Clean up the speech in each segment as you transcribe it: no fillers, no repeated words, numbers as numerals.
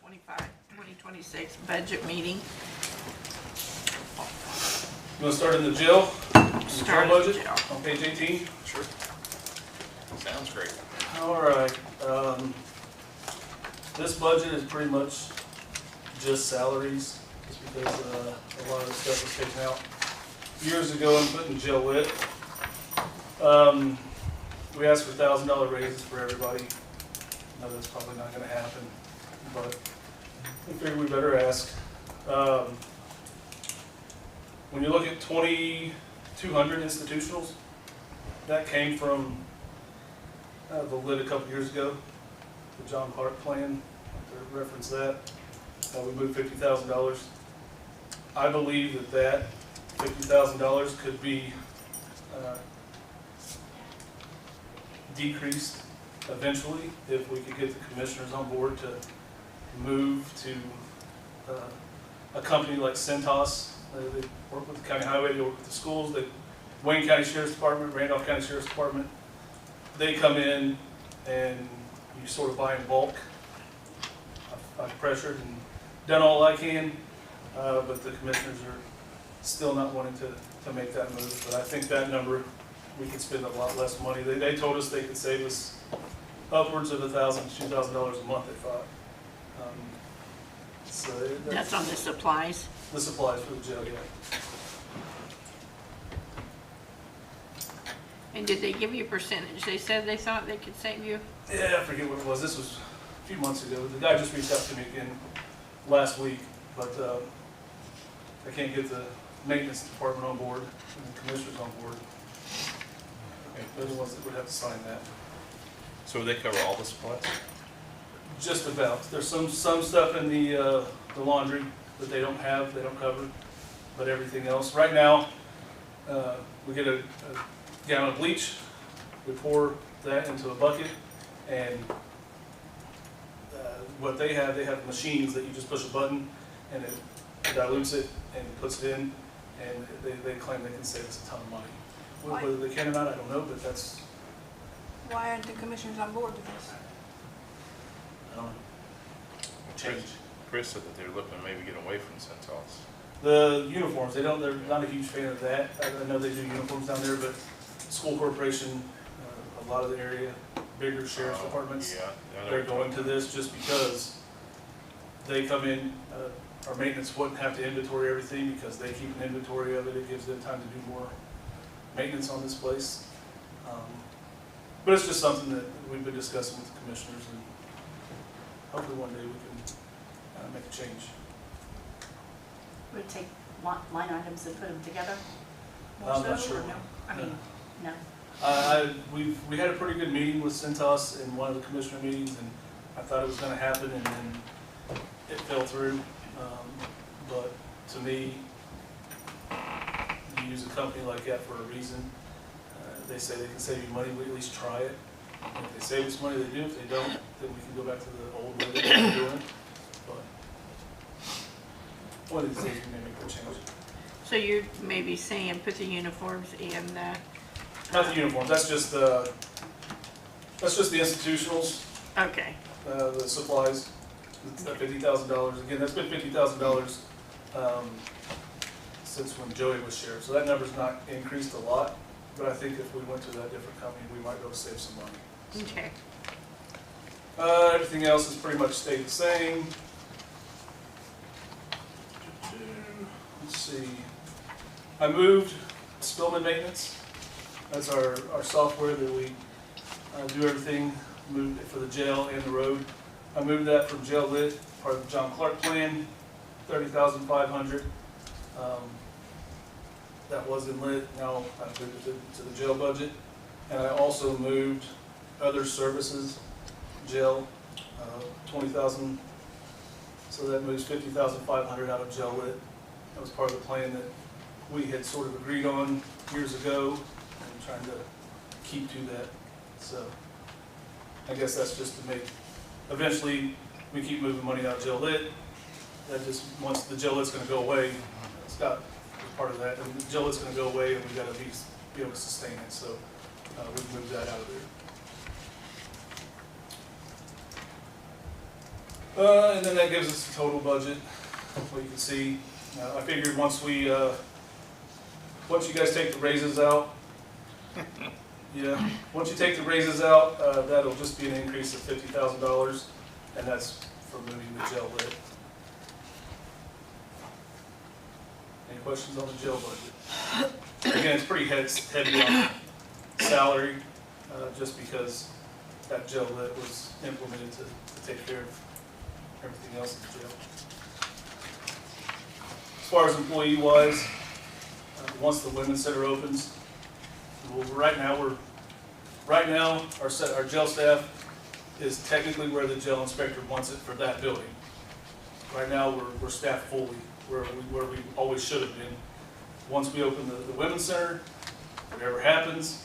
2025-2026 budget meeting. You want to start in the jail? Start Jail in the budget jail. on page 18. Sure. Sounds great. All right. This budget is pretty much just salaries, just because a lot of the stuff was taken out years ago and put in jail lit. We asked for $1,000 raises for everybody. I know that's probably not going to happen, but we figured we better ask. When you look at 2,200 institutionals, that came from the lid a couple years ago, the John Clark plan, to reference that. We moved $50,000. I believe that $50,000 could be decreased eventually if we could get the commissioners on board to move to a company like Centos. They work with the county highway, they work with the schools, Wayne County Sheriff's Department, Randolph County Sheriff's Department. They come in and you sort of buy in bulk. I've pressured and done all I can, but the commissioners are still not wanting to make that move. But I think that number, we could spend a lot less money. They told us they could save us upwards of $1,000 to $2,000 a month, they thought. So That's on the supplies. the supplies for the jail, yeah. And did they give you a percentage? They said they thought they could save you? Yeah, I forget what it was. This was a few months ago. The guy just reached out to me again last week, but I can't get the maintenance department on board and the commissioners on board. They're the ones that would have to sign that. So would they cover all the supplies? Just about. There's some stuff in the laundry that they don't cover, but everything else. Right now, we get a gallon of bleach, we pour that into a bucket, and what they have machines that you just push a button and it dilutes it and puts it in, and they claim they can save us a ton of money. Whether they can or not, I don't know, but that's, Why aren't the commissioners on board with this? I don't know, change. Chris said that they were looking to maybe get away from Centos. The uniforms, they're not a huge fan of that. I know they do uniforms down there, but school corporation, a lot of the area, bigger sheriff's departments, Yeah. they're going to this just because they come in, our maintenance wouldn't have to inventory everything because they keep an inventory of it. It gives them time to do more maintenance on this place. But it's just something that we've been discussing with the commissioners, and hopefully one day we can make a change. Would it take line items and put them together? I'm not So, sure. or no? I mean, no. We had a pretty good meeting with Centos in one of the commissioner meetings, and I thought it was going to happen, and then it fell through. But to me, you use a company like that for a reason. They say they can save you money, we at least try it. If they save us money, they do. If they don't, then we can go back to the old way that we were doing it. But one of these days we may make a change. So you're maybe saying put the uniforms in the... Not the uniforms, that's just the institutionals. Okay. The supplies, that $50,000. Again, that's been $50,000 since when Joey was sheriff. So that number's not increased a lot, but I think if we went to that different company, we might be able to save some money. Okay. Everything else has pretty much stayed the same. Let's see. I moved Spillman Maintenance. That's our software that we do everything, moved it for the jail and the road. I moved that from jail lit, part of the John Clark plan, $30,500. That was in lit, now I moved it to the jail budget. And I also moved other services, jail, 20,000. So that moves 50,500 out of jail lit. That was part of the plan that we had sort of agreed on years ago, and trying to keep to that. So I guess that's just to make, eventually we keep moving money out of jail lit. That just, once the jail lit's gonna go away, Scott was part of that, and the jail lit's gonna go away and we gotta be able to sustain it. So we've moved that out of there. And then that gives us the total budget, what you can see. I figured once you guys take the raises out, yeah, once you take the raises out, that'll just be an increase of $50,000, and that's for moving the jail lit. Any questions on the jail budget? Again, it's pretty heavy on salary, just because that jail lit was implemented to take care of everything else in the jail. As far as employee-wise, once the women's center opens, right now our jail staff is technically where the jail inspector wants it for that building. Right now we're staffed fully where we always should have been. Once we open the women's center, whatever happens,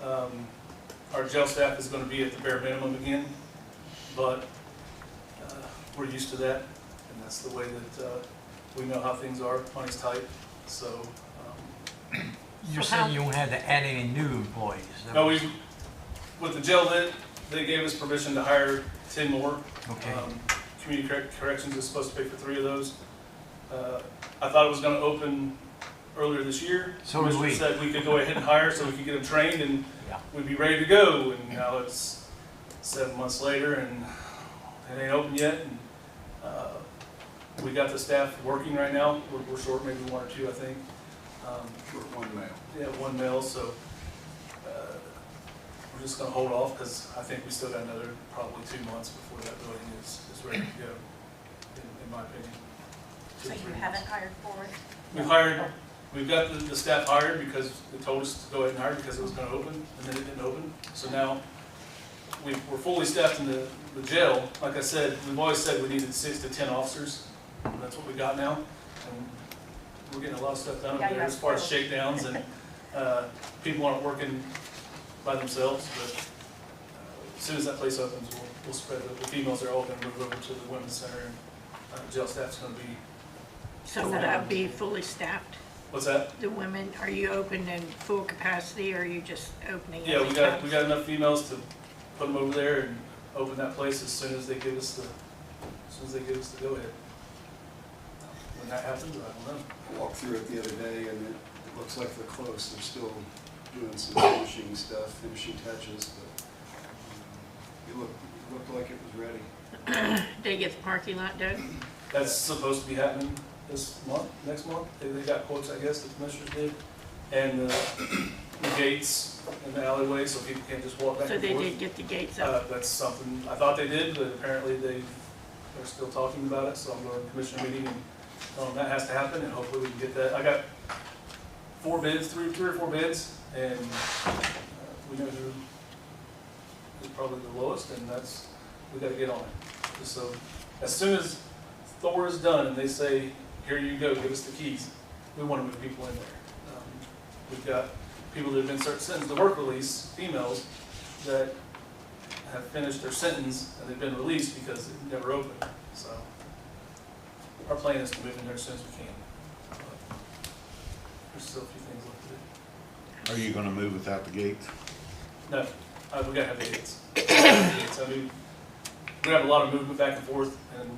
our jail staff is going to be at the bare minimum again, but we're used to that, and that's the way that we know how things are. Money's tight, so. You're saying you won't have to add any new employees? No, with the jail lit, they gave us permission to hire 10 more. Okay. Community corrections is supposed to pay for 3 of those. I thought it was going to open earlier this year. So did we. Said we could go ahead and hire so we could get them trained and Yeah. we'd be ready to go. And now it's 7 months later and it ain't open yet. And we got the staff working right now. We're short maybe 1 or 2, I think. Short 1 male. Yeah, 1 male. So we're just going to hold off because I think we still got another probably 2 months before that building is ready to go, in my opinion. So you haven't hired for it? We've got the staff hired because they told us to go ahead and hire because it was going to open, and then it didn't open. So now we're fully staffed in the jail. Like I said, we've always said we needed 6 to 10 officers. And that's what we got now. And we're getting a lot of stuff done over Yeah, you there have as far as to. shakedowns, and people aren't working by themselves. But as soon as that place opens, we'll spread the females are all going to move over to the women's center, and jail staff's going to be. So will that be fully staffed? What's that? The women, are you open in full capacity or are you just opening? Yeah, as we it got comes? enough females to put them over there and open that place as soon as they give us the go ahead. When that happens, I don't know. I walked through it the other day and it looks like they're close. They're still doing some finishing stuff, finishing touches, but it looked like it was ready. Did you get the parking lot done? That's supposed to be happening this month, next month. They got quotes, I guess, the commissioners did. And the gates in the alleyway so people can't just walk back So and they forth. did get the gates up? That's something, I thought they did, but apparently they're still talking about it. So I'm going to a commissioner meeting and tell them that has to happen, and hopefully we can get that. I got 4 bids, 3 or 4 bids, and we know who is probably the lowest, and we got to get on it. Just so as soon as Thor is done and they say, here you go, give us the keys, we want to move people in there. We've got people that have been sentenced to work release, females, that have finished their sentence and they've been released because it never opened. So our plan is to move in there as soon as we can. But there's still a few things left to do. Are you gonna move without the gates? No, we gotta have the gates. I mean, we have a lot of movement back and forth, and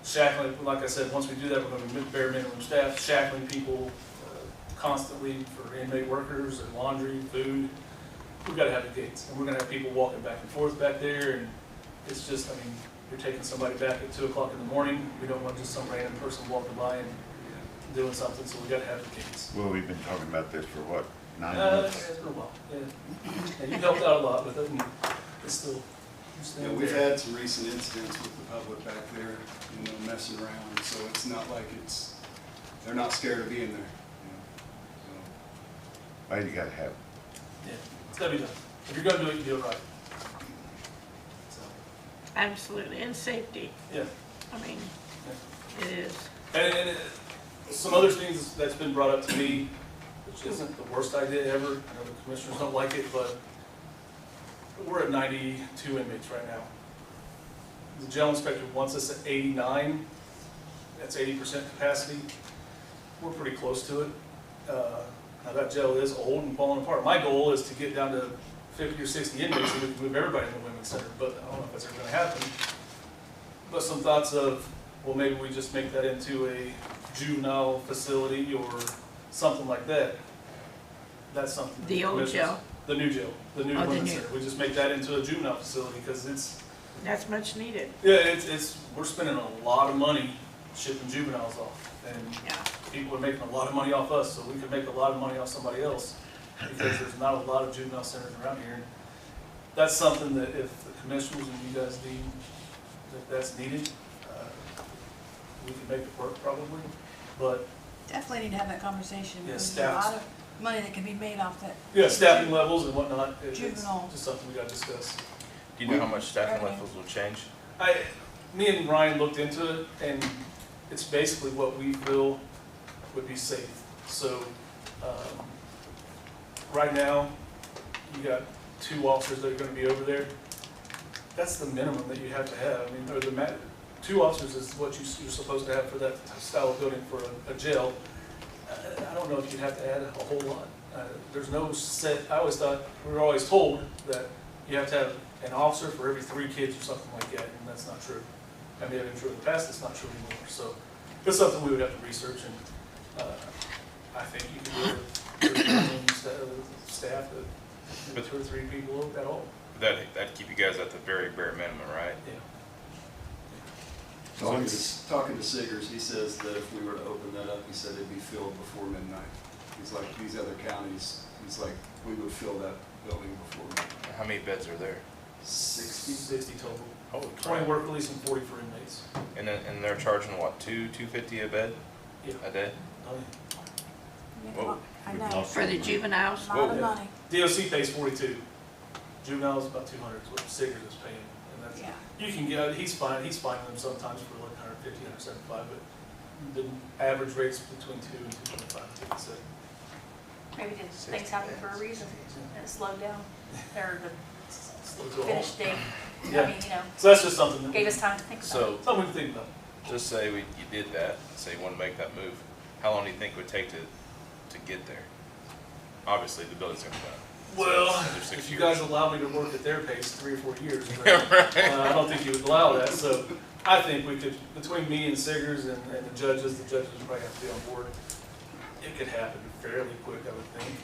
shackling, like I said, once we do that, we're gonna be bare minimum staff, shackling people constantly for inmate workers and laundry, food. We've gotta have the gates, and we're gonna have people walking back and forth back there, and it's just, I mean, you're taking somebody back at 2 o'clock in the morning. We don't want just some random person walking by and doing something, so we gotta have the gates. Well, we've been talking about this for what, 9 Yeah, months? it's been a while, yeah. And you helped out a lot with it, and it's still, Yeah, we've had some recent incidents with the public back there, messing around, so it's not like they're not scared of being there. Well, you gotta have it. yeah, it's gotta be done. If you're gonna do it, you do it right. So, Absolutely, and safety, yeah. I mean, Yeah. it is. And some other things that's been brought up to me, which isn't the worst idea ever, I know the commissioners don't like it, but we're at 92 inmates right now. The jail inspector wants us at 89, that's 80% capacity. We're pretty close to it. Now that jail is old and falling apart. My goal is to get down to 50 or 60 inmates so we can move everybody in the women's center, but I don't know if that's ever gonna happen. but some thoughts of, well, maybe we just make that into a juvenile facility or something like that. That's something. The old jail. The new jail, the new Oh, the women's new. center. We just make that into a juvenile facility because it's, That's much needed. yeah, it's, we're spending a lot of money shipping juveniles off. And Yeah. people are making a lot of money off us, so we could make a lot of money off somebody else because there's not a lot of juvenile centers around here. And that's something that if the commissioners and you guys deem that that's needed, we can make it work probably, but Definitely need to have that conversation. Yeah, because there's a staffs. lot of money that can be made off that. yeah, staffing levels and whatnot, it's Juvenile. just something we gotta discuss. Do you know how much staffing levels will change? Me and Ryan looked into it, and it's basically what we feel would be safe. So, right now, you got 2 officers that are gonna be over there. That's the minimum that you have to have. I mean, or the 2 officers is what you're supposed to have for that style of building for a jail. I don't know if you'd have to add a whole lot. There's no set, I always thought, we were always told that you have to have an officer for every 3 kids or something like that, and that's not true. I may have been true in the past, it's not true anymore. So it's something we would have to research, and I think you could do it staff that 2 or 3 people at all. That'd keep you guys at the very bare minimum, right? Yeah. Talking to Siggers, he says that if we were to open that up, he said it'd be filled before midnight. He's like, these other counties, he's like, we would fill that building before midnight. How many beds are there? 60 total. Holy 20 crap. work release and 40 for inmates. And they're charging what, $250 a bed Yeah. a day? Oh, yeah. Whoa. I know. For the juveniles. A lot of Whoa. money. DOC pays 42. Juveniles about 200 is what Siggers is paying. And that's, Yeah. you can get, he's finding them sometimes for like 150, 175, but the average rate's between 2 and 225, I think. Maybe things happen for a reason, and it slowed down, or Slow the to a finish halt. date, Yeah. I mean, So that's just something that gave us time to think about it. So, something to think about. just say you did that, say you want to make that move. How long do you think it would take to get there? Obviously, the building's gonna be done. Well, Another 6 if you years. guys allow me to work at their pace 3 or 4 years, but, I don't think you would allow that. So I think we could, between me and Siggers and the judges would probably have to be on board. It could happen fairly quick, I would think.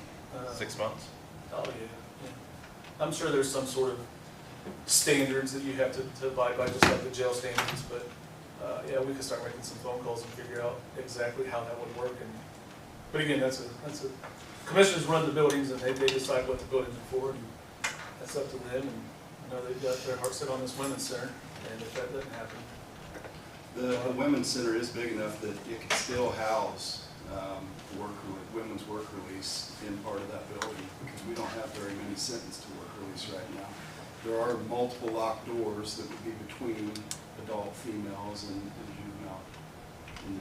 6 months? Oh, yeah. I'm sure there's some sort of standards that you have to abide by, just like the jail standards, but, yeah, we could start making some phone calls and figure out exactly how that would work. But again, that's a, commissioners run the buildings and they decide what the buildings are for, and that's up to them, and I know they've got their heart set on this women's center, and if that doesn't happen. The women's center is big enough that it can still house women's work release in part of that building, because we don't have very many sentenced to work release right now. There are multiple locked doors that would be between adult females and the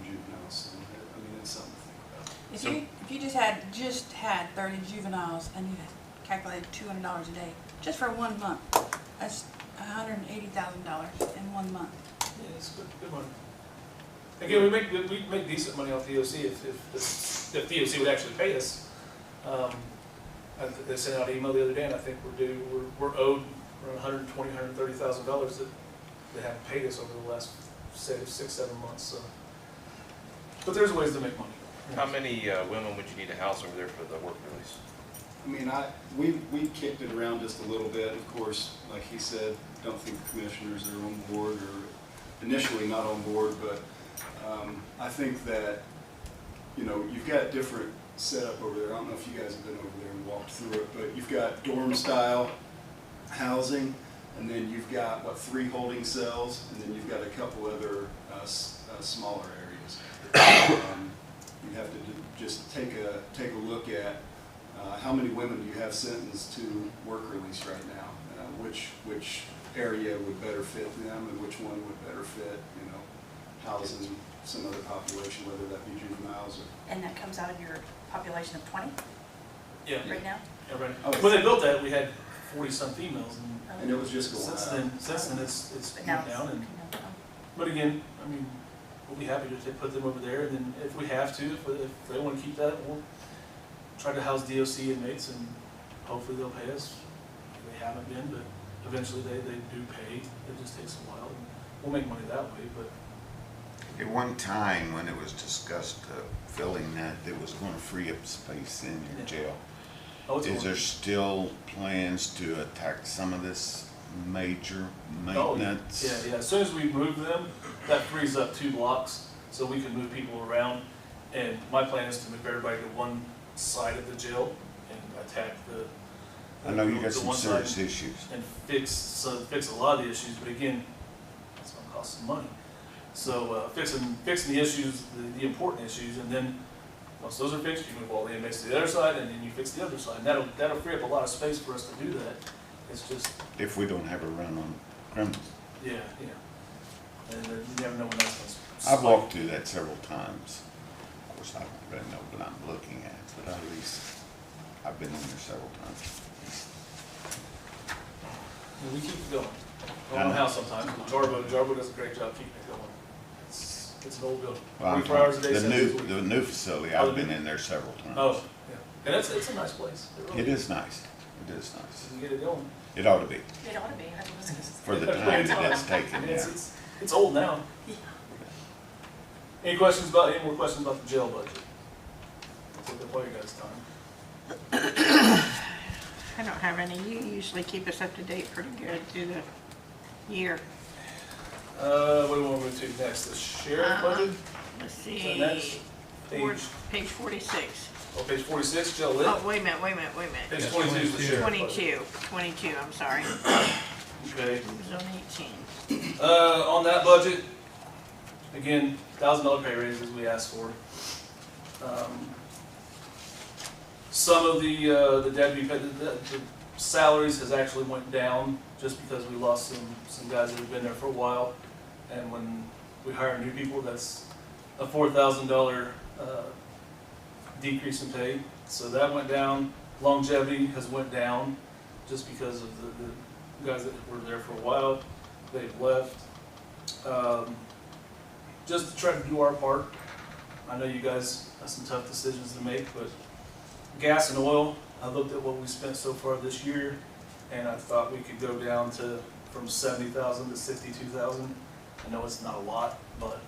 juveniles. So, I mean, it's something to think about. If you just had 30 juveniles and you calculated $200 a day, just for 1 month, that's $180,000 in 1 month. Yeah, it's good money. Again, we make decent money off DOC if DOC would actually pay us. They sent out an email the other day, and I think we're owed around $120,000, $130,000 that they haven't paid us over the last 6, 7 months. So, but there's ways to make money. How many women would you need to house over there for the work release? I mean, we kicked it around just a little bit. Of course, like he said, don't think the commissioners are on board, or initially not on board, but I think that, you've got different setup over there. I don't know if you guys have been over there and walked through it, but you've got dorm style housing, and then you've got, 3 holding cells, and then you've got a couple other smaller areas. You have to just take a look at how many women do you have sentenced to work release right now, which area would better fit them, and which one would better fit, housing some other population, whether that be juveniles or. And that comes out of your population of 20 Yeah. right now? Yeah, right. Okay. When they built that, we had 40-some females, And it was just going since up. then it's But moved now down. And it's, but again, I mean, we'll be happy to put them over there, and then if we have to, if they want to keep that, we'll try to house DOC inmates, and hopefully they'll pay us. They haven't been, but eventually they do pay. It just takes a while. we'll make money that way, but At one time, when it was discussed, filling that, it was gonna free up space in your Yeah. jail. oh, it's Is there going. still plans to attack some of this major Oh, maintenance? yeah, as soon as we move them, that frees up 2 blocks, so we can move people around. And my plan is to move everybody to one side of the jail and attack I know you got the some one side serious issues. and fix a lot of the issues, but again, it's gonna cost some money. So, fixing the issues, the important issues, and then, once those are fixed, you move all the inmates to the other side, and then you fix the other side. And that'll free up a lot of space for us to do that. It's just, If we don't have a run on criminals. yeah. And you never know when that's gonna I've spike. walked through that several times. Of course, I don't really know what I'm looking at, but at least I've been in there several times. And we keep it going. I I don't know know. how sometimes, but Jarbo does a great job keeping it going. It's an old building. Well, I'm 24 hours a day, the 7 days a week. new facility, Oh, I've the been new- in there several times. Oh, yeah. And it's a nice place. really It is nice. It is nice. You can get it going. It ought to be, It ought to be. I was gonna say. for the time that it's taken, yeah. It's old now. Any more questions about the jail budget? Take up all your guys' time. I don't have any. You usually keep us up to date pretty good through the year. What do we want to move to next? The sheriff budget? Let's So see. next, Page 46. page 46, jail lit. Oh, wait a minute. Page 22 is the sheriff budget. 22, I'm sorry. Okay. It was on 18. On that budget, again, $1,000 pay raises we asked for. Some of the deputy, the salaries has actually went down just because we lost some guys that have been there for a while. And when we hire new people, that's a $4,000 decrease in pay. So that went down. Longevity has went down just because of the guys that were there for a while. They've left. Just to try to do our part. I know you guys have some tough decisions to make, but gas and oil, I looked at what we spent so far this year, and I thought we could go down from 70,000 to 62,000. I know it's not a lot, but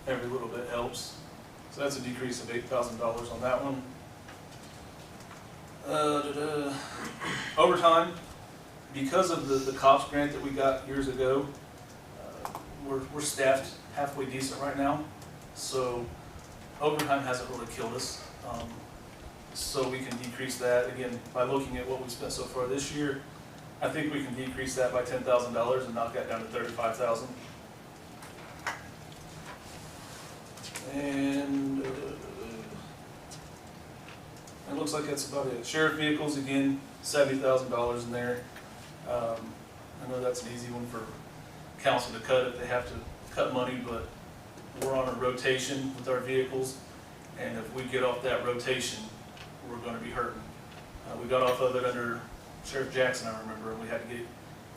every little bit helps. So that's a decrease of $8,000 on that one. Overtime, because of the cops grant that we got years ago, we're staffed halfway decent right now. So overtime hasn't really killed us. So we can decrease that, again, by looking at what we spent so far this year. I think we can decrease that by $10,000 and knock that down to $35,000. And it looks like that's about it. Sheriff vehicles, again, $70,000 in there. I know that's an easy one for council to cut if they have to cut money, but we're on a rotation with our vehicles, and if we get off that rotation, we're going to be hurting. We got off of it under Sheriff Jackson, I remember, and we had to get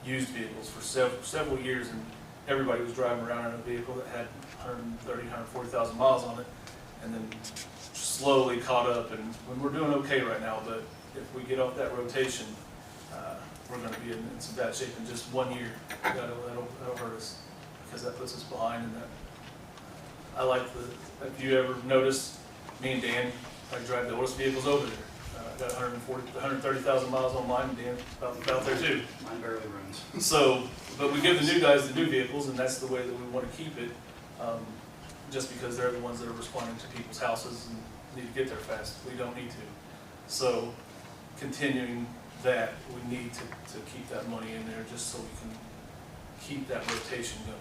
used vehicles for several years, and everybody was driving around in a vehicle that had 130, 140,000 miles on it, and then slowly caught up, and we're doing okay right now, but if we get off that rotation, we're going to be in some bad shape in just 1 year. That'll hurt us, because that puts us behind, and that I like if you ever notice, me and Dan, I drive the oldest vehicles over there. I got 130,000 miles on mine, and Dan about there too. Mine barely runs. So, but we give the new guys the new vehicles, and that's the way that we want to keep it, just because they're the ones that are responding to people's houses and need to get there fast. We don't need to. So, continuing that, we need to keep that money in there just so we can keep that rotation going.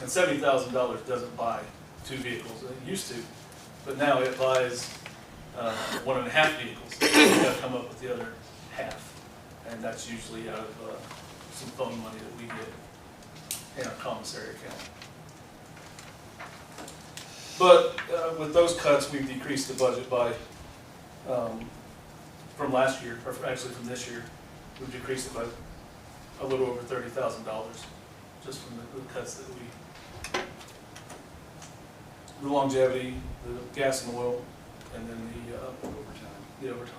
And $70,000 doesn't buy 2 vehicles. It used to, but now it buys 1.5 vehicles. We got to come up with the other half, and that's usually out of some phone money that we get in our commissary account. But with those cuts, we've decreased the budget by, from last year, or actually from this year, we've decreased it by a little over $30,000 just from the cuts that the longevity, the gas and oil, and then the overtime.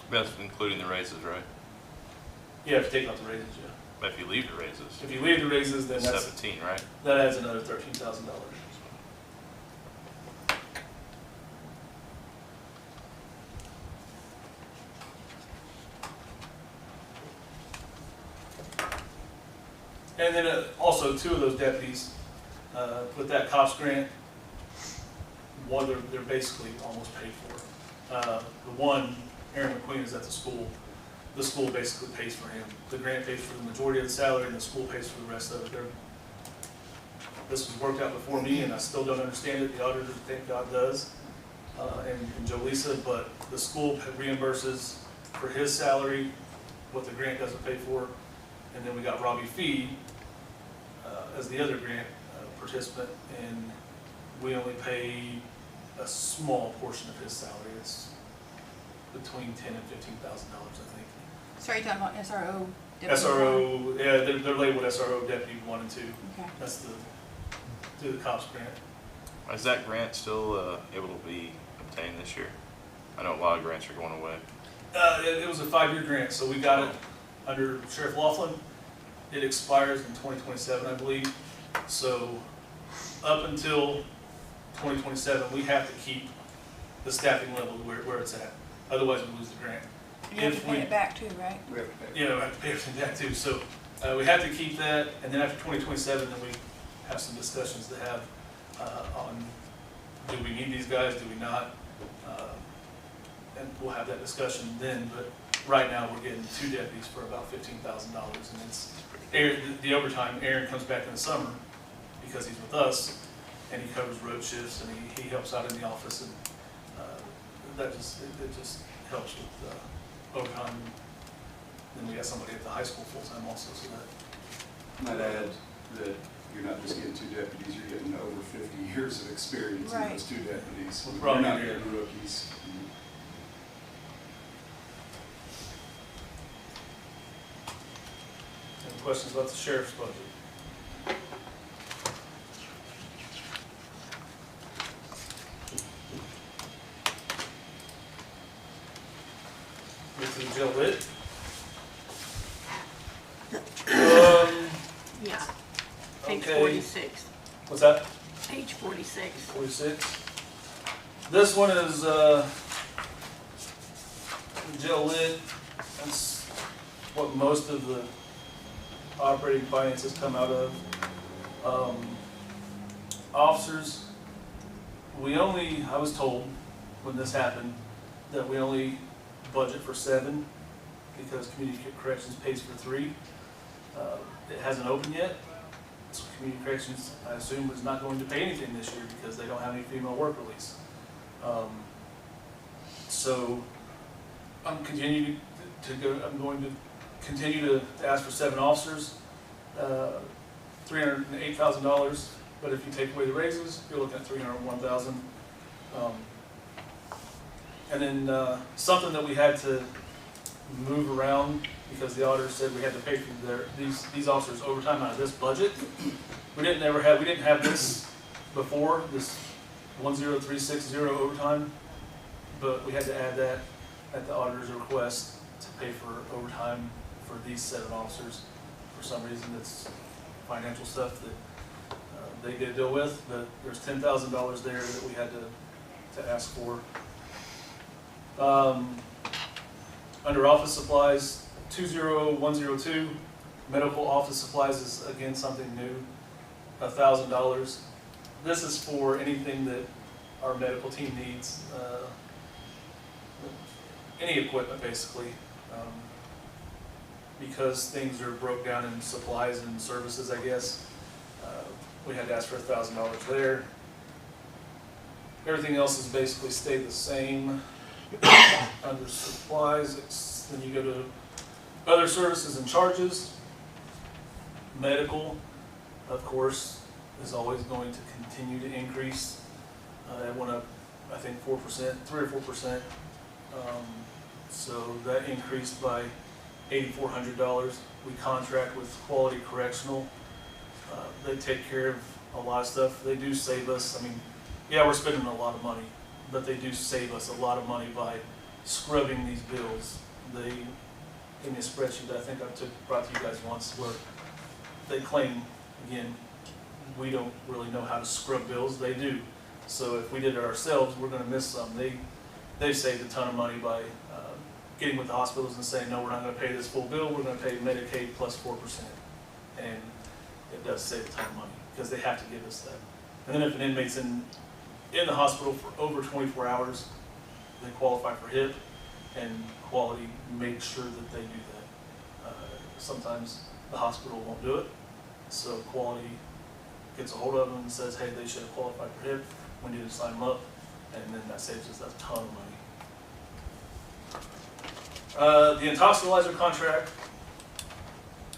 That's including the raises, right? Yeah, if you take out the raises, yeah. But if you leave the raises, If you leave the raises, then that's, 17, right? that adds another $13,000. And then also 2 of those deputies, with that cops grant, one, they're basically almost paid for. The one, Aaron McQueen, is at the school. The school basically pays for him. The grant pays for the majority of the salary, and the school pays for the rest of it. This was worked out before me, and I still don't understand it. The auditor, thank God, does, and Jolisa, but the school reimburses for his salary what the grant doesn't pay for. And then we got Robbie Fee as the other grant participant, and we only pay a small portion of his salary. It's between $10,000 and $15,000, I think. So are you talking about SRO? deputy one? SRO, yeah, they're labeled SRO Deputy 1 and 2. Okay. That's the cops grant. Is that grant still able to be obtained this year? I know a lot of grants are going away. It was a 5-year grant, so we got it under Sheriff Laughlin. It expires in 2027, I believe. So up until 2027, we have to keep the staffing level where it's at. Otherwise, we lose the grant. You have to If pay we- it back too, right? We have to pay. You know, we have to pay for that too. So we have to keep that, and then after 2027, then we have some discussions to have on, do we need these guys, do we not? And we'll have that discussion then, but right now, we're getting 2 deputies for about $15,000, and it's, the overtime, Aaron comes back in the summer because he's with us, and he covers road shifts, and he helps out in the office, and it just helps with overtime. Then we got somebody at the high school full-time also, so that. Might add that you're not just getting 2 deputies, you're getting over 50 years of experience in Right. those 2 deputies. Well, You're probably not here. getting rookies. Any questions about the sheriff's budget? Get to the jail lit. Yeah, page Okay. 46, What's that? page 46. 46. This one is, jail lit. That's what most of the operating finances come out of. Officers, I was told when this happened, that we only budget for 7 because community corrections pays for 3. It hasn't opened yet, so community corrections, I assume, is not going to pay anything this year because they don't have any female work release. So I'm going to continue to ask for 7 officers, $308,000. But if you take away the raises, you're looking at $301,000. And then something that we had to move around because the auditor said we had to pay for these officers overtime out of this budget. We didn't have this before, this 10360 overtime, but we had to add that at the auditor's request to pay for overtime for these 7 officers. For some reason, it's financial stuff that they did deal with, but there's $10,000 there that we had to ask for. Under office supplies, 20102, medical office supplies is again something new, $1,000. This is for anything that our medical team needs, any equipment basically, because things are broke down in supplies and services, I guess. We had to ask for $1,000 there. Everything else has basically stayed the same. Under supplies, then you go to other services and charges. Medical, of course, is always going to continue to increase. It went up, I think, 4%, 3 or 4%. So that increased by $8,400. We contract with Quality Correctional. They take care of a lot of stuff. They do save us. I mean, yeah, we're spending a lot of money, but they do save us a lot of money by scrubbing these bills. They gave me a spreadsheet that I think brought to you guys once where they claim, again, we don't really know how to scrub bills. They do. So if we did it ourselves, we're going to miss some. They've saved a ton of money by getting with the hospitals and saying, no, we're not going to pay this full bill. We're going to pay Medicaid plus 4%. And it does save a ton of money because they have to give us that. And then if an inmate's in the hospital for over 24 hours, they qualify for HIP, and quality makes sure that they do that. Sometimes the hospital won't do it, so quality gets a hold of them and says, hey, they should have qualified for HIP. We need to sign them up, and then that saves us a ton of money. The intoxilizer contract,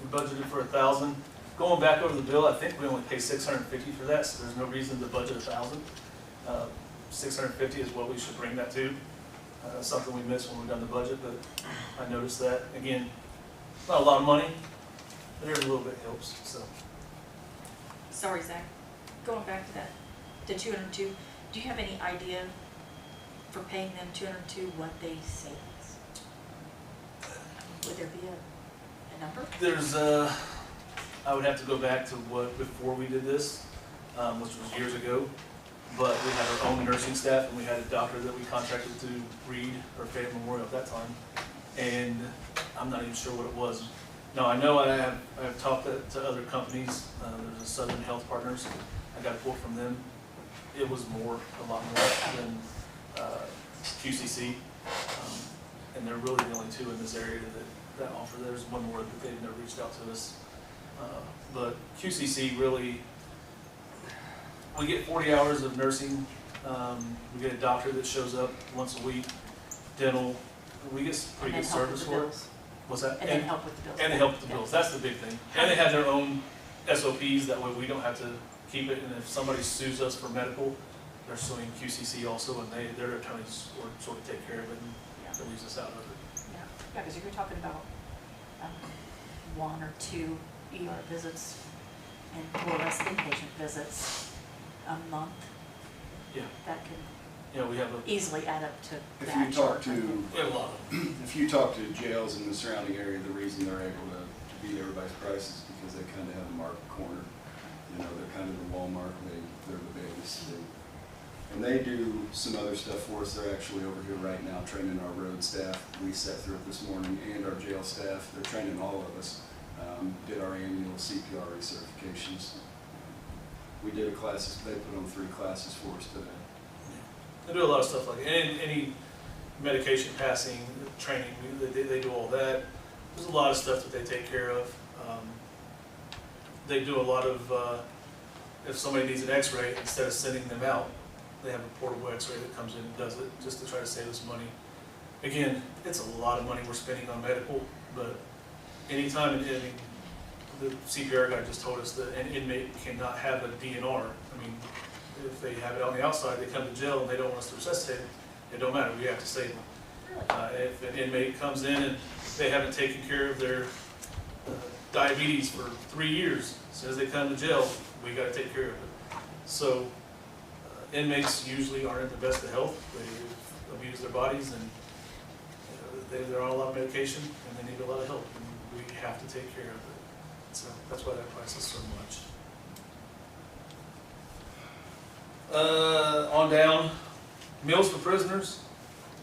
we budgeted for $1,000. Going back over the bill, I think we only pay $650 for that, so there's no reason to budget $1,000. $650 is what we should bring that to. Something we missed when we done the budget, but I noticed that. Again, not a lot of money, but every little bit helps. So Sorry, Zach, going back to that, the 202, do you have any idea for paying them 202 what they save us? Would there be a number? there's I would have to go back to what before we did this, which was years ago. But we had our own nursing staff, and we had a doctor that we contracted to read our Fayette Memorial at that time. And I'm not even sure what it was. No, I know I have talked to other companies. There's a Southern Health Partners. I got a quote from them. It was a lot more than QCC. And they're really the only two in this area that offer. There's one more that they've never reached out to us. But QCC really, we get 40 hours of nursing. We get a doctor that shows up once a week. Dental, we get pretty good service for it. What's that? And then help with the bills. And they help with the bills. That's the big thing. And they have their own SOPs. That way we don't have to keep it. And if somebody sues us for medical, they're suing QCC also, and their attorneys sort of take care of it and that leaves us out of it. Yeah, because if you're talking about 1 or 2 ER visits and more or less inpatient visits a month, Yeah. that can Yeah, we have easily add up to If that. you talk charge, I think. we have a lot of them. If you talk to jails in the surrounding area, the reason they're able to beat everybody's prices is because they kind of have the market corner. You know, they're kind of the Walmart, they're the biggest. And they do some other stuff for us. They're actually over here right now training our road staff. We sat through it this morning, and our jail staff. They're training all of us. Did our annual CPR recertifications. We did a classes, they put on 3 classes for us today. They do a lot of stuff like that. Any medication passing, training, they do all that. There's a lot of stuff that they take care of. They do a lot of, if somebody needs an x-ray, instead of sending them out, they have a portable x-ray that comes in and does it just to try to save us money. Again, it's a lot of money we're spending on medical, but anytime, the CPR guy just told us that an inmate cannot have a DNR. I mean, if they have it on the outside, they come to jail and they don't want us to resuscitate them, it don't matter, we have to save them. If an inmate comes in and they haven't taken care of their diabetes for 3 years, as soon as they come to jail, we got to take care of it. So inmates usually aren't in the best of health. They abuse their bodies, and they're on a lot of medication, and they need a lot of help, and we have to take care of it. So that's why that price is so much. On down, meals for prisoners,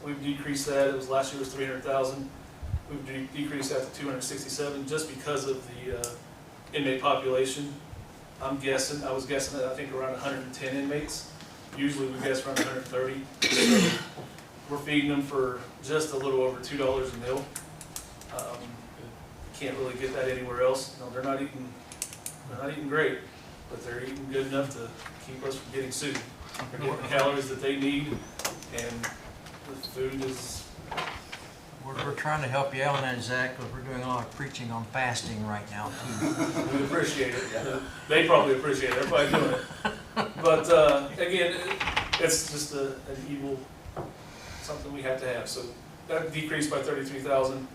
we've decreased that. It was last year was 300,000. We've decreased that to 267 just because of the inmate population. I was guessing that I think around 110 inmates. Usually we guess around 130. So we're feeding them for just a little over $2 a meal. Can't really get that anywhere else. No, they're not eating great, but they're eating good enough to keep us from getting sued. They're getting the calories that they need, and the food is. We're trying to help you out on that, Zach, because we're doing a lot of preaching on fasting right now, too. We appreciate it. They probably appreciate it. Everybody doing it. But again, it's just an evil, something we have to have. So that decreased by 33,000.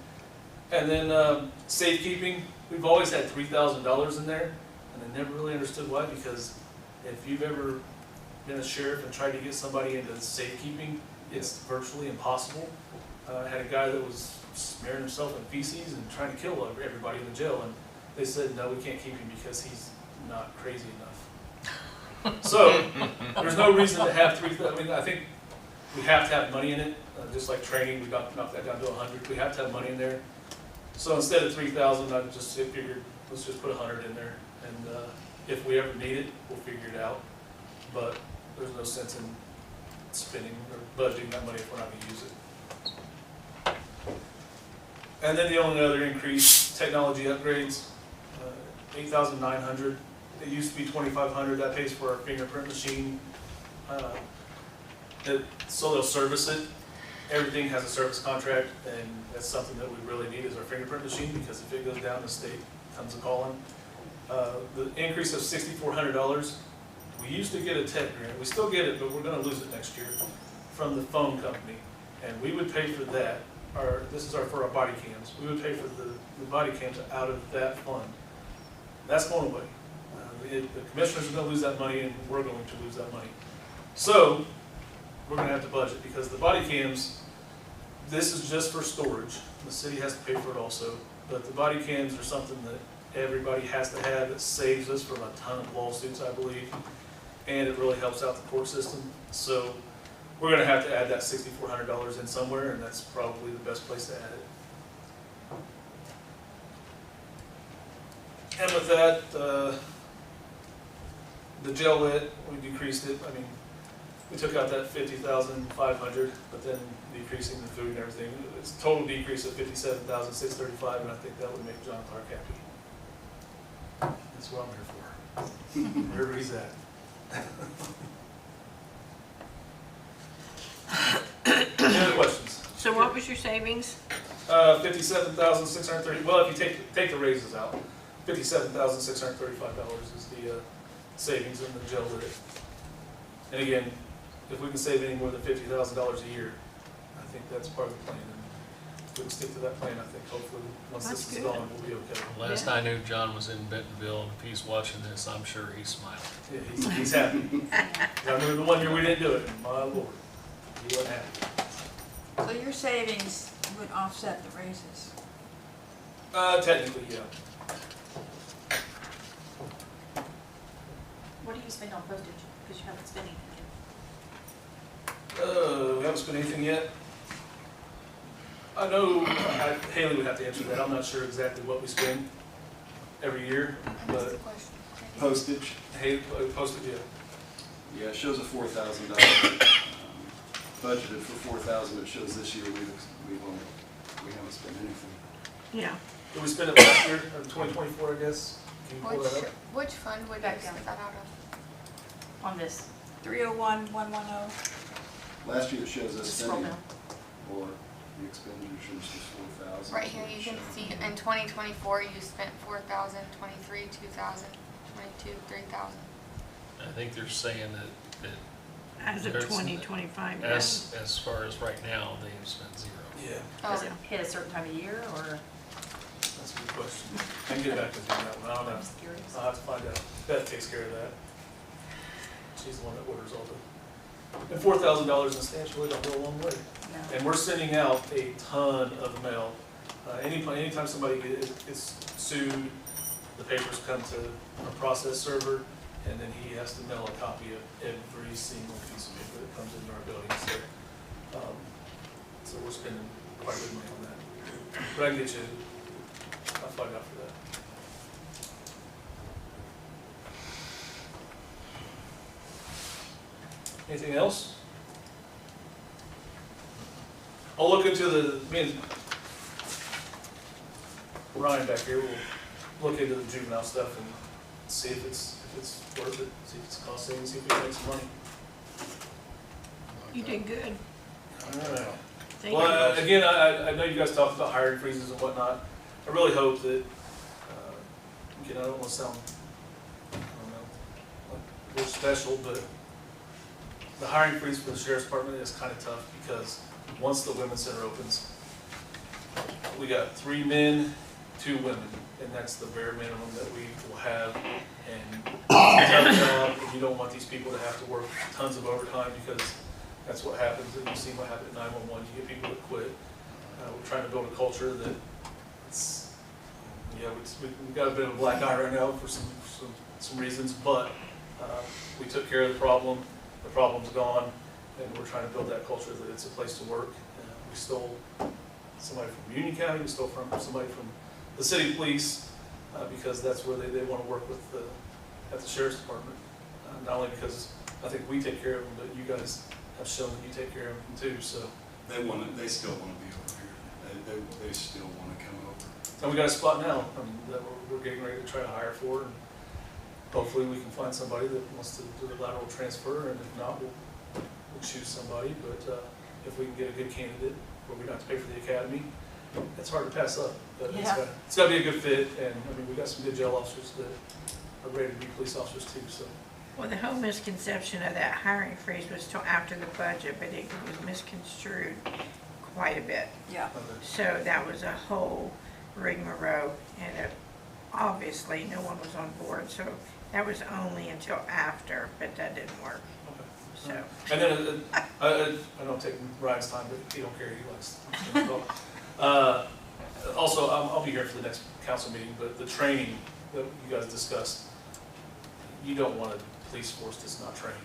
And then safekeeping, we've always had $3,000 in there, and I never really understood why. Because if you've ever been a sheriff and tried to get somebody into safekeeping, it's virtually impossible. had a guy that was smearing himself in feces and trying to kill everybody in the jail, and they said, no, we can't keep him because he's not crazy enough. So, there's no reason to have I mean, I think we have to have money in it, just like training, we knocked that down to 100, we have to have money in there. So instead of 3,000, I just figured, let's just put 100 in there, and if we ever need it, we'll figure it out. But there's no sense in spending or budgeting that money if we're not gonna use it. And then the only other increase, technology upgrades, 8,900. It used to be 2,500. That pays for our fingerprint machine. So they'll service it. Everything has a service contract, and that's something that we really need is our fingerprint machine, because if it goes down, the state comes a calling. The increase of $6,400. We used to get a tech grant. We still get it, but we're going to lose it next year from the phone company, and we would pay for that. This is for our body cams. We would pay for the body cams out of that fund. That's going away. The commissioners are going to lose that money, and we're going to lose that money. So we're going to have to budget, because the body cams, this is just for storage. The city has to pay for it also, but the body cams are something that everybody has to have. It saves us from a ton of lawsuits, I believe, and it really helps out the court system. So we're going to have to add that $6,400 in somewhere, and that's probably the best place to add it. And with that, the jail lit, we decreased it. I mean, we took out that 50,500, but then decreasing the food and everything. It's a total decrease of 57,635, and I think that would make John Clark happy. That's what I'm here for. Wherever he's at. Any other questions? So what was your savings? 57,630. Well, if you take the raises out, $57,635 is the savings in the jail lit. And again, if we can save any more than $50,000 a year, I think that's part of the plan. And if we can stick to that plan, I think hopefully once That's this is good. gone, we'll be okay. Last I knew, John was in Bentonville, and if he's watching this, I'm sure he's smiling. Yeah, he's happy. I remember the 1 year we didn't do it, and my lord, he wasn't happy. So your savings would offset the raises? Technically, yeah. What do you spend on postage? Because you haven't spent anything We haven't spent anything yet. I know Haley would have to answer that. I'm not sure exactly what we spend every year, but Postage, postage, yeah. yeah, it shows a $4,000 budgeted for $4,000. It shows this year we haven't spent anything. Yeah. Did we spend it last year, or 2024, I guess? Can you pull that up? Which fund would you Back spend down. that out of? on this. 301-110. Last year it shows us Just scroll spending, down. or the expenditure is just 4,000. Right here, you can see in 2024, you spent 4,000, 23, 2,000, 22, 3,000. I think they're saying that As of There's- 2025, yeah. as far as right now, they've spent zero. Yeah, Does Oh, it hit a certain time of year, or? that's a good question. I can get back with you on that one. I don't know. I'm just curious. I'll have to find out. Beth takes care of that. She's the one that orders all the. And $4,000 in stamps really don't go a long way. No. And we're sending out a ton of mail. Anytime somebody gets sued, the papers come to a process server, and then he has to mail a copy of every single piece of paper that comes into our building. So we're spending quite a bit of money on that. But I can get you, I'll find out for that. Anything else? I'll look into me and Ryan back here will look into the juvenile stuff and see if it's worth it, see if it's cost saving, see if we can make some money. You did good. All right. Thank Well, you. again, I know you guys talked about hiring freezes and whatnot. I really hope that, again, I don't want to sound, I don't know, like we're special, but the hiring freeze for the sheriff's department is kind of tough because once the women's center opens, we got 3 men, 2 women, and that's the bare minimum that we will have. And it's a tough job, and you don't want these people to have to work tons of overtime because that's what happens. And you've seen what happened at 911. You get people that quit. We're trying to build a culture that it's, yeah, we've got a bit of a black eye right now for some reasons, but we took care of the problem's gone, and we're trying to build that culture that it's a place to work. We stole somebody from Union County, we stole from somebody from the city police, because that's where they want to work with at the sheriff's department. Not only because I think we take care of them, but you guys have shown that you take care of them too, so. They still want to be over here. They still want to come over. And we got a spot now that we're getting ready to try to hire for, and hopefully we can find somebody that wants to do the lateral transfer, and if not, we'll choose somebody. But if we can get a good candidate where we don't have to pay for the academy, it's hard to pass up. But Yeah. it's got to be a good fit, and I mean, we got some good jail officers that are ready to be police officers too, so. Well, the whole misconception of that hiring freeze was till after the budget, but it was misconstrued quite a bit. Yeah. So that was a whole rigmarole, and obviously no one was on board, so that was only until after, but that didn't work, so. And then, I don't take Ryan's time, but he don't care, he likes to talk. Also, I'll be here for the next council meeting, but the training that you guys discussed, you don't want a police force that's not trained.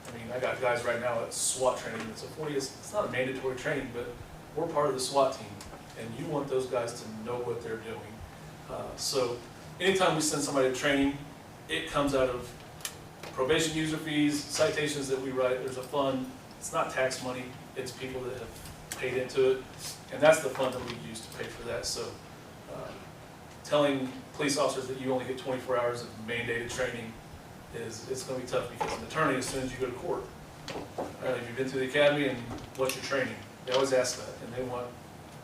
I mean, I got guys right now at SWAT training, it's not a mandatory training, but we're part of the SWAT team, and you want those guys to know what they're doing. So anytime we send somebody to training, it comes out of probation user fees, citations that we write, there's a fund, it's not tax money, it's people that have paid into it, and that's the fund that we use to pay for that. So telling police officers that you only get 24 hours of mandated training it's going to be tough, because an attorney, as soon as you go to court, if you've been through the academy and what's your training, they always ask that, and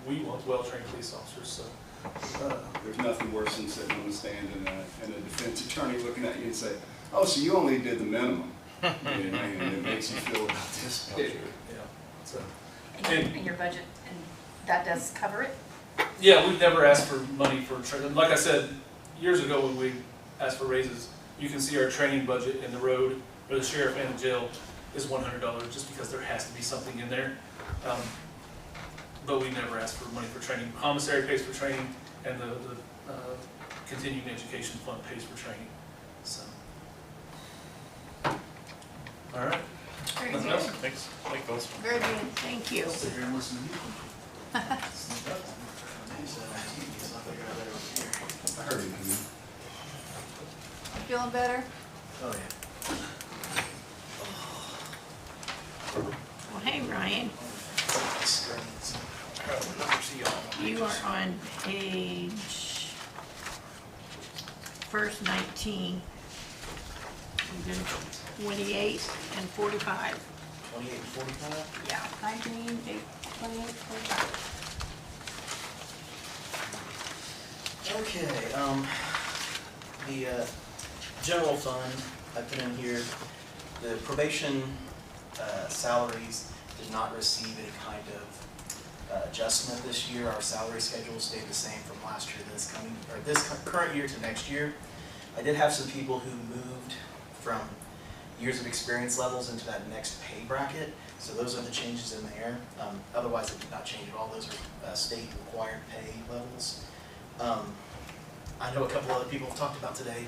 we want well-trained police officers. So There's nothing worse than sitting on the stand and a defense attorney looking at you and say, "Oh, so you only did the minimum," and it makes you feel about this big. yeah, so. In your budget, and that does cover it? Yeah, we've never asked for money for training. Like I said, years ago when we asked for raises, you can see our training budget in the road, or the sheriff and the jail, is $100, just because there has to be something in there. But we never asked for money for training. Commissary pays for training, and the continuing education fund pays for training. So, all right. Very Nothing good. else? Thanks, folks. Very good. Thank you. Sit here and listen to you. I heard it. Feeling better? Oh, yeah. Well, hey, Ryan, you are on page first 19, 28 and 45. 28 and 45? Yeah. 19, 8, 28, 45. Okay, the general fund, I put in here, the probation salaries did not receive any kind of adjustment this year. Our salary schedule stayed the same from last year to this current year to next year. I did have some people who moved from years of experience levels into that next pay bracket, so those are the changes in there. Otherwise, it did not change at all. Those are state required pay levels. I know a couple other people have talked about today,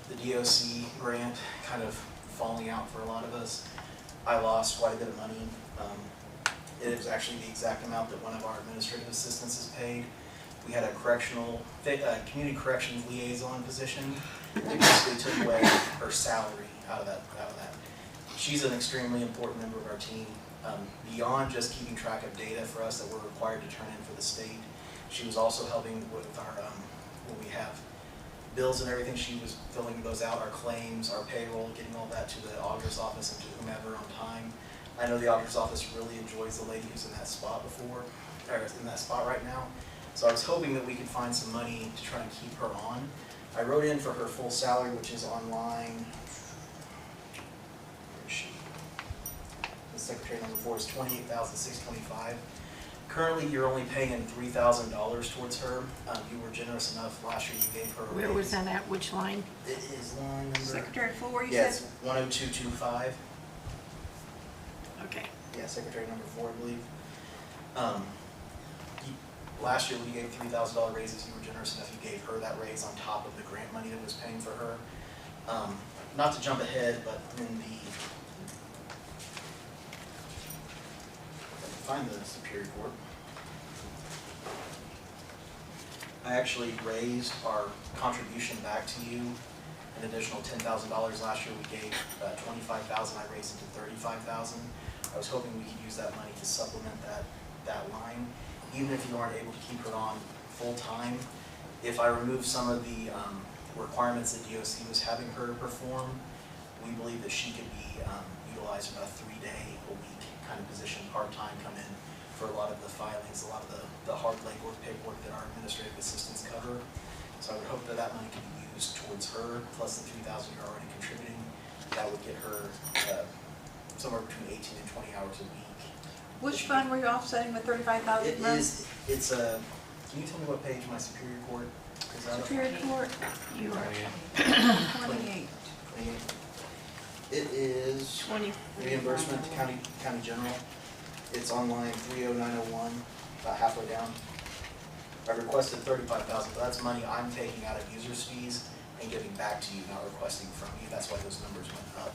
the DOC grant kind of falling out for a lot of us. I lost quite a bit of money. It was actually the exact amount that one of our administrative assistants is paid. We had a community corrections liaison position. They basically took away her salary out of that. She's an extremely important member of our team. Beyond just keeping track of data for us that we're required to turn in for the state, she was also helping with our, when we have bills and everything, she was filling those out, our claims, our payroll, getting all that to the auditor's office and to whomever on time. I know the auditor's office really enjoys the lady who's in that spot in that spot right now. So I was hoping that we could find some money to try and keep her on. I wrote in for her full salary, which is on line, where is she? The secretary number 4 is $28,625. Currently, you're only paying $3,000 towards her. You were generous enough last year, you gave her a Where was that at, which line? It is line number. Secretary 4, you Yeah, said? it's 10225. Okay. Yeah, secretary number 4, I believe. last year we gave $3,000 raises. You were generous enough, you gave her that raise on top of the grant money that was paying for her. Not to jump ahead, but in the, find the Superior Court. I actually raised our contribution back to you an additional $10,000. Last year we gave $25,000. I raised it to $35,000. I was hoping we could use that money to supplement that line, even if you aren't able to keep her on full time. If I remove some of the requirements that DOC was having her perform, we believe that she could be utilized in a 3-day-a-week kind of position, part-time, come in for a lot of the filings, a lot of the hard legwork, paperwork that our administrative assistants cover. So I would hope that that money could be used towards her, plus the $3,000 you're already contributing. That would get her somewhere between 18 and 20 hours a week. Which fund were you offsetting with 35,000 It is, it's a, can you tell me what page my Superior Court is out of? Superior Court, You are 28. 28. It is 20. reimbursement to county general. It's on line 30901, about halfway down. I requested 35,000, but that's money I'm taking out of users' fees and giving back to you, not requesting from you. That's why those numbers went up.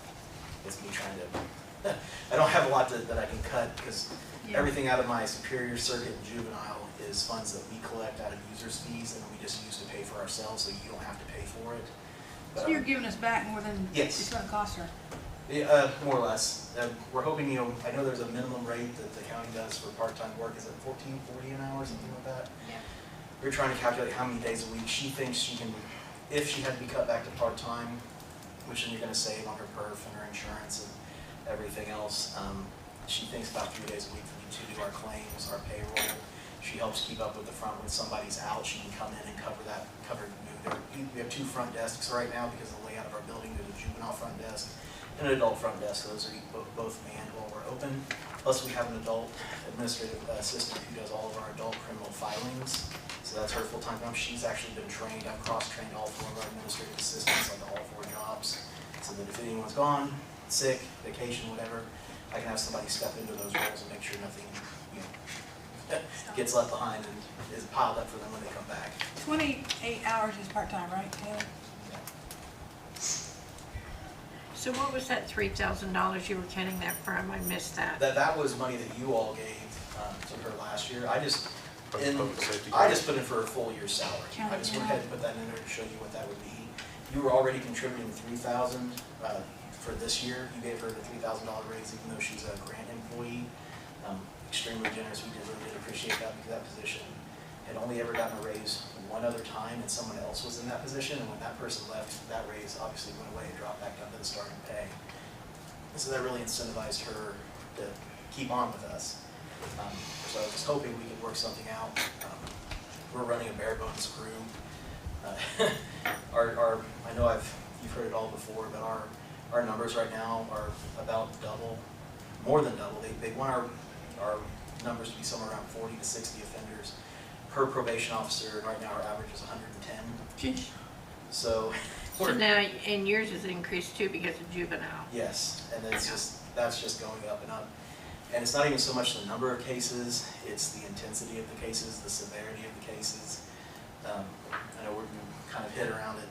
It's me trying to, I don't have a lot that I can cut, because everything out of my Superior Circuit and Juvenile is funds that we collect out of users' fees, and we just use to pay for ourselves, so you don't have to pay for it. But, So you're giving us back more than Yes. it's gonna cost her? yeah, more or less. We're hoping, I know there's a minimum rate that the county does for part-time work. Is it $14.40 an hour, something like that? Yeah. We're trying to calculate how many days a week she thinks she can, if she had to be cut back to part-time, which then you're gonna save on her perf and her insurance and everything else. She thinks about 3 days a week for me to do our claims, our payroll. She helps keep up with the front. When somebody's out, she can come in and cover we have 2 front desks right now because of the layout of our building. There's a juvenile front desk and an adult front desk. Those are both manned while we're open. Plus we have an adult administrative assistant who does all of our adult criminal filings. So that's her full-time job. She's actually been trained. I've cross-trained all 4 of our administrative assistants on all 4 jobs, so that if anyone's gone, sick, vacation, whatever, I can have somebody step into those roles and make sure nothing, gets left behind and is piled up for them when they come back. 28 hours is part-time, right, Taylor? So what was that $3,000 you were getting that from? I missed that. That was money that you all gave to her last year. I just From the public safety put grant? in for a full year's salary. County I just went ahead and put that in there to show you what that would be. You were already contributing $3,000 for this year. You gave her the $3,000 raise even though she's a grant employee. Extremely generous. We really did appreciate that, because that position had only ever gotten a raise one other time, and someone else was in that position, and when that person left, that raise obviously went away and dropped back down to the starting pay. And so that really incentivized her to keep on with us. So I was just hoping we could work something out. We're running a bare bones crew. I know you've heard it all before, but our numbers right now are about double, more than double. They want our numbers to be somewhere around 40 to 60 offenders per probation officer. Right now our average is 110. Sheesh. So So now, and yours has increased too because of juvenile. yes, and that's just going up and up. And it's not even so much the number of cases, it's the intensity of the cases, the severity of the cases. I know we're kind of hit around it,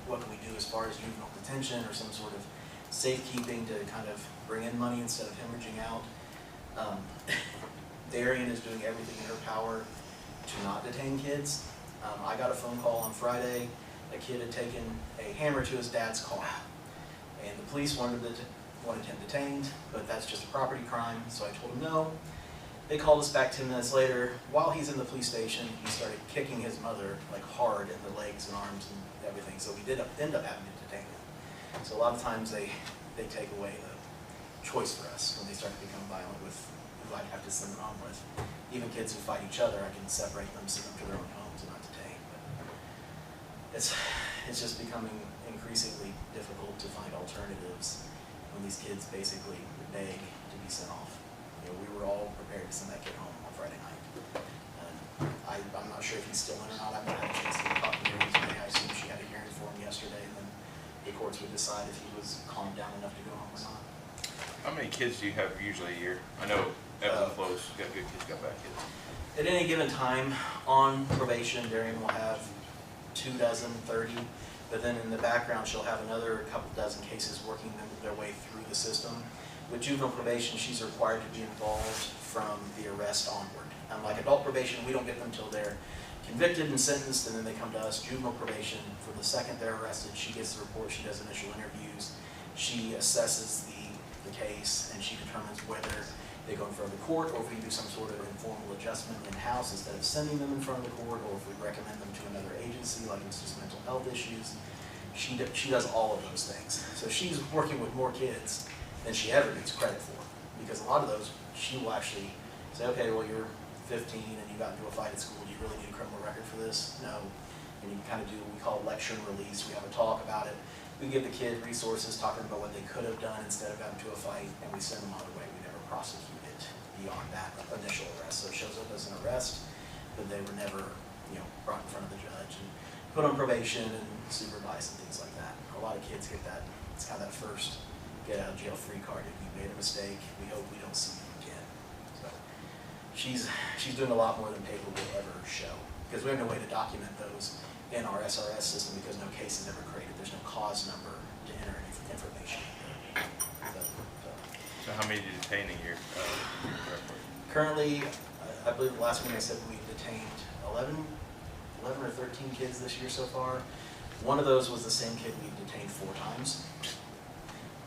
what can we do as far as juvenile detention or some sort of safekeeping to kind of bring in money instead of hemorrhaging out. Darian is doing everything in her power to not detain kids. I got a phone call on Friday. A kid had taken a hammer to his dad's car, and the police wanted him detained, but that's just a property crime, so I told him no. They called us back 10 minutes later. While he's in the police station, he started kicking his mother hard in the legs and arms and everything, so we did end up having to detain him. So a lot of times they take away the choice for us when they start to become violent with who I'd have to send them home with. Even kids who fight each other, I can separate them, send them to their own homes and not detain. But it's just becoming increasingly difficult to find alternatives when these kids basically beg to be sent off. We were all prepared to send that kid home on Friday night. I'm not sure if he's still in or not. I've not had a chance to talk to him today. I assume she had a hearing for him yesterday, and then the courts would decide if he was calmed down enough to go home or not. How many kids do you have usually a year? I know ebbs and flows. You got good kids, got bad kids. At any given time on probation, Darian will have 24, 30, but then in the background, she'll have another couple dozen cases working their way through the system. With juvenile probation, she's required to be involved from the arrest onward. Unlike adult probation, we don't get them until they're convicted and sentenced, and then they come to us. Juvenile probation, for the second they're arrested, she gets the report, she does initial interviews, she assesses the case, and she determines whether they go in front of the court, or if we do some sort of informal adjustment in-house instead of sending them in front of the court, or if we recommend them to another agency, like it's just mental health issues. She does all of those things. So she's working with more kids than she ever gets credit for, because a lot of those, she will actually say, okay, well, you're 15 and you got into a fight at school, do you really need a criminal record for this? No. And you kind of do what we call lecture and release. We have a talk about it. We give the kid resources talking about what they could have done instead of got into a fight, and we send them on their way. We never prosecute it beyond that initial arrest. So it shows up as an arrest, but they were never, brought in front of the judge and put on probation and supervised and things like that. A lot of kids get that. It's kind of that first get out of jail free card. If you made a mistake, we hope we don't see you again. So she's doing a lot more than paper will ever show, because we have no way to document those in our SRS system, because no case is ever created. There's no cause number to enter any information. So how many do you detain a year? Currently, I believe the last one I said we detained 11 or 13 kids this year so far. One of those was the same kid we detained 4 times.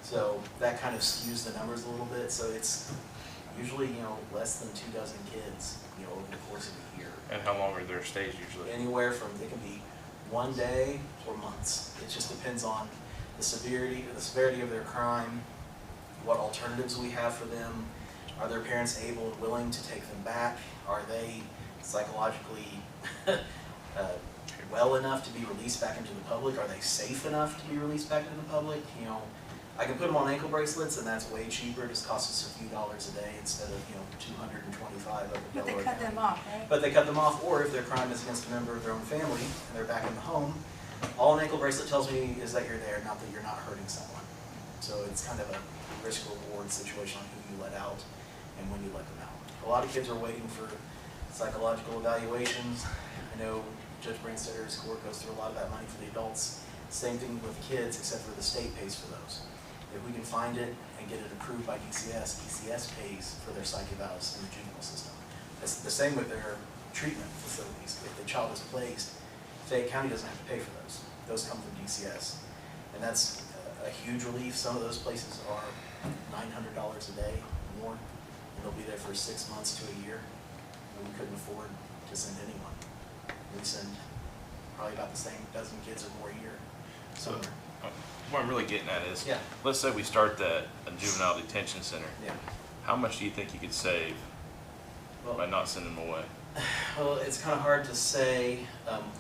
So that kind of skews the numbers a little bit. So it's usually, less than 24 kids, over the course of a year. And how long are their stays usually? Anywhere from, it can be 1 day or months. It just depends on the severity of their crime, what alternatives we have for them. Are their parents able and willing to take them back? Are they psychologically well enough to be released back into the public? Are they safe enough to be released back into the public? I can put them on ankle bracelets, and that's way cheaper. It just costs us a few dollars a day instead of, $225 over But they cut them off, right? But they cut them off, or if their crime is against a member of their own family and they're back in the home, all an ankle bracelet tells me is that you're there, not that you're not hurting someone. So it's kind of a risk-reward situation on who you let out and when you let them out. A lot of kids are waiting for psychological evaluations. I know Judge Brandstedter's court goes through a lot of that money for the adults. Same thing with the kids, except for the state pays for those. If we can find it and get it approved by DCS, DCS pays for their psych evals in the juvenile system. It's the same with their treatment facilities. If the child is placed, Fayette County doesn't have to pay for those. Those come from DCS. And that's a huge relief. Some of those places are $900 a day or more, and they'll be there for 6 months to a year. And we couldn't afford to send anyone. We send probably about the same dozen kids or more a year. So what I'm really getting at is, Yeah. let's say we start a juvenile detention center. Yeah. How much do you think you could save by not sending them away? Well, it's kind of hard to say.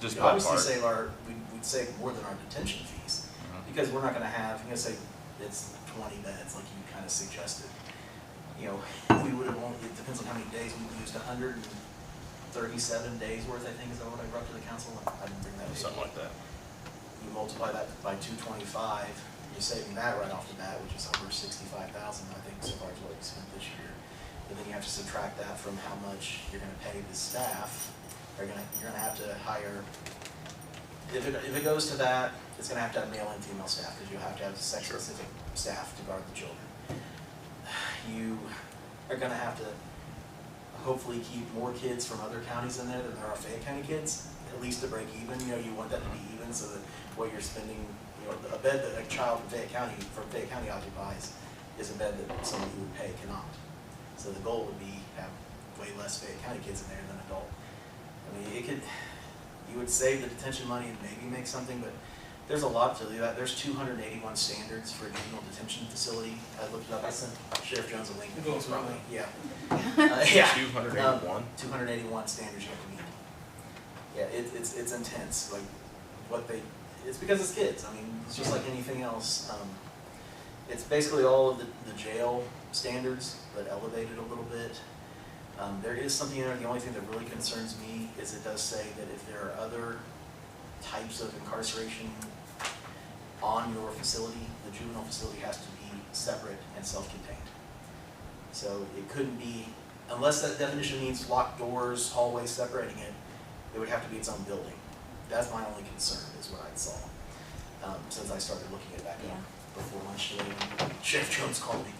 Just we'd obviously ballpark. we'd save more than our detention fees, because we're not going to have, say it's 20 beds like you kind of suggested. We would have only, it depends on how many days we used, 137 days worth, I think, is that what I brought to the council? I didn't bring that. Something like that. You multiply that by 225, you're saving that right off the bat, which is over 65,000, I think, so far as what we spent this year. But then you have to subtract that from how much you're going to pay the staff. You're going to have to hire. If it goes to that, it's going to have male and female staff, because you'll have to have sex-specific staff to guard the children. You are going to have to hopefully keep more kids from other counties in there than there are Fayette County kids, at least to break even. You want that to be even, so that what you're spending, a bed that a child from Fayette County occupies is a bed that somebody who would pay cannot. So the goal would be have way less Fayette County kids in there than adult. I mean, you would save the detention money and maybe make something, but there's a lot to do that. There's 281 standards for a juvenile detention facility. I looked it up. I sent Sheriff Jones a link. Probably, yeah. Yeah. 281? 281 standards you have to meet. Yeah, it's intense. It's because it's kids. I mean, it's just like anything else. It's basically all of the jail standards, but elevated a little bit. There is something in there. The only thing that really concerns me is it does say that if there are other types of incarceration on your facility, the juvenile facility has to be separate and self-contained. So it couldn't be unless that definition means locked doors, hallways separating it, it would have to be its own building. That's my only concern, is what I saw, since I started looking it back up before lunch today when Chef Jones called me.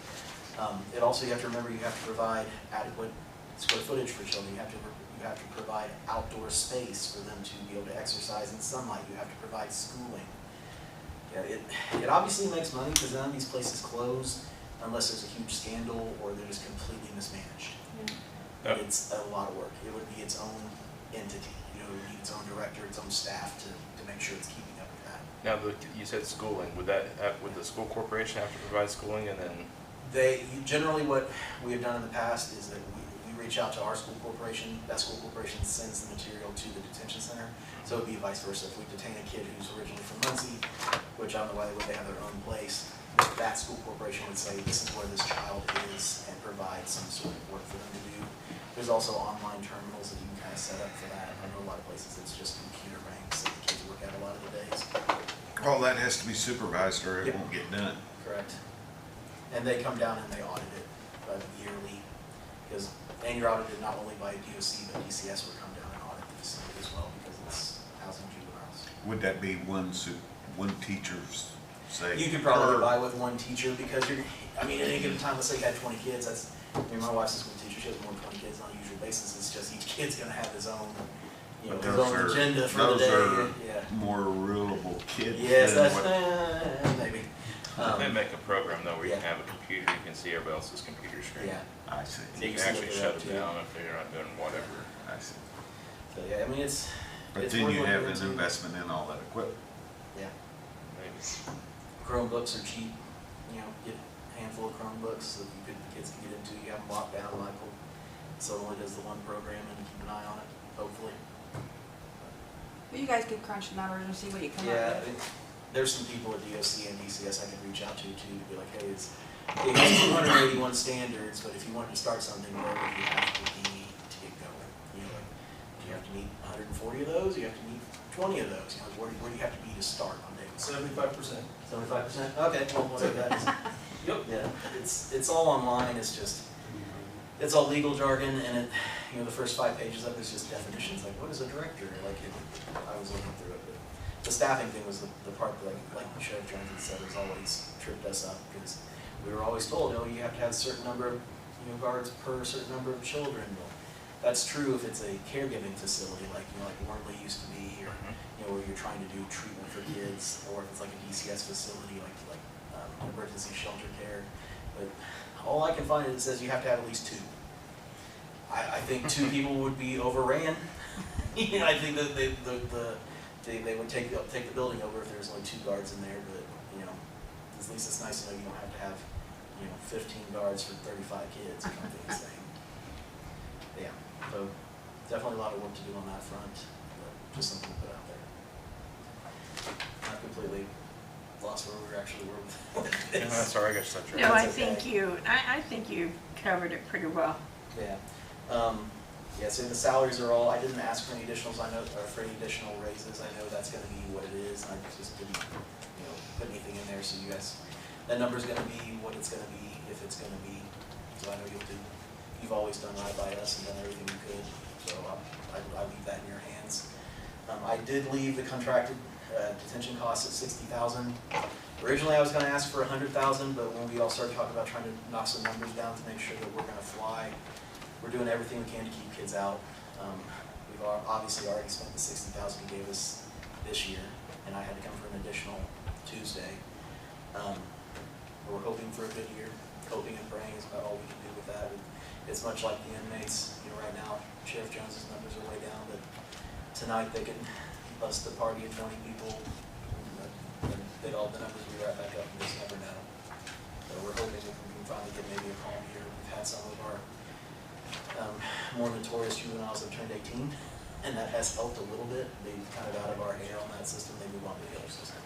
It also, you have to remember, you have to provide adequate square footage for children. You have to provide outdoor space for them to be able to exercise in sunlight. You have to provide schooling. Yeah, it obviously makes money because none of these places close unless there's a huge scandal or they're just completely mismanaged. But it's a lot of work. It would be its own entity. You know, it would need its own director, its own staff to make sure it's keeping up with that. Now, you said schooling. Would the school corporation have to provide schooling, and then? Generally what we have done in the past is that we reach out to our school corporation. That school corporation sends the material to the detention center. So it would be vice versa. If we detain a kid who's originally from Muncie, which I don't know why they have their own place, that school corporation would say, this is where this child is, and provide some sort of work for them to do. There's also online terminals that you can kind of set up for that. I know a lot of places it's just computer ranks that the kids work at a lot of the days. All that has to be supervised or it won't get done. Correct. And they come down and they audit it yearly, because, and you're audited not only by DOC, but DCS would come down and audit the facility as well, because it's housing juveniles. Would that be one teacher's say? You could probably get by with one teacher, because I mean, at any given time, let's say you had 20 kids, my wife's a school teacher, she has more than 20 kids on a usual basis. It's just each kid's gonna have his own, his own agenda for the day. Those are more rulable kids. Yes, that's, maybe. They make a program though where you can have a computer, you can see everybody else's computer screen. Yeah. I see. And you can actually shut it down if you're not doing whatever. I see. So yeah, I mean, it's. But it's then worth you looking have an into. investment in all that equipment. Yeah. Maybe. Chromebooks are cheap, get a handful of Chromebooks that the kids can get into. You have them locked down, Michael. So only does the one program and keep an eye on it, hopefully. But you guys could crunch the numbers and see what you come Yeah, up with. there's some people at DOC and DCS I could reach out to too, to be like, hey, it has 281 standards, but if you wanted to start something, where would you have to be to get going? Like, do you have to meet 140 of those? Do you have to meet 20 of those? Where do you have to be to start on day 75%. 75%? Okay, well, whatever that is. Yep. Yeah, it's all online. It's all legal jargon, and the first 5 pages of it is just definitions. Like, what is a director? I was looking through it, but the staffing thing was the part that, like Sheriff Jones had said, has always tripped us up, because we were always told, you have to have a certain number of guards per certain number of children. Well, that's true if it's a caregiving facility, like Warnley used to be, or where you're trying to do treatment for kids, or if it's like a DCS facility, like emergency shelter care. But all I can find is it says you have to have at least 2. I think 2 people would be overran. I think that they would take the building over if there's only 2 guards in there. But at least it's nice to know you don't have to have 15 guards for 35 kids or something insane. Yeah, so definitely a lot of work to do on that front, but just something to put out there. Not completely lost where we actually were with this. Yeah, sorry, I got such No, I okay. think you covered it pretty well. Yeah. So the salaries are all, I didn't ask for any additionals, for any additional raises. I know that's gonna be what it is. I just didn't, put anything in there, so you guys, that number's gonna be what it's gonna be, if it's gonna be. So I know you've always done right by us and done everything you could, so I leave that in your hands. I did leave the contracted detention costs at $60,000. Originally, I was gonna ask for $100,000, but when we all started talking about trying to knock some numbers down to make sure that we're gonna fly, we're doing everything we can to keep kids out. We've obviously already spent the $60,000 you gave us this year, and I had to come for an additional Tuesday. We're hoping for a good year. Hoping and praying is about all we can do with that. It's much like the inmates. Right now, Sheriff Jones's numbers are way down, but tonight they can bust the party of 20 people, and the numbers will be right back up, and just never know. So we're hoping that we can finally get maybe a calm year. We've had some of our more notorious juveniles have turned 18, and that has helped a little bit. They kind of out of our hair on that system, they move on to the other system.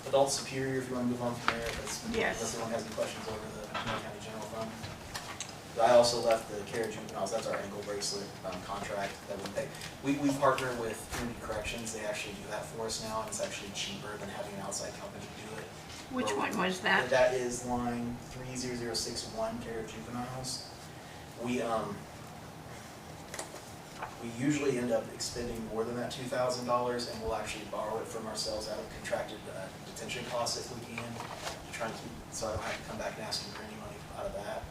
Adult Superior, if you want to move on from there, Yes. unless anyone has any questions over the County General Fund. I also left the care juveniles, that's our ankle bracelet contract that we pay. We partner with Community Corrections, they actually do that for us now, and it's actually cheaper than having an outside company do it. Which one was that? That is line 30061, care of juveniles. We usually end up expending more than that $2,000, and we'll actually borrow it from ourselves out of contracted detention costs if we can, to try and keep, so I don't have to come back and ask you for any money out of that.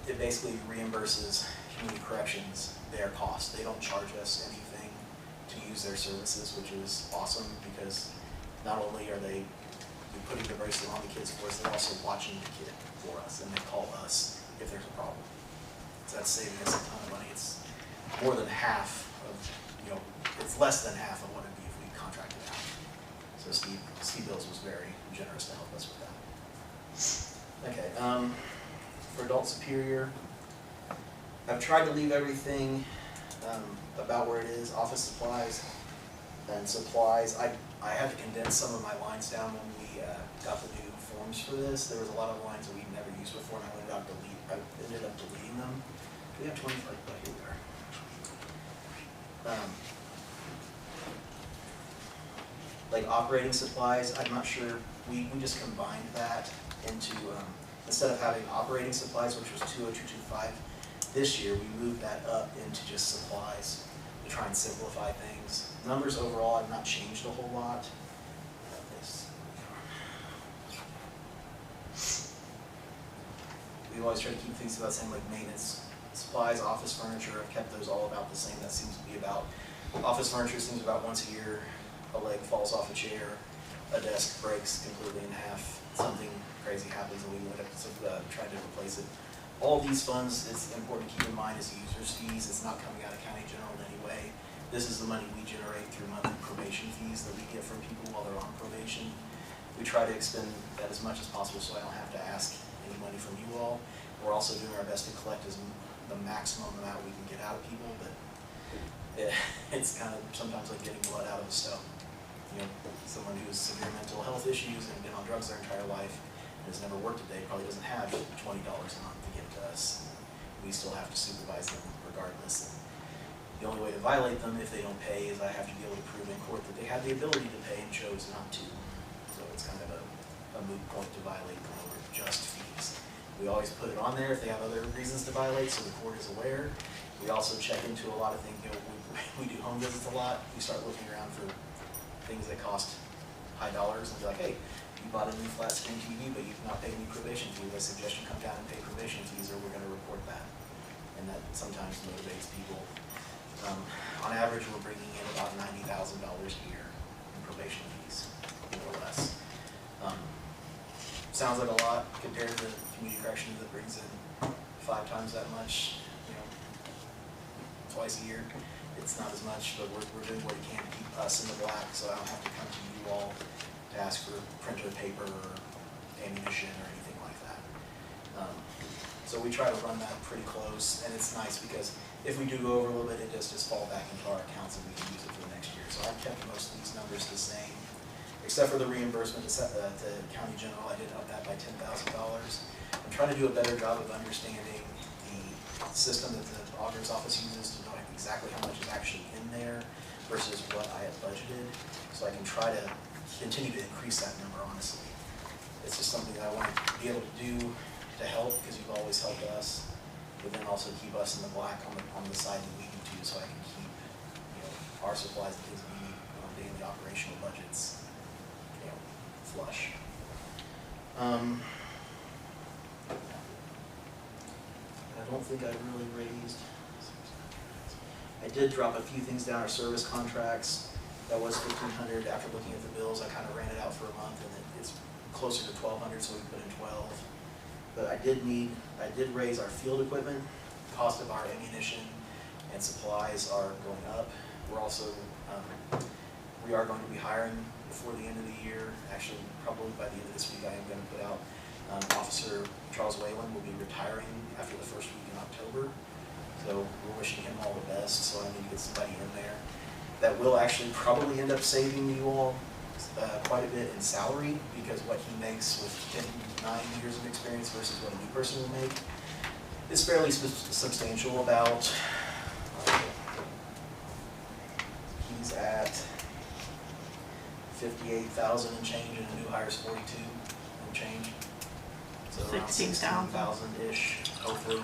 It basically reimburses community corrections their cost. They don't charge us anything to use their services, which is awesome, because not only are they putting the bracelet on the kids for us, they're also watching the kid for us, and they call us if there's a problem. So that's saving us a ton of money. It's more than half of, it's less than half of what it'd be if we contracted out. So Steve Bills was very generous to help us with that. Okay, for adult superior, I've tried to leave everything about where it is. Office supplies and supplies. I had to condense some of my lines down when we got the new forms for this. There was a lot of lines that we'd never used before, and I ended up deleting them. We have 25, but here we are. Like operating supplies, I'm not sure, we just combined that into, instead of having operating supplies, which was 20225, this year we moved that up into just supplies to try and simplify things. Numbers overall have not changed a whole lot. We always try to keep things about the same, like maintenance supplies, office furniture. I've kept those all about the same. That seems to be about, office furniture seems about once a year, a leg falls off a chair, a desk breaks completely in half, something crazy happens and we end up trying to replace it. All these funds, it's important to keep in mind, is users' fees. It's not coming out of county general in any way. This is the money we generate through monthly probation fees that we get from people while they're on probation. We try to expend that as much as possible so I don't have to ask any money from you all. We're also doing our best to collect the maximum amount we can get out of people, but it's kind of sometimes like getting blood out of a stone. Someone who has severe mental health issues and been on drugs their entire life and has never worked a day probably doesn't have $20 a month to give to us. We still have to supervise them regardless. And the only way to violate them if they don't pay is I have to be able to prove in court that they had the ability to pay and chose not to. So it's kind of a moot point to violate them over just fees. We always put it on there if they have other reasons to violate, so the court is aware. We also check into a lot of things. We do home visits a lot. We start looking around for things that cost high dollars and be like, hey, you bought a new flat screen TV, but you've not paid any probation fees. I suggest you come down and pay probation fees, or we're going to report that. And that sometimes motivates people. On average, we're bringing in about $90,000 a year in probation fees, more or less. Sounds like a lot compared to the community corrections that brings in 5 times that much, twice a year. It's not as much, but we're doing what we can to keep us in the black, so I don't have to come to you all to ask for printer paper or ammunition or anything like that. So we try to run that pretty close, and it's nice because if we do go over a little bit, it just fall back into our accounts and we can use it for the next year. So I've kept most of these numbers the same, except for the reimbursement to county general. I did up that by $10,000. I'm trying to do a better job of understanding the system that the auditor's office uses to know exactly how much is actually in there versus what I have budgeted, so I can try to continue to increase that number, honestly. It's just something that I want to be able to do to help, because you've always helped us, but then also keep us in the black on the side that we need to, so I can keep our supplies and things we need on daily operational budgets flush. I don't think I really raised. I did drop a few things down. Our service contracts, that was $1,500. After looking at the bills, I kind of ran it out for a month, and it's closer to $1,200, so we put in 12. But I did raise our field equipment. The cost of our ammunition and supplies are going up. We're also, we are going to be hiring before the end of the year. Actually, probably by the end of this week, I am going to put out Officer Charles Whalen will be retiring after the first week in October. So we're wishing him all the best, so I need to get somebody in there. That will actually probably end up saving you all quite a bit in salary, because what he makes with 9 years of experience versus what a new person will make is fairly substantial. About, he's at 58,000 and change, and a new hire's 42 and change. So around 16,000. 16,000-ish, hopefully.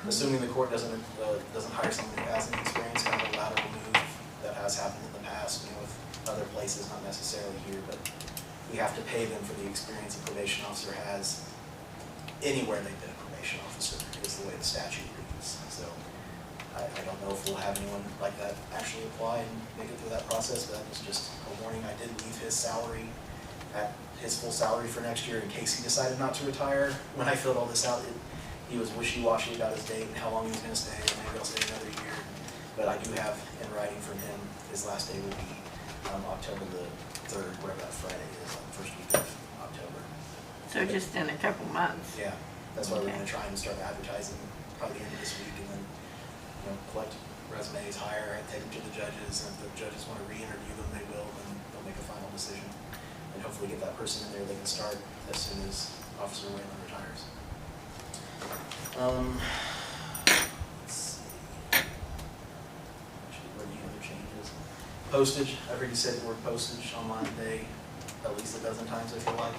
Assuming the court doesn't hire someone who has any experience, kind of a lateral move that has happened in the past, with other places, not necessarily here, but we have to pay them for the experience a probation officer has anywhere they've been a probation officer, is the way the statute reads. So I don't know if we'll have anyone like that actually apply and make it through that process, but that was just a warning. I did leave his salary at his full salary for next year in case he decided not to retire. When I filled all this out, he was wishy-washy about his date and how long he was going to stay, and maybe I'll stay another year. But I do have in writing from him, his last day will be October the 3rd, whatever that Friday is, first week of October. So just in a couple months. Yeah, that's why we're Okay. going to try and start advertising probably the end of this week, and then, collect resumes, hire, and take them to the judges, and if the judges want to re-interview them, they will, and they'll make a final decision. And hopefully get that person in there, they can start as soon as Officer Whalen retires. Let's see. Actually, were any other changes? Postage, I've already said the word postage on line day at least a dozen times, I feel like.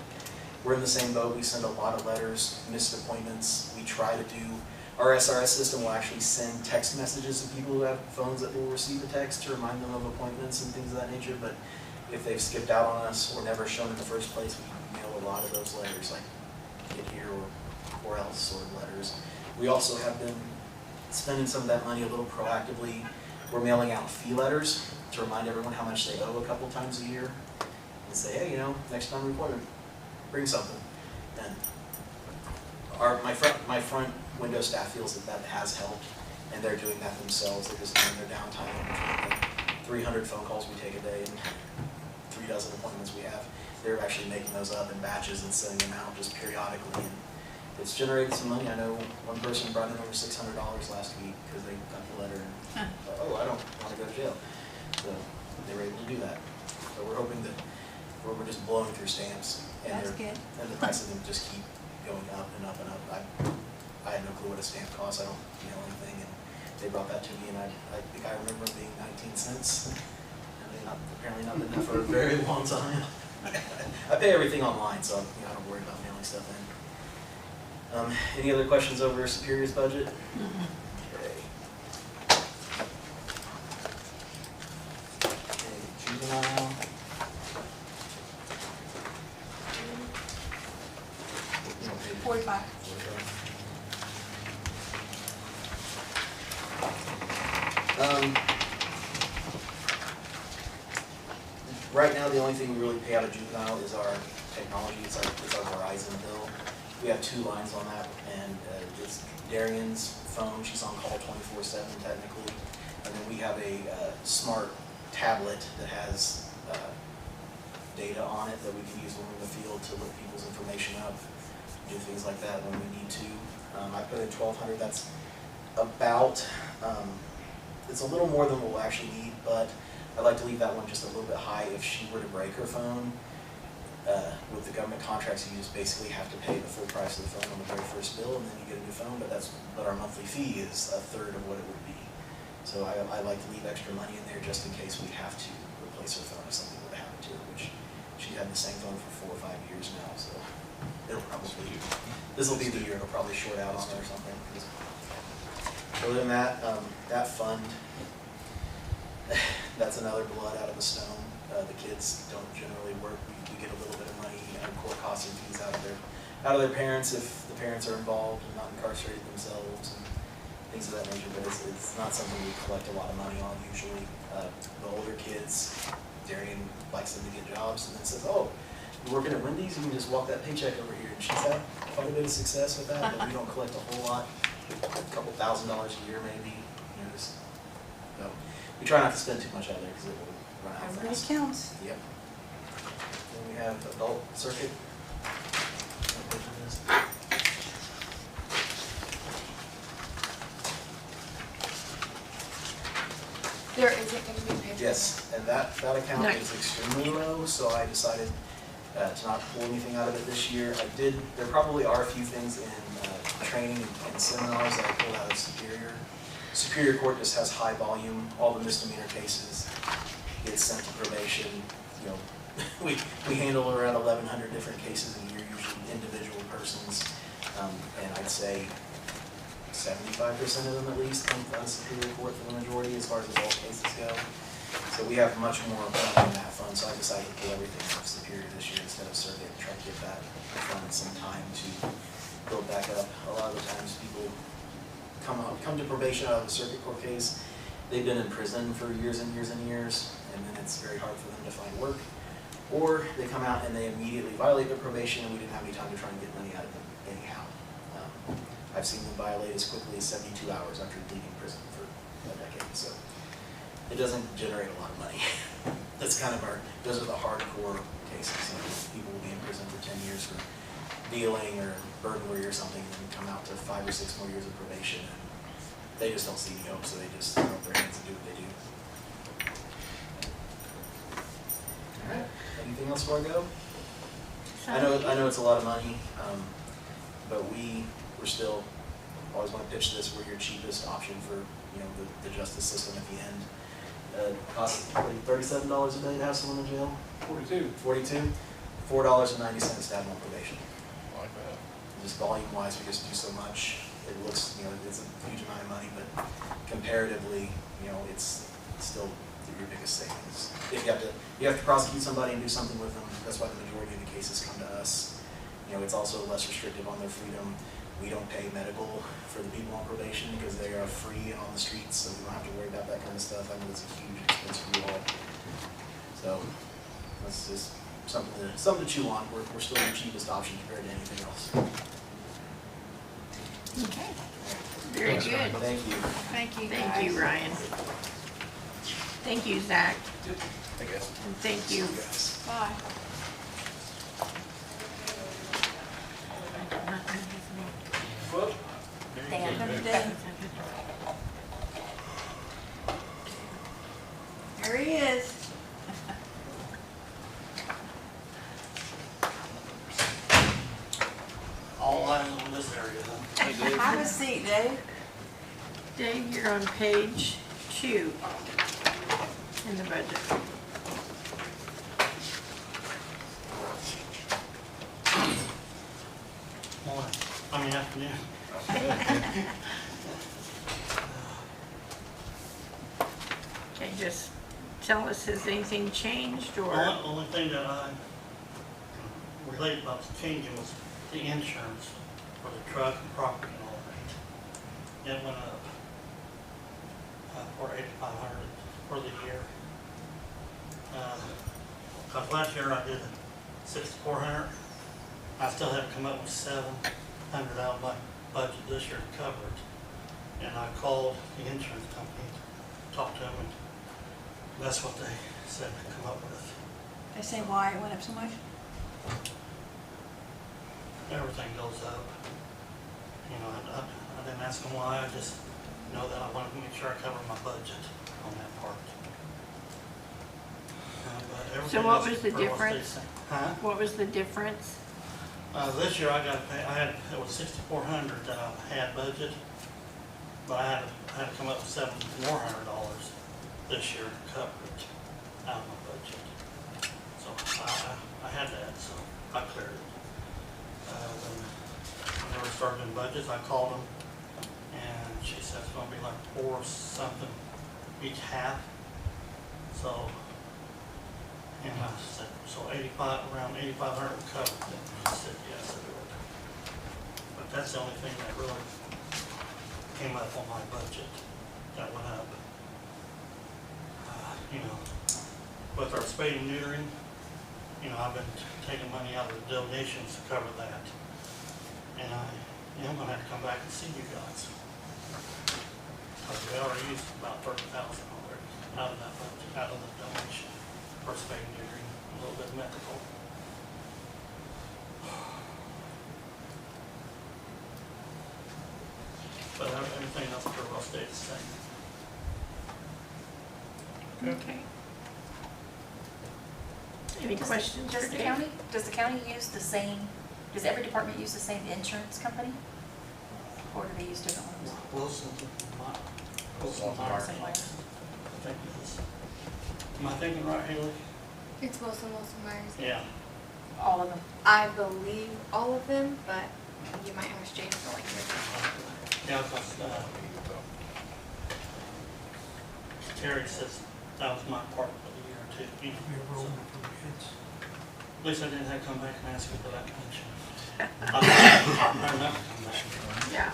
We're in the same boat. We send a lot of letters, missed appointments. We try to do, our SRS system will actually send text messages to people who have phones that will receive a text to remind them of appointments and things of that nature. But if they've skipped out on us or never shown in the first place, we mail a lot of those letters, like get here or else sort of letters. We also have been spending some of that money a little proactively. We're mailing out fee letters to remind everyone how much they owe a couple times a year and say, hey, next time we report it, bring something. And my front window staff feels that has helped, and they're doing that themselves. They're just doing their downtime between the 300 phone calls we take a day and 3 dozen appointments we have. They're actually making those up in batches and sending them out just periodically. And it's generated some money. I know one person brought in over $600 last week because they got the letter and I don't want to go to jail. So they were able to do that. So we're hoping that we're just blowing through stamps, and That's good. and the price of them just keep going up and up and up. I had no clue what a stamp costs. I don't mail anything, and they brought that to me, and I think I remember it being 19 cents. And they apparently not been there for a very long time. I pay everything online, so I don't worry about mailing stuff in. Any other questions over Superior's budget? Okay. Okay, juvenile. Okay. 45. Right now, the only thing we really pay out of juvenile is our technology. It's our Verizon bill. We have 2 lines on that, and it's Darian's phone. She's on call 24/7 technically, and then we have a smart tablet that has data on it that we can use when we're in the field to look people's information up, do things like that when we need to. I put in 1,200. That's about, it's a little more than what we'll actually need, but I'd like to leave that one just a little bit high. If she were to break her phone, with the government contracts, you just basically have to pay the full price of the phone on the very first bill, and then you get a new phone, but our monthly fee is a third of what it would be. So I like to leave extra money in there just in case we have to replace her phone if something were to happen to her, which she had the same phone for 4 or 5 years now, so it'll probably, this will be the year it'll probably short out on her or something. Other than that, that fund, that's another blood out of the stone. The kids don't generally work. We get a little bit of money and court costs and fees out of their parents if the parents are involved and not incarcerated themselves and things of that nature. But it's not something we collect a lot of money on usually. The older kids, Darian likes them to get jobs and then says, "Oh, you're working at Wendy's, you can just walk that paycheck over here." And she's had quite a bit of success with that, but we don't collect a whole lot, a couple $1,000s a year maybe. So we try not to spend too much out there because it will run out Everybody fast. counts. Yep. Then we have adult circuit. What page is this? There isn't going to be paper. Yes, and that account Nice. is extremely low, so I decided to not pull anything out of it this year. There probably are a few things in training and seminars that I pulled out of Superior. Superior Court just has high volume, all the misdemeanor cases get sent to probation, we handle around 1,100 different cases a year, usually individual persons. And I'd say 75% of them at least come out of Superior Court for the majority as far as adult cases go. So we have much more money in that fund, so I decided to pull everything out of Superior this year instead of Circuit and try to give that fund some time to build back up. A lot of the times people come to probation out of a Circuit Court case, they've been in prison for years and years and years, and then it's very hard for them to find work. Or they come out and they immediately violate their probation and we didn't have any time to try and get money out of them anyhow. I've seen them violate as quickly as 72 hours after leaving prison for a decade, so it doesn't generate a lot of money. That's kind of those are the hardcore cases. You know, people will be in prison for 10 years for dealing or burglary or something and come out to 5 or 6 more years of probation. And they just don't see any hope, so they just throw up their hands and do what they do. All right. Anything else before I go? I know it's a lot of money, but we're still always want to pitch this. We're your cheapest option for the justice system at the end. Costs $37 a day to have someone in jail. 42. $42. $4.90 to have them on probation. Like that. Just volume wise, we just do so much. It looks, it's a huge amount of money, but comparatively, it's still your biggest savings. If you have to prosecute somebody and do something with them, that's why the majority of the cases come to us. It's also less restrictive on their freedom. We don't pay medical for the people on probation because they are free and on the streets, so we don't have to worry about that kind of stuff. I know it's a huge expense for you all. So that's just something to chew on. We're still the cheapest option compared to anything else. Okay. Very good. Thank you. Thank you, Thank you, guys. Ryan. Thank you, Zach. I guess. And thank you. Bye. Have a good day. There he is. All eyes on this area, huh? Have a seat, Dave. Dave, you're on page 2 in the budget. Morning. Afternoon. Okay, just tell us, has anything changed or? Only thing that I related about the changing was the insurance for the truck and property and all that. It went up for $8,500 for the year. Cause last year I did $6,400. I still haven't come up with $700 out of my budget this year to cover it. And I called the insurance company, talked to them, and that's what they said to come up with. They say why it went up so much? Everything goes up. I didn't ask them why, I just know that I wanted to make sure I covered my budget on that part. But So everything what else was the pretty well stays difference? the same. Huh? What was the difference? This year I got to pay, it was $6,400 that I had budget, but I had to come up with $700 more this year to cover it out of my budget. So I had that, so I cleared it. Then when they were starting in budgets, I called them, and she said it's gonna be like $4 something each half. So, and I said, so around $8,500 would cover it. And she said, yes, it would. But that's the only thing that really came up on my budget that went up. With our spade and neutering, I've been taking money out of the donations to cover that. And I am gonna have to come back and see you guys. Because we already used about $30,000 already out of that budget, out of the donation for spade and neutering, a little bit medical. But everything else pretty well stays the same. Okay. Any questions for Does the Dave? county use the same, does every department use the same insurance company? Or do they use different ones? Wilson, Wilson Myers, Same way. I think it is. Am I thinking right, Haley? It's Wilson Myers. Yeah. All of them. I believe all of them, but you might ask James for like your. Yeah, because, Terry says that was my part for the year too. You know, so at least I didn't have to come back and ask you for that pension. I'm not come back. Yeah.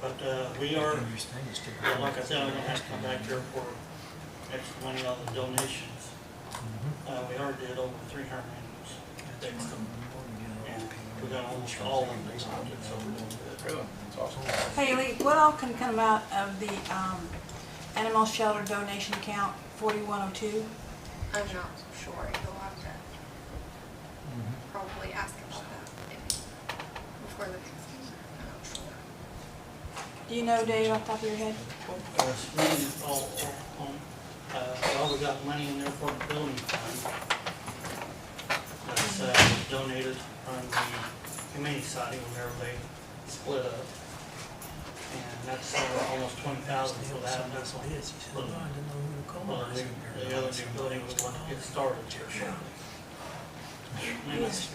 But, we are, well, like I said, I'm gonna have to come back here for extra money on the donations. We already did over 300 names. And we got almost all of them deposited, so we're doing good. Really? That's awesome. Haley, what all can come out of the, animal shelter donation account 4102? I'm not sure. You'll have to probably ask about that maybe before the next meeting. I'm not sure. Do you know, Dave, off the top of your head? Well, we got money in there for the building fund. That's donated on the community side whenever they split up. And that's almost 20,000 for that. And that's what it is. The other new building was going to get started here shortly. Yes.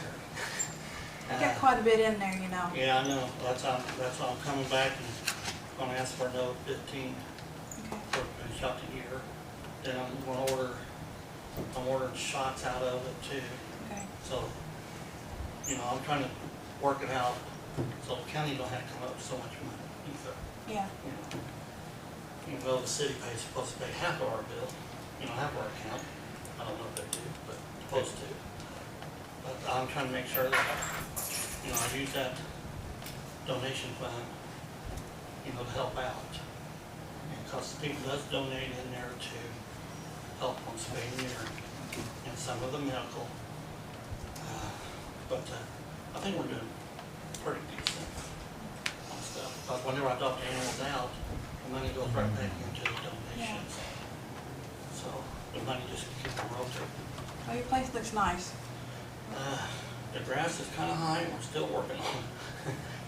You got quite a bit in there, you know. Yeah, I know. That's why I'm coming back and gonna ask for another 15 for finish out the year. Then I'm ordering shots out of it too. Okay. So, you know, I'm trying to work it out so the county don't have to come up with so much money either. Yeah. You know, even though the city pays, supposed to pay half of our bill, you know, half of our account. I don't know if they do, but supposed to. But I'm trying to make sure that, you know, I use that donation fund, you know, to help out. Because people does donate in there to help on spay and neuter and some of the medical. But I think we're doing pretty decent on stuff. Because whenever I adopt animals out, the money goes right back into the donations. So the money just keeps rotating. Oh, your place looks nice. The grass is kind of high, we're still working on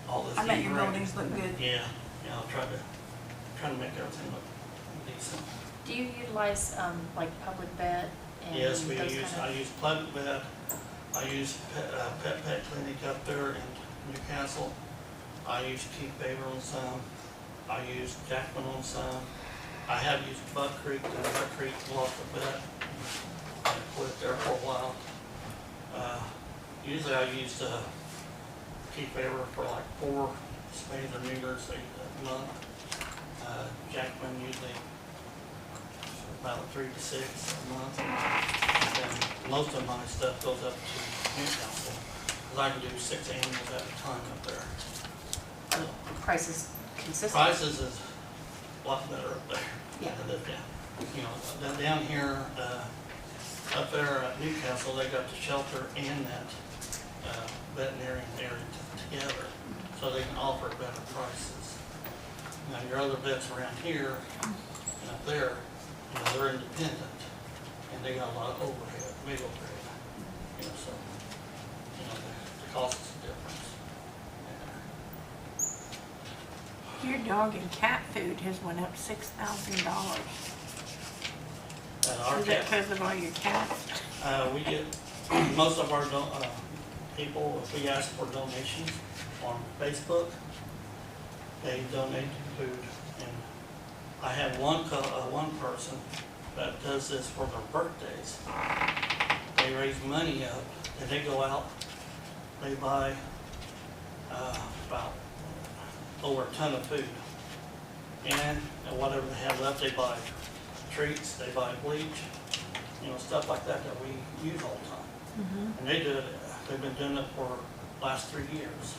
all this. I bet your heat rain. buildings look good. Yeah, I'll try to make everything look decent. Do you utilize, like public vet and Yes, those I use Pleasant Vet, I use Pet Clinic up there in Newcastle. I use Keith Baber on some, I use Jackman on some. I have used Buck Creek, and Buck Creek lost a vet. I quit there for a while. Usually I use Keith Baber for like 4 spays or neuters a month. Jackman usually about 3 to 6 a month. And most of my stuff goes up to Newcastle, because I can do 6 animals at a time up there. prices consistent? Prices is a lot better up there. Yeah. You know, down here, up there at Newcastle, they got the shelter and that veterinarian area together, so they can offer better prices. Now, your other vets around here and up there, you know, they're independent, and they got a lot of overhead, big overhead, you know, so, you know, the cost is a difference. Your dog and cat food has went up $6,000. Our Is that because of all your cats? We get, most of our people, if we ask for donations on Facebook, they donate food. And I have one person that does this for their birthdays. They raise money up and they go out, they buy about over a ton of food. And whatever they have left, they buy treats, they buy bleach, you know, stuff like that that we use all the time. And they do it, they've been doing it for the last 3 years.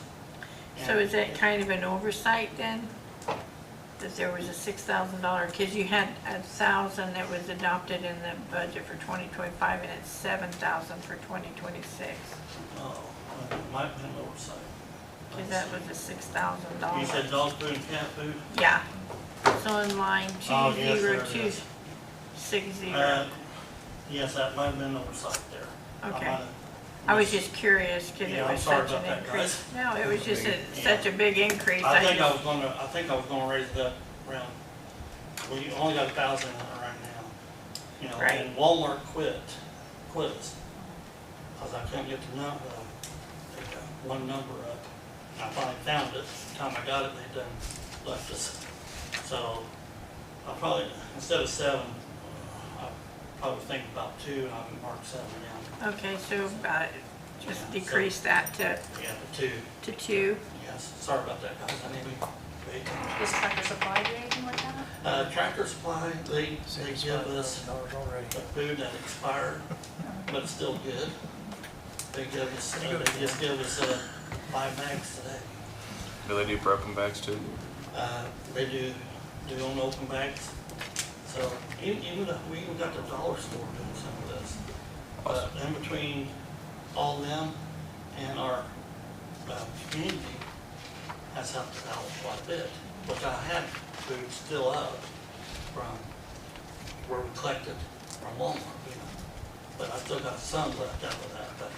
So is that kind of an oversight then? That there was a $6,000, because you had 1,000 that was adopted in the budget for 2025 and it's 7,000 for 2026. Oh, it might have been an oversight. Because that was a $6,000. You said dog food and cat food? Yeah. So in line Oh, yes, there it is. 20260. Yes, that might have been an oversight there. Okay. I was just curious because Yeah, it I'm was sorry such about an that, increase. guys. No, it was just such a big increase. I think I just- was gonna raise it up around, we only got 1,000 on it right now. You know, Right. and Walmart quit quit us. Cause I couldn't get the one number up. And I finally found it. The time I got it, they done left us. So I probably, instead of 7, I probably think about 2, and I can mark 7 down. Okay, so just decrease that to, Yeah, the 2. to 2. Yes, sorry about that, guys. I didn't mean to wait. Does Tractor Supply do anything like that? Tractor Supply, they give us already. the food that expired, but it's still good. They give us, they just give us 5 bags today. Do they do broken bags too? They do on open bags. So even we even got the dollar store doing some of this. But in between all them and our community has helped us out quite a bit. Which I had food still up from where we collected from Walmart, you know. But I still got some left out of that, but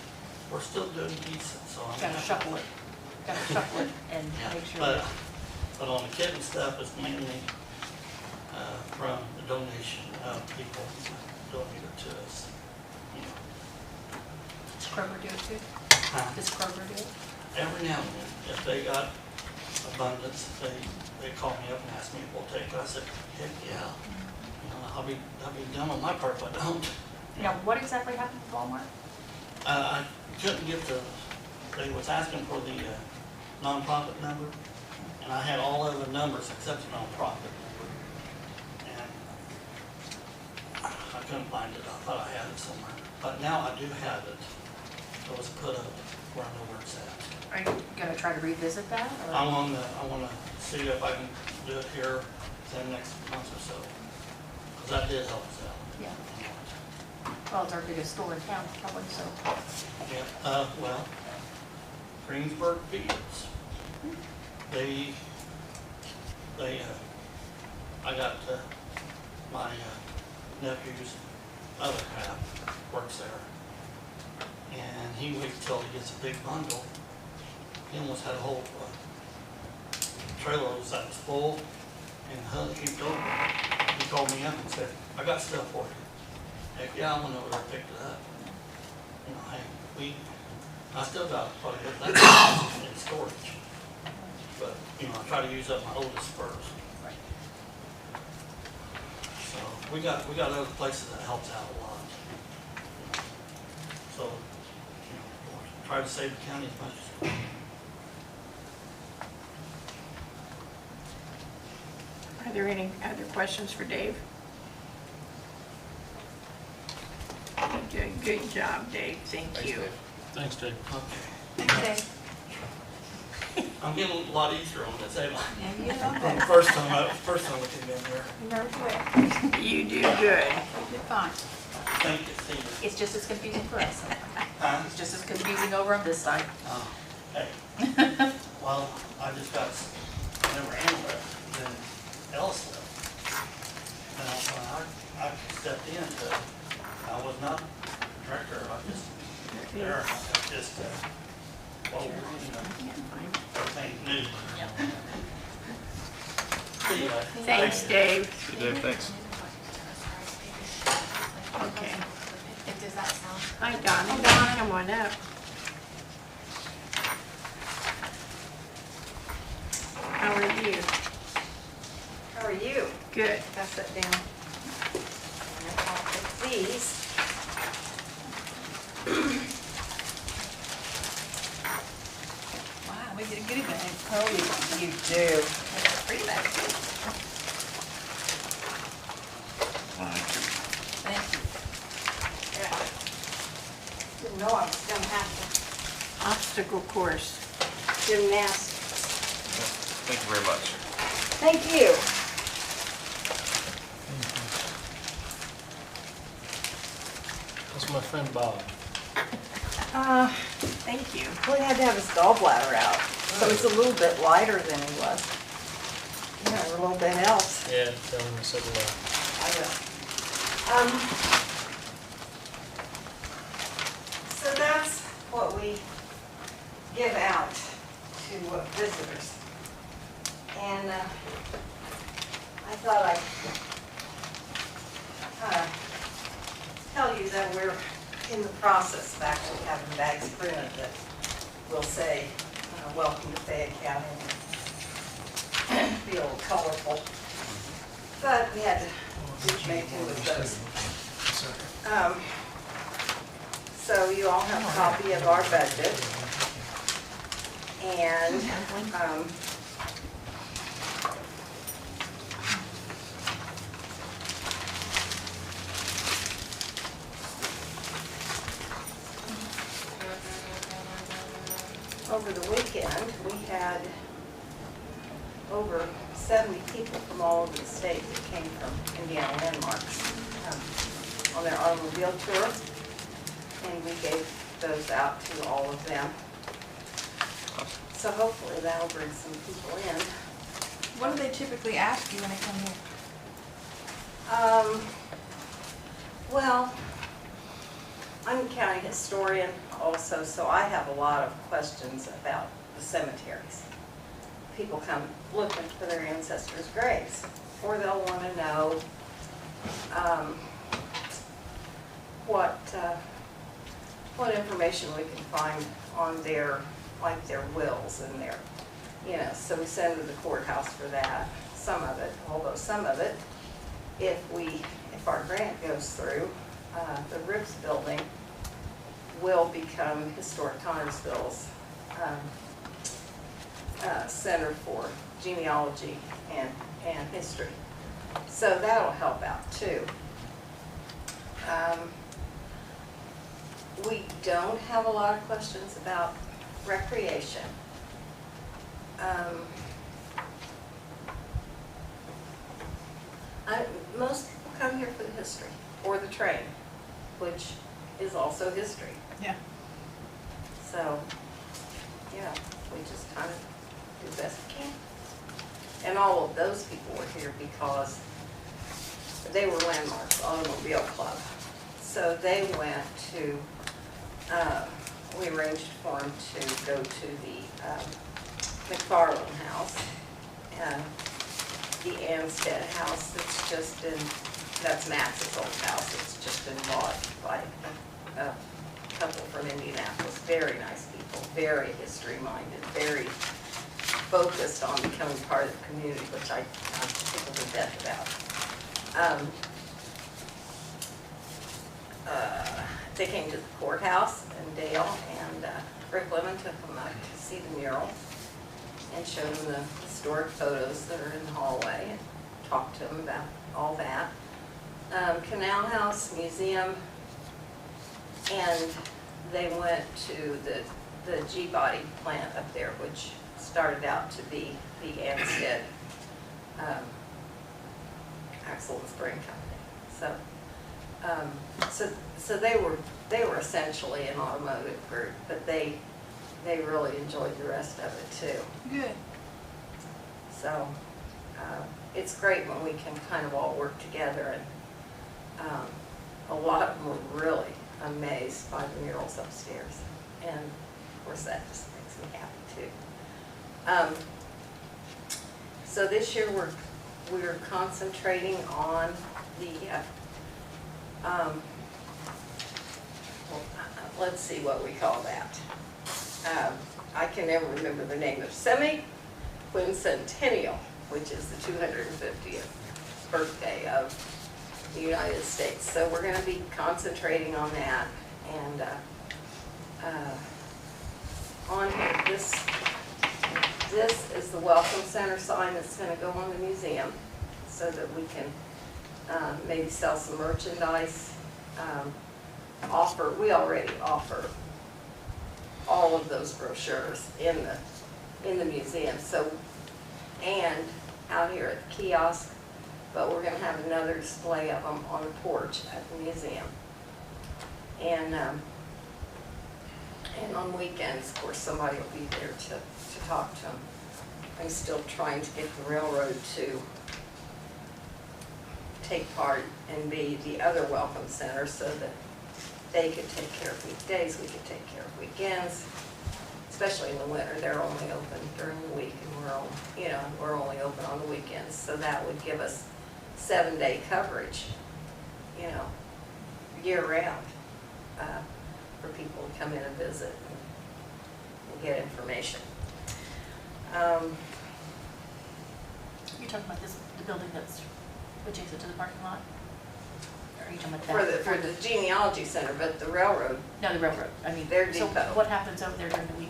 we're still doing decent, so I'm Gotta happy. shuffle it, gotta shuffle it and Yeah, make sure. but on the kitten stuff, it's mainly from the donation of people donated to us. You know. Does Kroger do it too? Does Kroger do it? Every now and then, if they got abundance, they call me up and ask me if we'll take it. I said, heck yeah. You know, I'll be done on my part if I don't. Now, what exactly happened with Walmart? I couldn't get they was asking for the nonprofit number, and I had all other numbers except the nonprofit number. And I couldn't find it. I thought I had it somewhere. But now I do have it. It was put up where I know where it's at. Are you gonna try to revisit that, or? I wanna see if I can do it here in the next month or so. Cause that did help us out. Yeah. Well, it's our biggest store in town, probably, so. Yeah, well, Greensburg Fields, I got my nephew's other half works there. And he waits till he gets a big bundle. He almost had a whole trailer that was full and heaped over. He called me up and said, I got stuff for you. Heck yeah, I went over there and picked it up. You know, hey, I still got quite a bit of that in storage. But, you know, I try to use up my oldest first. Right. So we got other places that helps out a lot. So, you know, we'll try to save the county as much as we can. Are there any other questions for Dave? You're doing a good job, Dave. Thank Thanks, you. Dave. Thanks, Dave. Okay. Okay. I'm getting a lot easier on this, ain't I? And you know From the that. first time we came in here. You never quit. You do good. You did fine. Thank you, Steve. It's just as confusing for us. Huh? It's just as confusing over on this side. Oh, hey. Well, I just got memoranda in Ellisville. And when I stepped in, I was not director, I was just there, I was just, well, you know, everything new. See you later. Thanks, Dave. Good, Dave, thanks. Okay. Does that sound? Hi, Donna. Come on up. How are you? How are you? Good. Pass that down. And I'll take these. Wow, we get a goodie bag. Oh, you do. That's a pretty bag too. Thank you. Yeah. Didn't know I was gonna have Obstacle course. to gymnastics. Thank you very much. Thank you. That's my friend Bob. Thank you. Well, he had to have his gallbladder out, so he's a little bit lighter than he was. You know, a little bit else. Yeah, tell him I said hello. I will. So that's what we give out to visitors. And I thought I'd tell you that we're in the process of actually having bags printed that will say, welcome to Fayette County, and be a little colorful. But we had to make do with those. So you all have a copy of our budget. And, over the weekend, we had over 70 people from all over the state that came from Indiana landmarks on their automobile tour, and we gave those out to all of them. So hopefully that'll bring some people in. What do they typically ask you when they come here? Well, I'm a county historian also, so I have a lot of questions about the cemeteries. People come looking for their ancestors' graves, or they'll want to know what information we can find on their, like their wills and their, so we send to the courthouse for that, some of it, although some of it, if our grant goes through, the RIPS building will become Historic Connersville's Center for Genealogy and History. So that'll help out too. We don't have a lot of questions about recreation. Most people come here for the history, or the train, which is also history. Yeah. So, yeah, we just kind of do the best we can. And all of those people were here because they were landmarks, Automobile Club. So they went to, we arranged for them to go to the McFarland House, and the Anstead House that's just been, that's Max's old house, it's just been bought by a couple from Indianapolis. Very nice people, very history-minded, very focused on becoming part of the community, which I'm tickled to death about. They came to the courthouse, and Dale and Rick Lemon took them up to see the mural and showed them the historic photos that are in the hallway and talked to them about all that. Canal House Museum, and they went to the G-Body plant up there, which started out to be the Anstead Axle and Spring Company. So they were essentially an automotive group, but they really enjoyed the rest of it too. Good. So it's great when we can kind of all work together, and a lot of them were really amazed by the murals upstairs, and of course that just makes me happy too. So this year we're concentrating on the let's see what we call that. I can never remember the name of semi-quincentennial, which is the 250th birthday of the United States. So we're going to be concentrating on that, and on here, this is the Welcome Center sign that's going to go on the museum, so that we can maybe sell some merchandise. We already offer all of those brochures in the museum. So, and out here at the kiosk, but we're going to have another display of them on the porch at the museum. And on weekends, of course, somebody will be there to talk to them. I'm still trying to get the railroad to take part and be the other welcome center, so that they could take care of weekdays, we could take care of weekends, especially in the winter. They're only open during the week, and we're only open on the weekends. So that would give us 7-day coverage, year round. for people to come in and visit and get information. You're talking about the building that's adjacent to the parking lot? Or are you talking about For that? the genealogy center, but the railroad, No, the railroad, I mean, Their so depot. what happens over there during the week?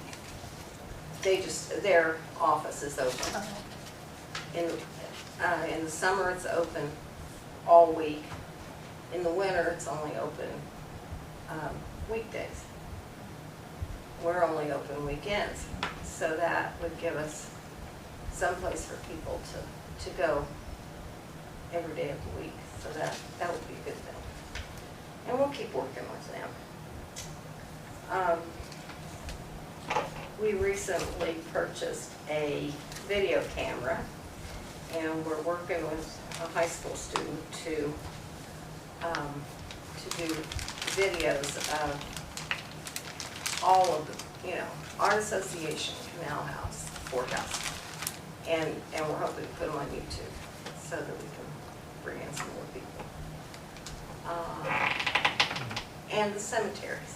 their office is open. Okay. In the summer, it's open all week. In the winter, it's only open weekdays. We're only open weekends, so that would give us some place for people to go every day of the week. So that would be a good thing. And we'll keep working with them. We recently purchased a video camera, and we're working with a high school student to do videos of all of the, Art Association, Canal House, Courthouse. And we're hoping to put them on YouTube so that we can bring in some more people. And the cemeteries.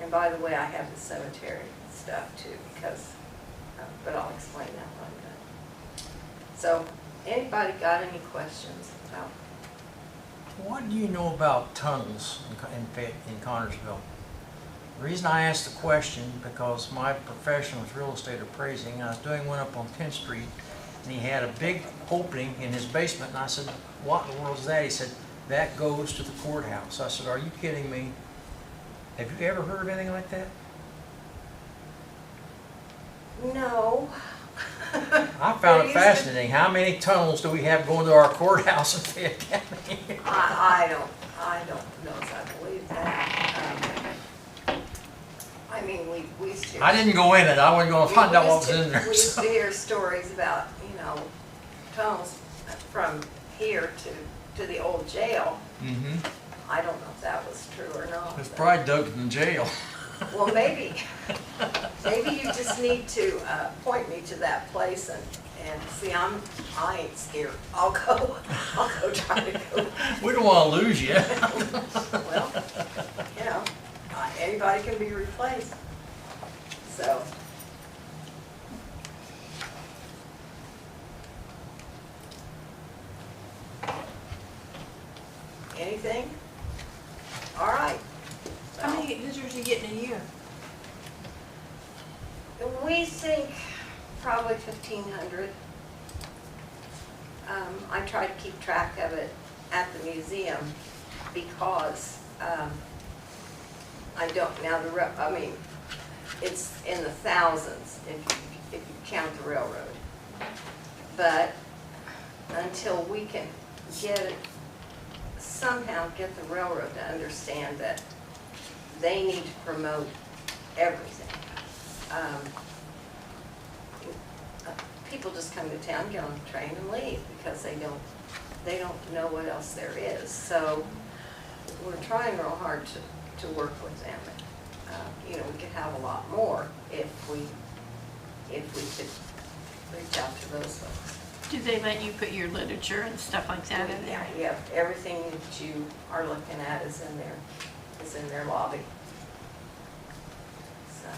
And by the way, I have the cemetery stuff too, because, but I'll explain that when I'm done. So, anybody got any questions about? What do you know about tunnels in Connersville? The reason I asked the question, because my profession was real estate appraising, and I was doing one up on 10th Street, and he had a big opening in his basement, and I said, what in the world is that? He said, that goes to the courthouse. I said, are you kidding me? Have you ever heard of anything like that? No. I found it fascinating. How many tunnels do we have going to our courthouse in Fayette County? I don't know if I believe that. I mean, we used to. I didn't go in it. I wasn't going to find out what was in there. We used to hear stories about, tunnels from here to the old jail. Mm-hmm. I don't know if that was true or not. It's but- probably dug in jail. Well, maybe you just need to point me to that place and see, I ain't scared. I'll go try to go. We don't want to lose you. Well, anybody can be replaced. So. Anything? All right. How many visitors you get in a year? We think probably 1,500. I try to keep track of it at the museum because I don't, now it's in the thousands if you count the railroad. But until we can somehow get the railroad to understand that they need to promote everything. People just come to town, get on the train and leave because they don't know what else there is. So we're trying real hard to work with them. We could have a lot more if we could reach out to those folks. Do they let you put your literature and stuff like that in there? Yeah, everything that you are looking at is in their lobby. So,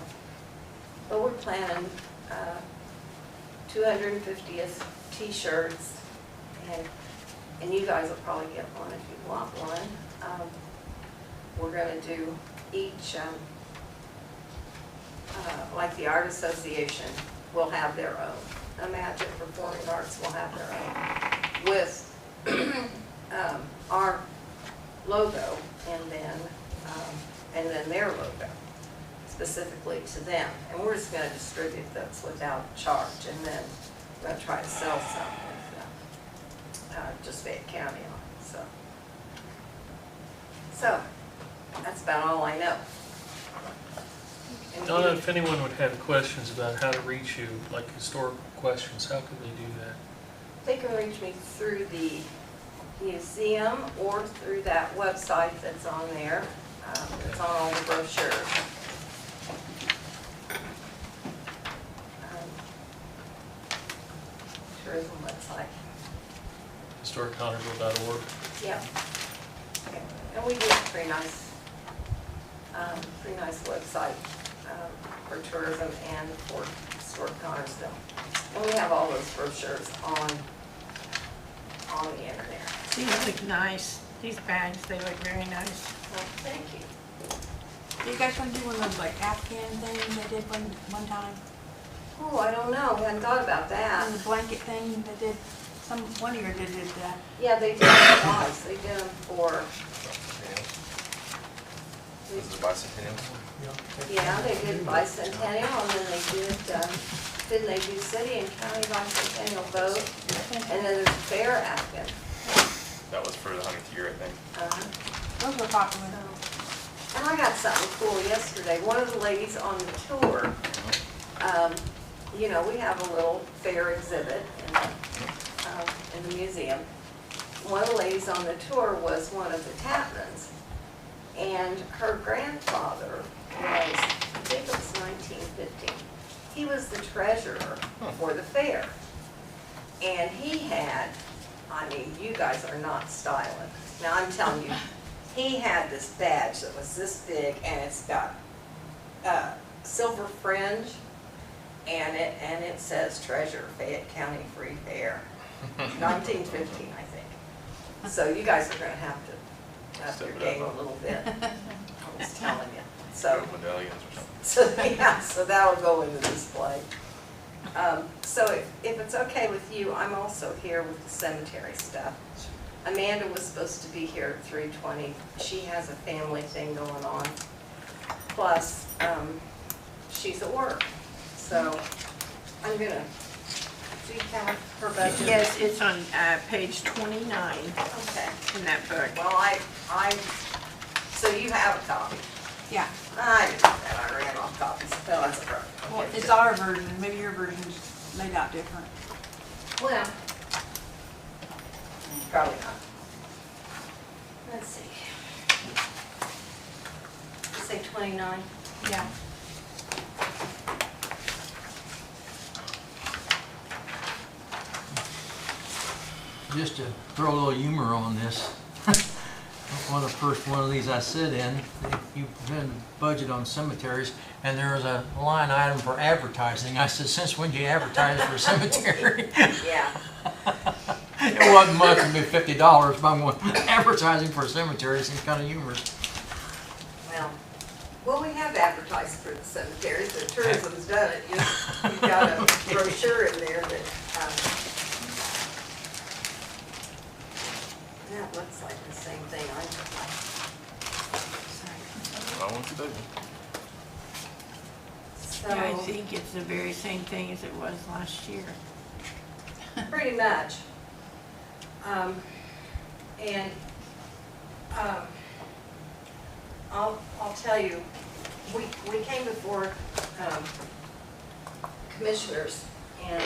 but we're planning 250th T-shirts, and you guys will probably get one if you want one. We're going to do each, like the Art Association will have their own. Imagine Performing Arts will have their own with our logo and then their logo specifically to them. And we're just going to distribute those without charge, and then we're going to try to sell some with just Fayette County on it. So that's about all I know. Donna, if anyone would have questions about how to reach you, like historical questions, how could they do that? They can reach me through the museum or through that website that's on there. It's on all the brochures. Tourism website. HistoricConnersville.org. Yeah. And we do a pretty nice Pretty nice website for tourism and for historic Connersville. And we have all those brochures on the internet. These look nice. These bags, they look very nice. Well, thank you. Do you guys want to do one of those like Afghan things they did one time? Oh, I don't know, we hadn't thought about that. And the blanket thing they did, one of your did that. Yeah, they did them twice. They did them for, This is bicentennial. yeah, they did bicentennial, and then they did, didn't they do city and county bicentennial both? And then there's fair Afghan. That was for the 100th year, I think. Those were popular. And I got something cool yesterday. One of the ladies on the tour, you know, we have a little fair exhibit in the museum. One of the ladies on the tour was one of the Tapmans, and her grandfather was, I think it was 1915. He was the treasurer for the fair. And he had, I mean, you guys are not styling. Now I'm telling you, he had this badge that was this big, and it's got silver fringe, and it says Treasurer, Fayette County Free Fair, 1915, I think. So you guys are gonna have to up your game a little bit. I'm just telling you. So, Medallions or something. so yeah, so that'll go in the display. So if it's okay with you, I'm also here with the cemetery stuff. Amanda was supposed to be here at 3:20. She has a family thing going on. Plus, she's at work. So I'm gonna, do you have her budget? Yes, it's on page 29 Okay. in that book. Well, so you have a copy. Yeah. I didn't know that. I ran off copies. No, that's a problem. Well, Okay, it's good. our version, maybe your version's laid out different. Well, probably not. Let's see. You say 29? Yeah. Just to throw a little humor on this, one of the first one of these I sit in, you present a budget on cemeteries, and there was a line item for advertising. I said, since when do you advertise for a cemetery? Yeah. It wasn't much, it'd be $50, but I'm going, advertising for a cemetery seems kind of humorous. Well, we have advertised for the cemeteries. The tourism's done it. You've got a brochure in there that, that looks like the same thing I I want to do. So, Yeah, I think it's the very same thing as it was last year. pretty much. And I'll tell you, we came before commissioners, and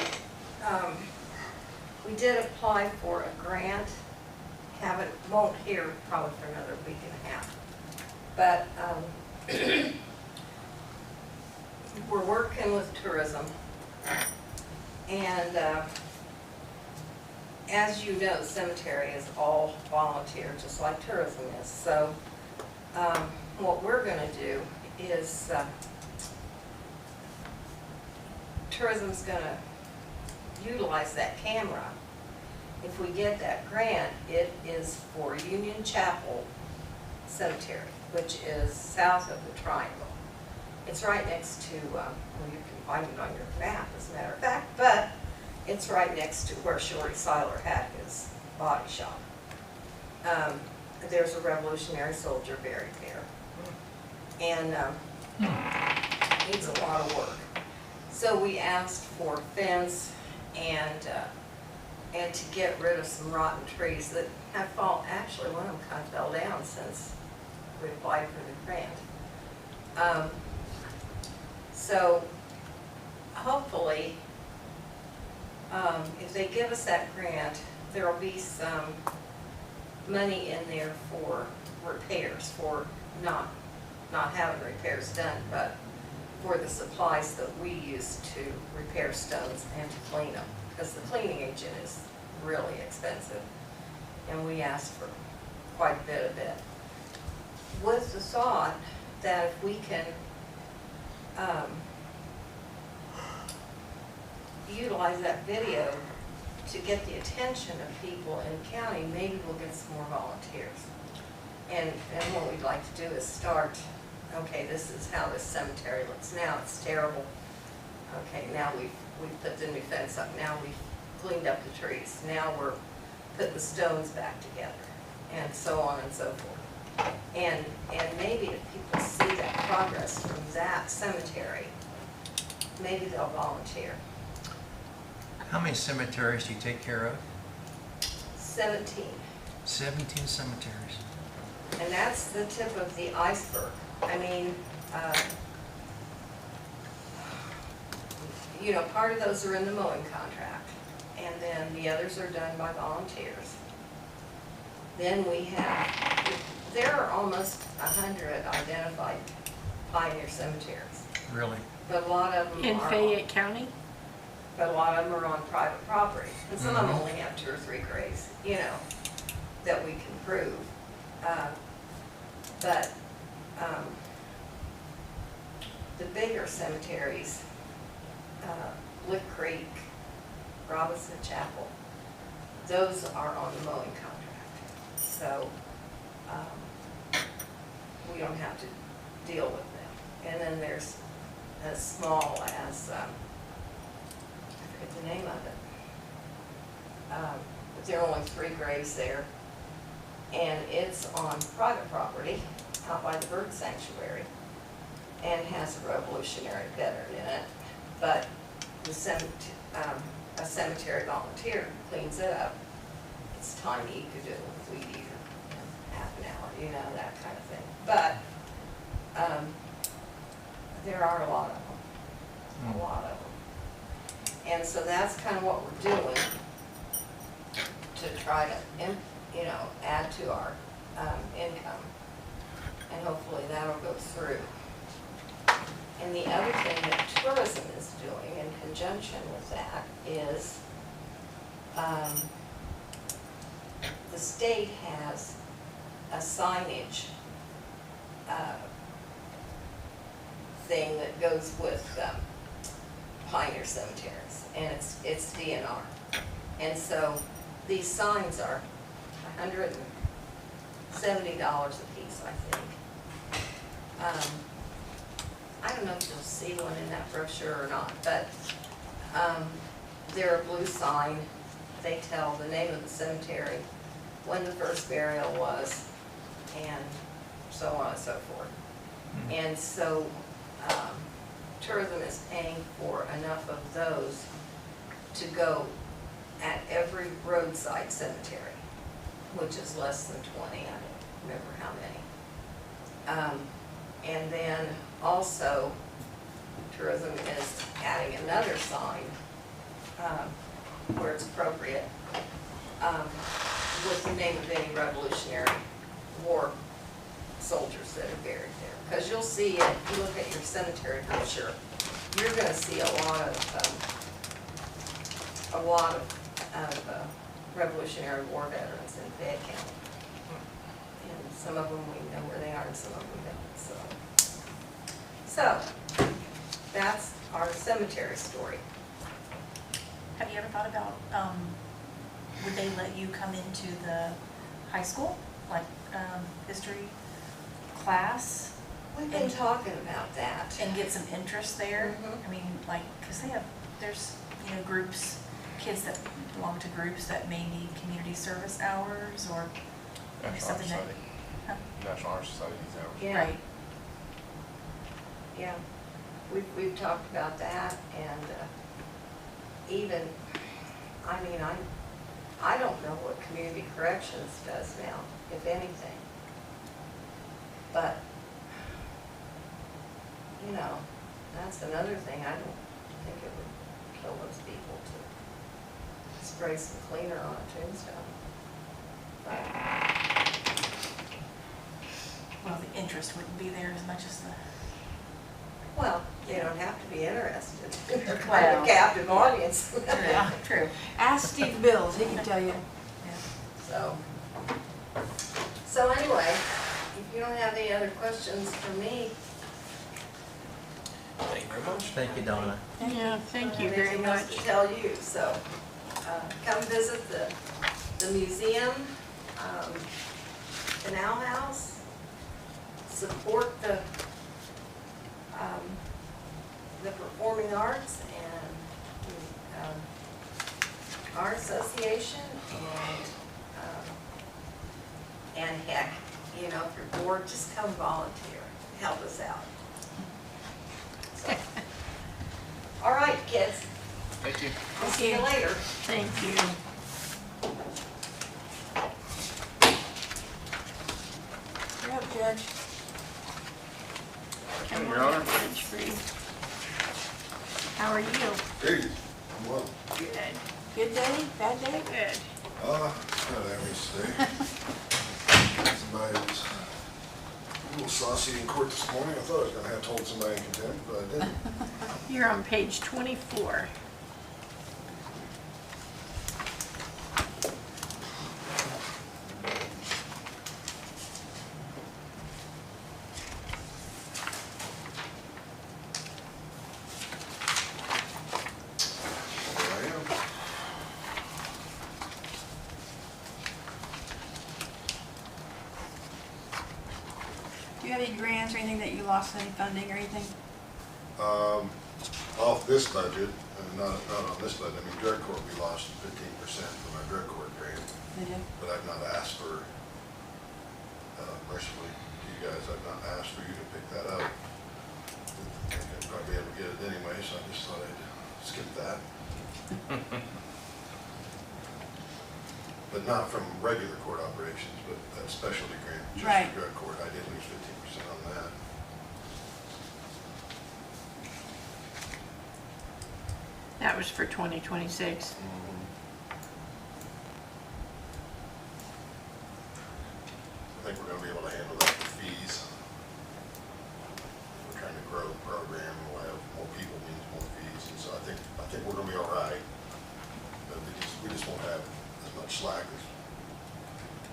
we did apply for a grant. Won't hear probably for another week and a half. But we're working with tourism, and as you know, the cemetery is all volunteer, just like tourism is. So what we're going to do is tourism's going to utilize that camera. If we get that grant, it is for Union Chapel Cemetery, which is south of the Triangle. It's right next to, well, you can find it on your map, as a matter of fact, but it's right next to where Shorty Seiler had his body shop. There's a Revolutionary soldier buried there. And needs a lot of work. So we asked for fence and to get rid of some rotten trees that have fallen. Actually, one of them kind of fell down since we applied for the grant. So hopefully, if they give us that grant, there'll be some money in there for repairs, for not having repairs done, but for the supplies that we use to repair stones and to clean them, because the cleaning agent is really expensive, and we asked for quite a bit of it. With the thought that if we can, utilize that video to get the attention of people in the county, maybe we'll get some more volunteers. And what we'd like to do is start, okay, this is how this cemetery looks now, it's terrible. Okay, now we've put the new fence up, now we've cleaned up the trees, now we're putting the stones back together, and so on and so forth. And maybe if people see that progress from that cemetery, maybe they'll volunteer. How many cemeteries do you take care of? 17. 17 cemeteries. And that's the tip of the iceberg. I mean, you know, part of those are in the mowing contract, and then the others are done by volunteers. Then we have, there are almost 100 identified pioneer cemeteries, Really? but a lot of them In are Fayette County? but a lot of them are on private property, and some of them only have 2 or 3 graves, you know, that we can prove. But the bigger cemeteries, Lick Creek, Robinson Chapel, those are on the mowing contract. So we don't have to deal with them. And then there's as small as, I forget the name of it, but there are only 3 graves there. And it's on private property out by the bird sanctuary and has a Revolutionary veteran in it. But the a cemetery volunteer cleans it up. It's tiny, you could do it with weed eater in half an hour, you know, that kind of thing. But there are a lot of them, a lot of them. And so that's kind of what we're doing to try to, you know, add to our income. And hopefully that'll go through. And the other thing that tourism is doing in conjunction with that is the state has a signage thing that goes with pioneer cemeteries, and it's DNR. And so these signs are $170 a piece, I think. I don't know if you'll see one in that brochure or not, but they're a blue sign. They tell the name of the cemetery, when the first burial was, and so on and so forth. And so tourism is paying for enough of those to go at every roadside cemetery, which is less than 20, I don't remember how many. And then also, tourism is adding another sign where it's appropriate with the name of any Revolutionary War soldiers that are buried there. Because you'll see, if you look at your cemetery brochure, you're going to see a lot of Revolutionary War veterans in Fayette County. And some of them we know where they are, and some of them we don't. So that's our cemetery story. Have you ever thought about, would they let you come into the high school, like, history class? We've been talking about that. And get some interest there? Mhm. I mean, like, because there's, you know, groups, kids that belong to groups that may need community service hours or National Honor something that. Society. Huh? National Honor Society needs hours. Yeah. Right. Yeah, we've talked about that, and even, I mean, I don't know what community corrections does now, if anything. But, you know, that's another thing. I don't think it would kill those people to spray some cleaner on a tombstone. But, Well, the interest wouldn't be there as much as the. well, they don't have to be interested. They're kind of Well. a captive audience. Yeah, true. Ask Steve Bills, he can tell you. So anyway, if you you don't have any other questions for me, Thank you very much. Thank you, Donna. Yeah, thank you I very have anything else much. to tell you, so, come visit the museum, Canal House, support the performing arts and, our association, and heck, you know, if you're bored, just come volunteer, help us out. So, all right, kids, Thank you. I'll see you later. Thank you. You're up, Judge. Come Your on Honor. up, Judge Free. How are you? Hey, well, Good. Good day, bad day? Good. not every day. Somebody was a little saucy in court this morning. I thought I was gonna have to hold somebody in contempt, but I didn't. You're on page 24. There I am. Do you have any grants or anything that you lost any funding or anything? Off this budget, not on this budget, I mean, drug court, we lost 15% from our drug court grant, Did you? but I've not asked for, mercifully to you guys, I've not asked for you to pick that up. I think I'd probably be able to get it anyway, so I just thought I'd skip that. But not from regular court operations, but that specialty grant, just Right. for drug court, I did lose 15% on that. That was for 2026. I think we're gonna be able to handle that with fees. We're trying to grow the program, and we'll have more people means more fees, and so I think we're gonna be all right. But we just won't have as much slack as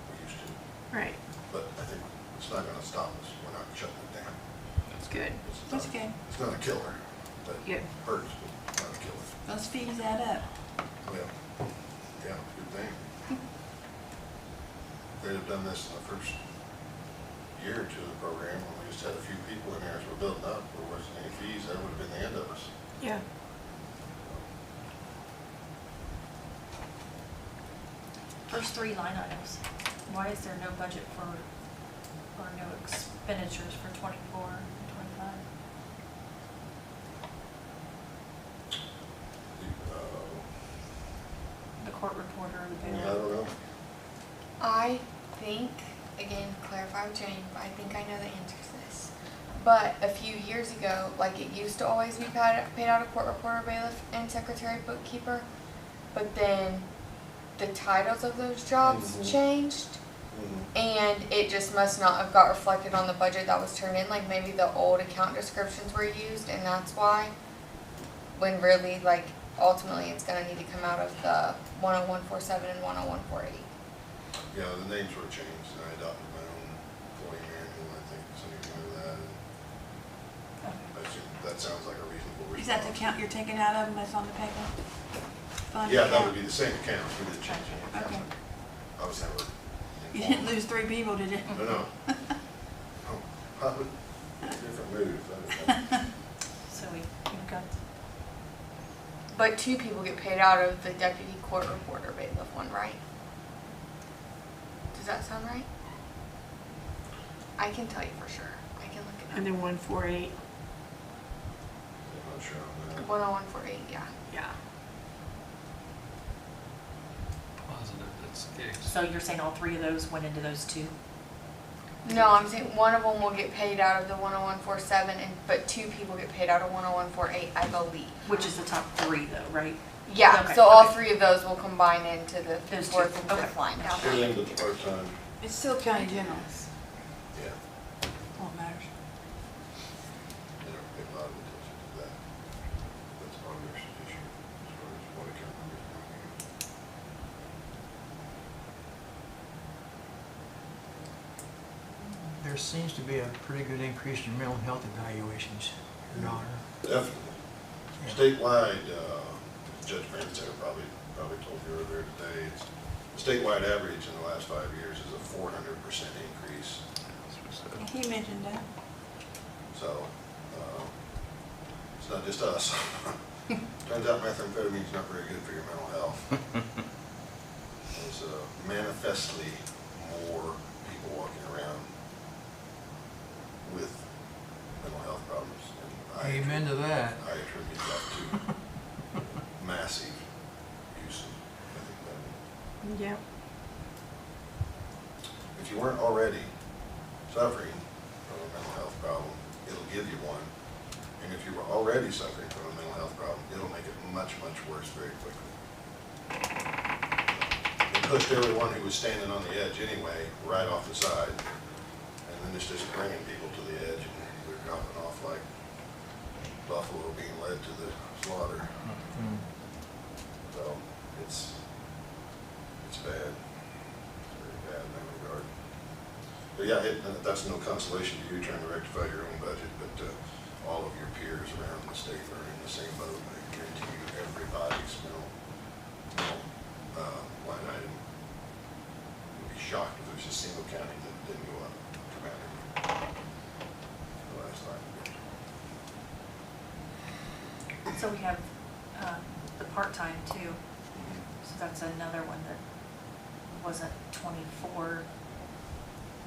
we used to. Right. But I think it's not gonna stop us, we're not shutting it down. That's good. That's good. It's not a killer, but Good. it hurts, but not a killer. Those fees add up. Well, yeah, good thing. If they'd have done this in the first year or two of the program, when we just had a few people in there as we're building up, there wasn't any fees, that would have been the end of us. Yeah. First three line items, why is there no budget for, or no expenditures for 24 and 25? The court reporter, the I payroll. don't know. I think, again, clarify with Jenny, I think I know the answer to this. But a few years ago, like it used to always be paid out of court reporter, bailiff, and secretary bookkeeper. But then the titles of those jobs changed. And it just must not have got reflected on the budget that was turned in. Like maybe the old account descriptions were used, and that's why. When really, like, ultimately it's gonna need to come out of the 10147 and 10148. Yeah, the names were changed, and I adopted my own employee manual, I think, so you know that. And I assume that sounds like a reasonable response. Is that the account you're taking out of them that's on the paper? Fund Yeah, that account? would be the same account, we didn't change any account. Okay. I was never You didn't lose 3 people, did you? No. Oh, probably a different move. So we've got, But 2 people get paid out of the deputy court reporter bailiff one, right? Does that sound right? I can tell you for sure. I can look it And then 148. I'm not sure on that. up. 10148, yeah. Yeah. Positive that's the case. so you're saying all three of those went into those two? No, I'm saying one of them will get paid out of the 10147, but 2 people get paid out of 10148, I believe. Which is the top three though, right? Yeah, Okay, so all okay. 3 of those will combine into the Those 4th two, and okay. 5th line down there. Everything but the part-time, It's still county general. yeah, What matters? they don't pay a lot of attention to that. That's part of their issue, as far as what account numbers are going. there seems to be a pretty good increase in mental health evaluations, Your Honor. Definitely. Yeah. Statewide, Judge Branstad probably told you earlier today, it's the statewide average in the last 5 years is a 400% increase. He mentioned that. So, it's not just us. Turns out methamphetamine's not very good for your mental health. There's manifestly more people walking around with mental health problems. And Amen to that. I attribute that to massive use of methamphetamine. Yep. If you weren't already suffering from a mental health problem, it'll give you one. And if you were already suffering from a mental health problem, it'll make it much, much worse very quickly. They pushed everyone who was standing on the edge anyway, right off the side. And then it's just bringing people to the edge, and they're dropping off like buffalo being led to the slaughter. Mm. So it's bad. It's very bad in that regard. But yeah, that's no consolation to you trying to rectify your own budget, but all of your peers around the state are in the same boat. I guarantee you everybody's line item. You'll be shocked if there's a single county that didn't go up dramatically the last 5 years. So we have the part-time too, so that's another one that wasn't 24,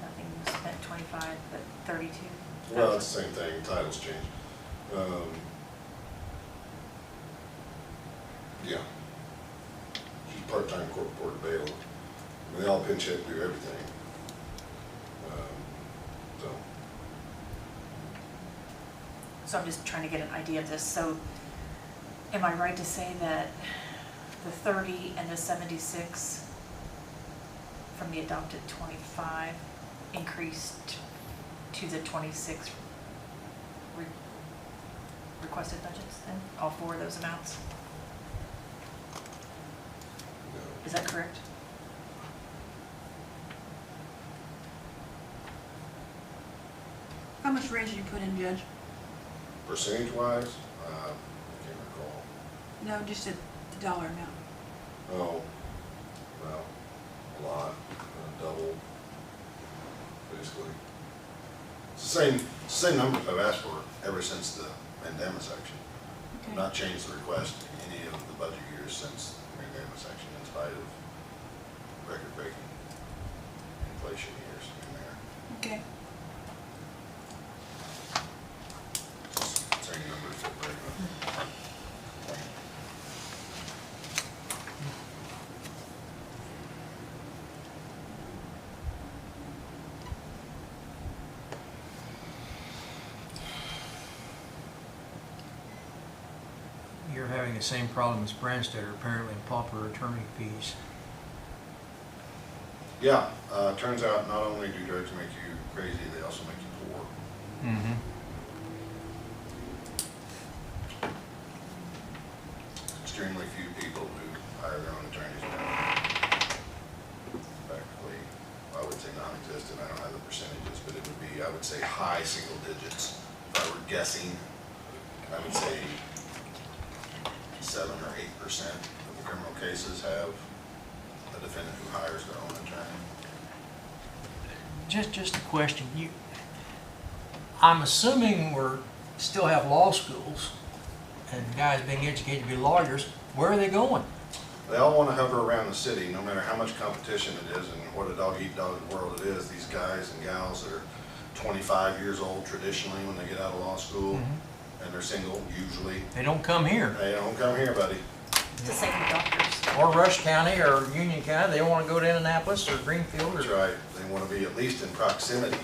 nothing was spent 25, but 32. Well, it's the same thing, titles change. Yeah. She's part-time court reporter bailiff. I mean, they all pinch hit, do everything. So, So I'm just trying to get an idea of this. So am I right to say that the 30 and the 76 from the adopted 25 increased to the 26 requested budgets then? All four of those amounts? no. Is that correct? How much raise did you put in, Judge? Percentage-wise, I can't recall. No, just the dollar amount. Oh, well, a lot, double, basically. It's the same numbers I've asked for ever since the mandamus action. Okay. Not changed the request in any of the budget years since the mandamus action, in spite of record-breaking inflation years in there. Okay. Same numbers that we're You're having the same problem as Branstad, apparently, in pauper attorney fees. Yeah, turns out not only do drugs make you crazy, they also make you poor. Mm-hmm. Extremely few people who hire their own attorneys now. Practically, I would say non-existent. I don't have the percentages, but it would be, I would say, high single digits. If I were guessing, I would say 7 or 8% of the criminal cases have a defendant who hires their own attorney. Just a question. I'm assuming we're still have law schools and guys being educated to be lawyers. Where are they going? They all want to hover around the city, no matter how much competition it is and what a dog-eat-dog world it is. These guys and gals that are 25 years old traditionally when they get out of law school, and they're single, usually. They don't come here. They don't come here, buddy. It's the same with doctors. Or Rush County or Union County. They want to go to Indianapolis or Greenfield. That's right. They want to be at least in proximity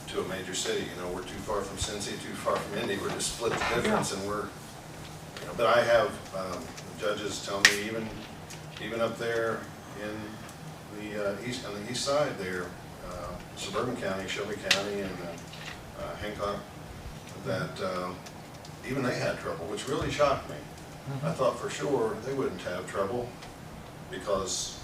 to a major city. You know, we're too far from Cincy, too far from Indy. We're just split the difference, and we're, you know, but I have judges tell me even up there in the east, on the east side there, suburban county, Shelby County, and Hancock, that even they had trouble, which really shocked me. I thought for sure they wouldn't have trouble because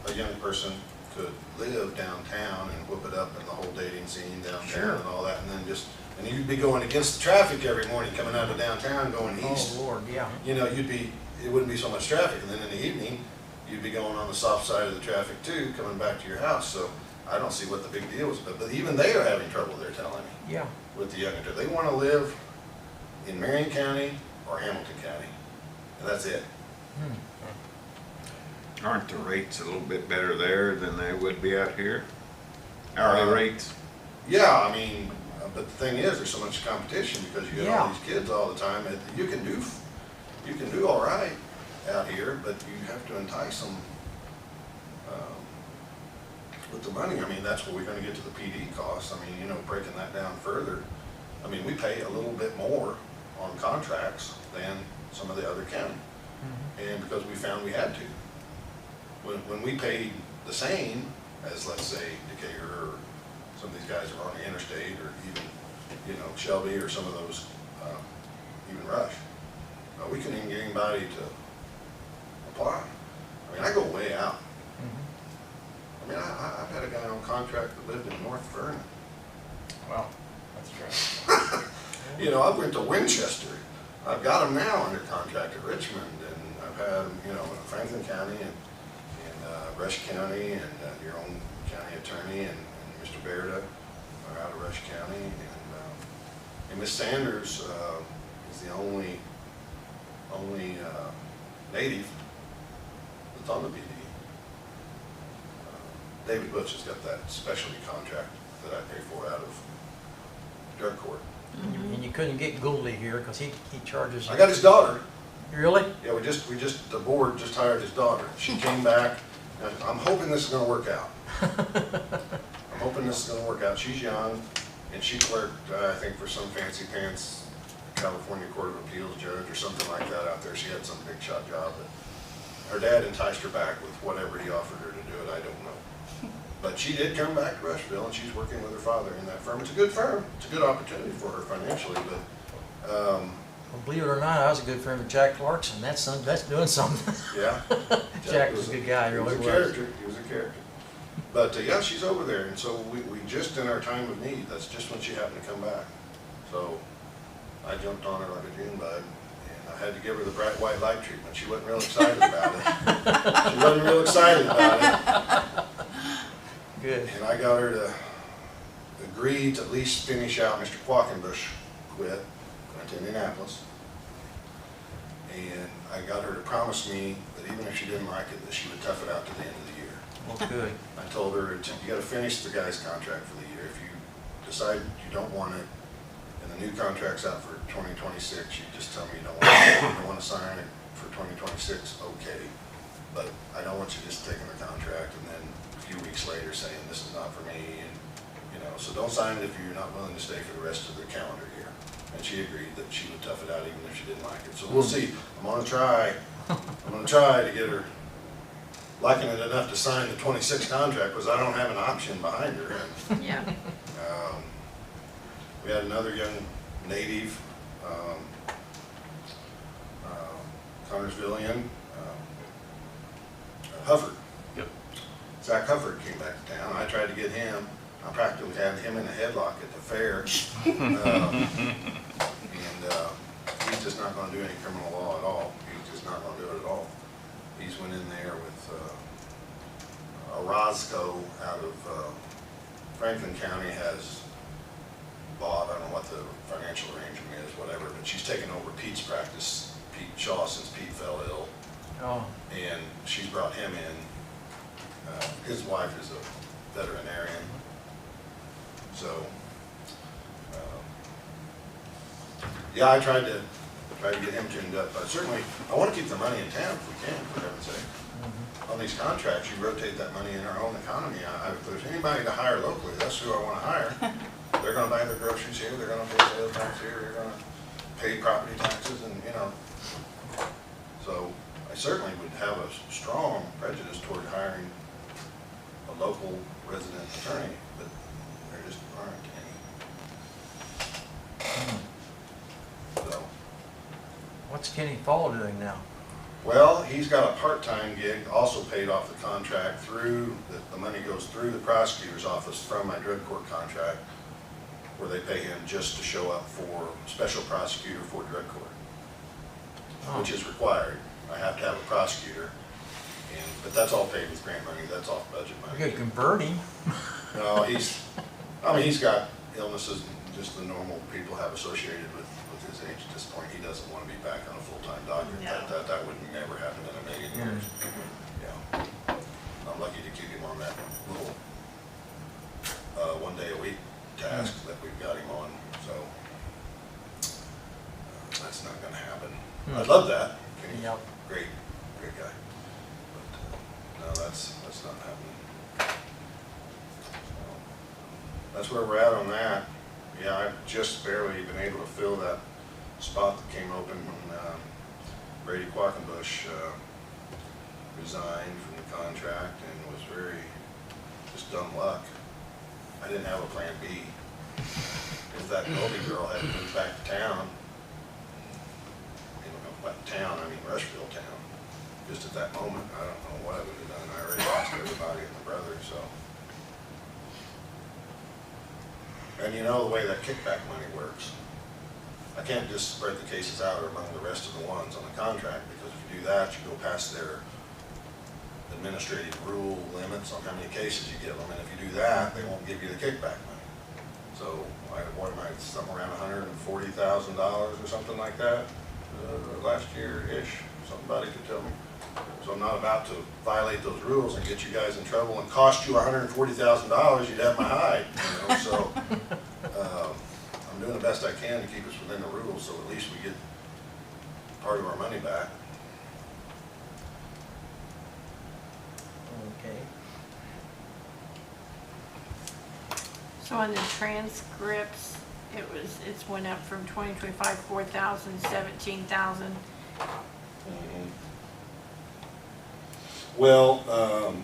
a young person could live downtown and whip it up in the whole dating scene downtown Sure. and all that, and then just, and you'd be going against the traffic every morning coming out of downtown going east. Oh, Lord, yeah. You know, it wouldn't be so much traffic, and then in the evening, you'd be going on the soft side of the traffic too, coming back to your house, so I don't see what the big deal is, but even they are having trouble, they're telling me, Yeah. with the young adult. They wanna live in Marion County or Hamilton County, and that's it. Aren't the rates a little bit better there than they would be out here? Hourly rates? Yeah, I mean, but the thing is, there's so much competition because you got all Yeah. these kids all the time, and you can do all right out here, but you have to entice them with the money. I mean, that's where we're gonna get to the PD costs. I mean, you know, breaking that down further, I mean, we pay a little bit more on contracts than some of the other county. And because we found we had to. When we paid the same as, let's say, Decatur or some of these guys that are on the interstate, or even, you know, Shelby or some of those, even Rush, we couldn't even get anybody to apply. I mean, I go way out. I mean, I've had a guy on contract that lived in North Vernon. Wow, that's true. You know, I went to Winchester. I've got him now under contract at Richmond, and I've had him, you know, in Franklin County and Rush County, and your own county attorney and Mr. Berda are out of Rush County, and Miss Sanders is the only native that's on the PD. David Butch has got that specialty contract that I pay for out of drug court. And you couldn't get Gouldy here because he charges. I got his daughter. Really? Yeah, the board just hired his daughter. She came back, and I'm hoping this is gonna work out. I'm hoping this is gonna work out. She's young, and she clerked, I think, for some fancy pants California Court of Appeals judge or something like that out there. She had some big shot job, but her dad enticed her back with whatever he offered her to do it, I don't know. But she did come back to Rushville, and she's working with her father in that firm. It's a good firm. It's a good opportunity for her financially, but, Well, believe it or not, I was a good friend with Jack Clarkson. That's doing something. yeah. Jack was a good guy, He was really a was. character, he was a character. But, yeah, she's over there, and so we just, in our time of need, that's just when she happened to come back. So I jumped on her like a June bug, and I had to give her the bright white light treatment. She wasn't real excited about it. She wasn't real excited about it. Good. And I got her to agree to at least finish out Mr. Quackenbush quit, went to Indianapolis. And I got her to promise me that even if she didn't like it, that she would tough it out to the end of the year. Well, good. I told her, you gotta finish the guy's contract for the year. If you decide you don't want it, and the new contract's out for 2026, you just tell me you don't want it, you don't wanna sign it for 2026, okay. But I don't want you just taking the contract and then a few weeks later saying, this is not for me, and, you know, so don't sign it if you're not willing to stay for the rest of the calendar year. And she agreed that she would tough it out even if she didn't like it. So we'll see. I'm gonna try to get her liking it enough to sign the 26 contract, because I don't have an option behind her. And, Yeah. we had another young native, Connersvillian, Hufford. Yep. Zach Hufford came back to town. I tried to get him. I practically had him in a headlock at the fair. He's just not gonna do any criminal law at all. He's just not gonna do it at all. He's went in there with Orozco out of Franklin County has bought, I don't know what the financial arrangement is, whatever, but she's taken over Pete's practice, Pete Shaw, since Pete fell ill. Oh, And she's brought him in. His wife is a veterinarian. So, yeah, I tried to get him tuned up. But certainly, I want to keep the money in town if we can, for heaven's sake. On these contracts, you rotate that money in our own economy. If there's anybody to hire locally, that's who I want to hire. They're going to buy their groceries here, they're going to pay sales tax here, they're going to pay property taxes, and, you know. So I certainly would have a strong prejudice toward hiring a local resident attorney, but there just aren't any. So, what's Kenny Fall doing now? Well, he's got a part-time gig, also paid off the contract through, the money goes through the prosecutor's office from my drug court contract, where they pay him just to show up for special prosecutor for drug court, which is required. I have to have a prosecutor, but that's all paid with grant money, that's off budget money. You could convert him. No, he's got illnesses, just the normal people have associated with his age at this point. He doesn't want to be back on a full-time doctor. No. That would never happen in a million years. Yeah. I'm lucky to keep him on that little, 1 day a week task that we've got him on, so that's not gonna happen. I'd love that. Kenny's Yep. great guy. But, no, that's not happening. That's where we're at on that. Yeah, I've just barely been able to fill that spot that came open when Brady Quackenbush resigned from the contract and was very, just dumb luck. I didn't have a plan B. If that Goldie girl had moved back to town, I mean Rushville town, just at that moment, I don't know what I would have done. I already lost everybody and my brother, so. And you know the way that kickback money works. I can't just spread the cases out among the rest of the ones on the contract, because if you do that, you go past their administrative rule limits on how many cases you give them, and if you do that, they won't give you the kickback money. So, somewhere around $140,000 or something like that, last year-ish, somebody could tell me. So I'm not about to violate those rules and get you guys in trouble and cost you $140,000, you'd have my hide, you know, so, I'm doing the best I can to keep us within the rules, so at least we get part of our money back. Okay. So on the transcripts, it's went up from 2025, 4,000, 17,000. Well,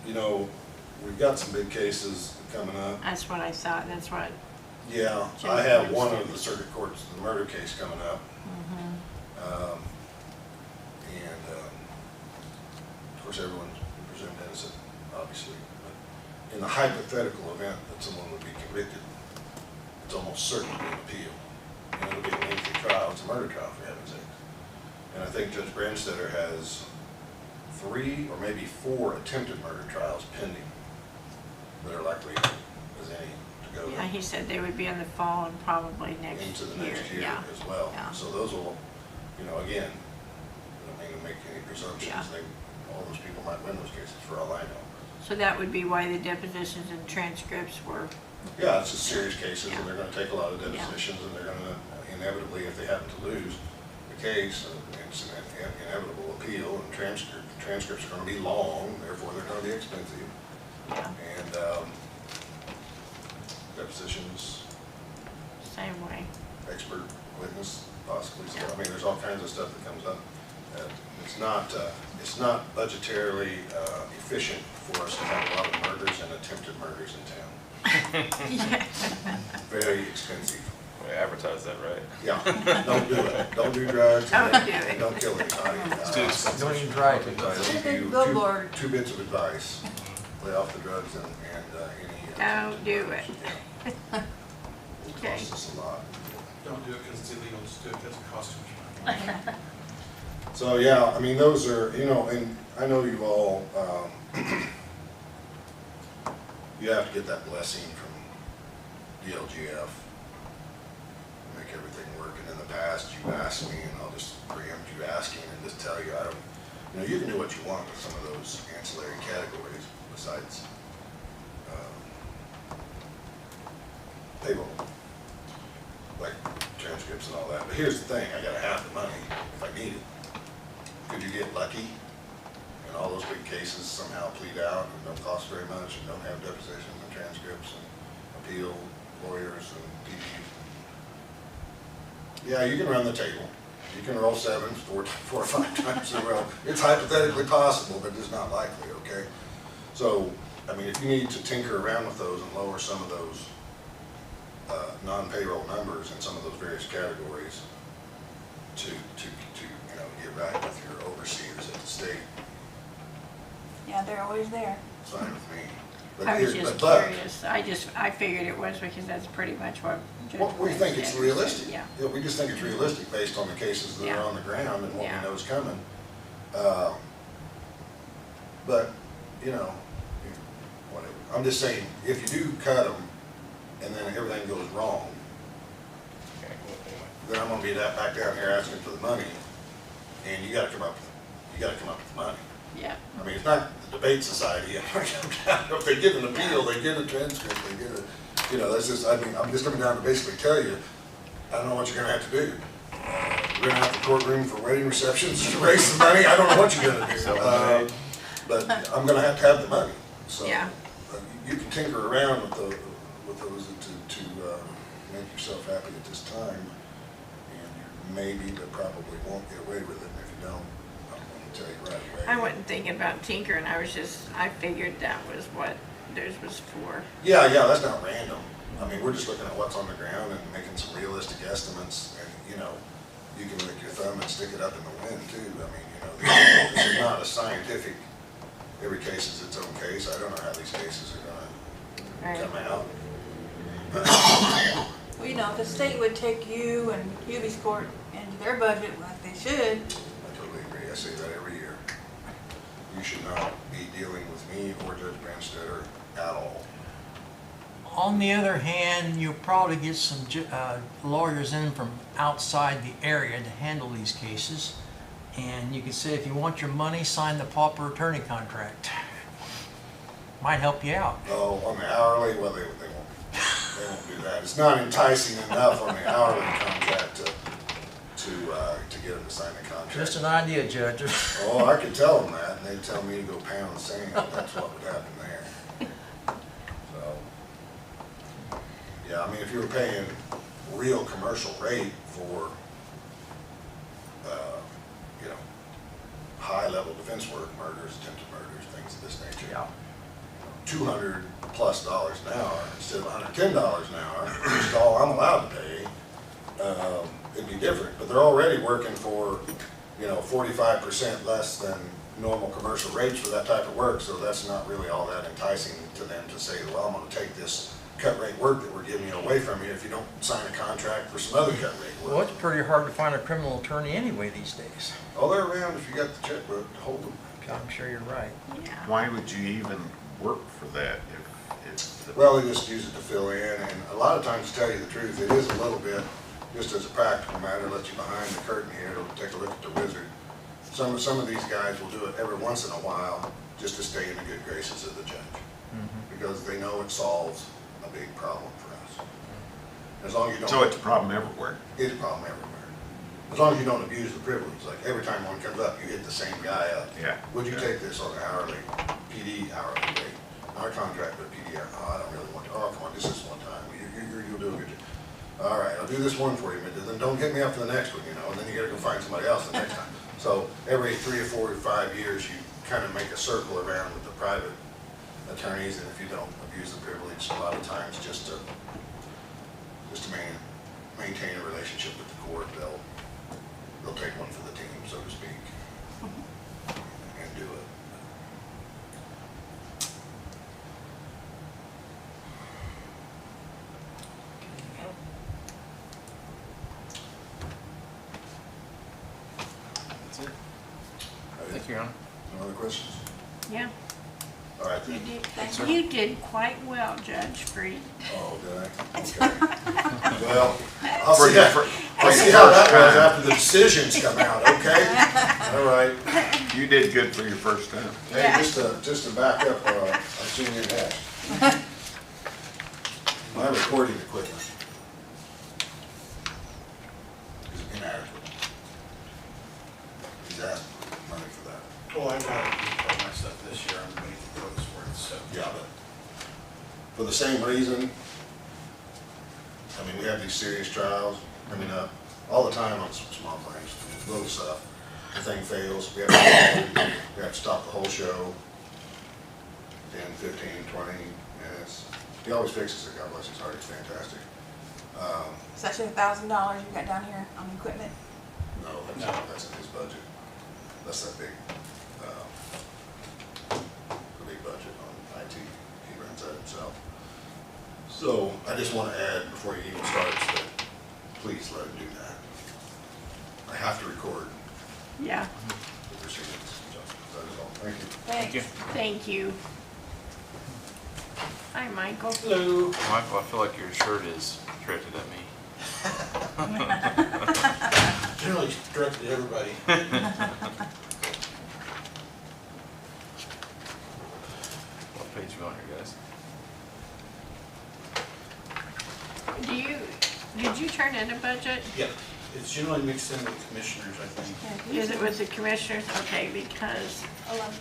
you know, we've got some big cases coming up. That's what I thought, that's what. Yeah, Jim I have Briggs one did. of the circuit courts, the murder case coming up. Of course, everyone's presumed innocent, obviously. But in the hypothetical event that someone would be convicted, it's almost certain to be an appeal. And it'll be a lengthy trial. It's a murder trial, for heaven's sake. And I think Judge Branstetter has 3 or maybe 4 attempted murder trials pending that are likely as any to go Yeah, he said they would be in the fall and probably next year. into the next year Yeah. as well. Yeah. So those will, you know, again, I don't mean to make any presumptions. Yeah. All those people might win those cases for all I know. So that would be why the depositions and transcripts were, Yeah, it's just serious cases, Yeah. and they're gonna take a lot of Yeah. depositions, and they're gonna inevitably, if they happen to lose the case, it's an inevitable appeal, and transcripts are gonna be long, therefore they're gonna be expensive. yeah, And depositions, same way. expert witness, possibly, so, Yeah. I mean, there's all kinds of stuff that comes up. It's not budgetarily efficient for us to have a lot of murders and attempted murders in town. Yeah. Very expensive. We advertise that, right? Yeah, don't do it. Don't do drugs. Don't do it. And don't kill anybody. It's too expensive. Don't even try to. I'll give you Billboard. two bits of advice. Lay off the drugs and any. Don't do it. It Okay. costs us a lot. Don't do it because it's illegal, just do it because it costs too much money. So, yeah, I mean, those are, you know, and I know you all, you have to get that blessing from DLGF to make everything work. And in the past, you've asked me, and I'll just preempt you asking and just tell you, you know, you can do what you want with some of those ancillary categories besides payroll, like transcripts and all that. But here's the thing, I gotta have the money if I need it. Could you get lucky and all those big cases somehow plead out and don't cost very much and don't have depositions and transcripts and appeal lawyers and DPs? Yeah, you can run the table. You can roll 7s 4 or 5 times in a row. It's hypothetically possible, but it's not likely, okay? So, I mean, if you need to tinker around with those and lower some of those non-payroll numbers in some of those various categories to you know, get right with your overseers at the state, Yeah, they're always there. it's fine with me. But I was here- just but- curious. I figured it was because that's pretty much what Judge Well, we think it's said. realistic. Yeah. Yeah, we just think it's realistic based on the cases that Yeah. are on the ground and what we Yeah. know is coming. But, you know, whatever. I'm just saying, if you do cut them and then everything goes wrong, Okay, well, anyway. then I'm gonna be back down here asking for the money, and you gotta come up with the money. Yeah. I mean, it's not the debate society. If they get an appeal, they get a transcript, they get a, you know, that's just, I mean, I'm just coming down to basically tell you, I don't know what you're gonna have to do. Rent out the courtroom for wedding receptions to raise the money, I don't know what you're gonna do. But I'm gonna have to have the money, so. Yeah. You can tinker around with those to make yourself happy at this time, and you maybe, but probably won't get away with it, and if you don't, I'm gonna tell you right away. I wasn't thinking about tinkering. I figured that was what theirs was for. Yeah, that's not random. I mean, we're just looking at what's on the ground and making some realistic estimates, and, you know, you can lick your thumb and stick it up in the wind too. I mean, you know, this is not a scientific, every case is its own case. I don't know how these cases are Right. gonna come out. Well, you know, if the state would take you and Hubie's court into their budget like they should, I totally agree. I say that every year. You should not be dealing with me or Judge Brandstetter at all. On the other hand, you'll probably get some lawyers in from outside the area to handle these cases. And you can say, if you want your money, sign the pauper attorney contract. Might help you out. Oh, on the hourly, well, they won't do that. It's not enticing enough on the hourly contract to get them to sign the contract. Just an idea, Judge. Oh, I could tell them that, and they'd tell me to go pound sand. That's what would happen there. So, yeah, I mean, if you were paying real commercial rate for, you know, high-level defense work, murders, attempted murders, things of this nature. Yeah. $200+ an hour instead of $110 an hour, which is all I'm allowed to pay, it'd be different. But they're already working for, you know, 45% less than normal commercial rates for that type of work, so that's not really all that enticing to them to say, well, I'm gonna take this cut rate work that we're giving you away from you if you don't sign a contract for some other cut rate work. Well, it's pretty hard to find a criminal attorney anyway these days. Oh, they're around if you got the checkbook to hold them. I'm sure you're right. Yeah. Why would you even work for that if the Well, they just use it to fill in, and a lot of times, to tell you the truth, it is a little bit, just as a practical matter, let you behind the curtain here to take a look at the wizard. Some of these guys will do it every once in a while, just to stay in the good graces of the judge, because they know it solves a big problem for us. As long as you don't. So it's a problem everywhere. It's a problem everywhere. As long as you don't abuse the privilege, like every time one comes up, you hit the same guy up. Yeah. Would you take this on an hourly, PD hourly rate? Our contract with PD, oh, I don't really want to, oh, come on, just this one time, you'll do a good job. All right, I'll do this one for you, but then don't get me up to the next one, you know, and then you gotta go find somebody else the next time. So every 3 or 4 or 5 years, you kind of make a circle around with the private attorneys, and if you don't abuse the privilege, a lot of times just to maintain a relationship with the court, they'll take one for the team, so to speak, and do it. That's it. Thank you, Your Honor. No other questions? Yeah. All right, You then. did, you did quite well, Judge Freed. Oh, did I? Okay. Well, I'll For see your how, fir- I'll for see your how that first goes time. after the decisions come out, okay? All right. You did good for your first time. Hey, just to back up, I've seen your hash. My recording equipment is inadequate. He's asking for money for that. Well, I got my stuff this year, I'm waiting for this work, so. Yeah, but for the same reason, I mean, we have these serious trials, I mean, all the time on some small things, little stuff. The thing fails, we have to stop the whole show, 10, 15, 20 minutes. He always fixes it, God bless his heart, he's fantastic. it's actually $1,000 you got down here on equipment. No, that's in his budget. that's that big, a big budget on IT. He runs that himself. So I just want to add before he even starts that please let him do that. I have to record Yeah, the proceedings. So that is all. Thank you. Thanks. you. thank you. Hi, Michael. Hello. Michael, I feel like your shirt is directed at me. Generally directed to everybody. What page you on here, guys? Did you turn in a budget? Yep, it's generally mixed in with commissioners, I think. Is it with the commissioners? Okay, because 11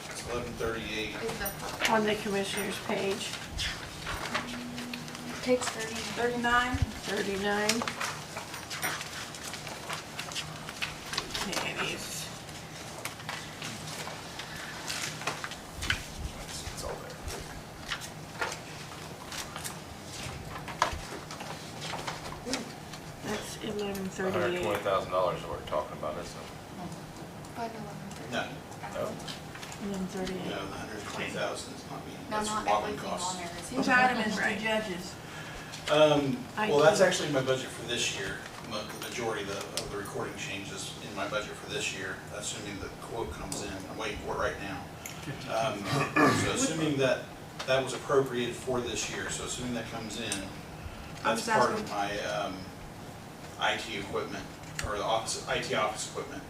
It's 1138. is the on the commissioners page, page 30. 39? 39. Okay, these, It's all there. that's $1138. $120,000 is what we're talking about, isn't it? Find 11. No, No. no, 1138. the 120,000 is not me. No, That's not revolving everything on costs. there is. Which item is the Right. judges? Well, that's actually my budget for this year. The majority of the recording changes in my budget for this year, assuming the quote comes in. I'm waiting for it right now. So assuming that that was appropriated for this year, so assuming that comes in, I'm that's just part asking. of my IT equipment, or the office, IT office equipment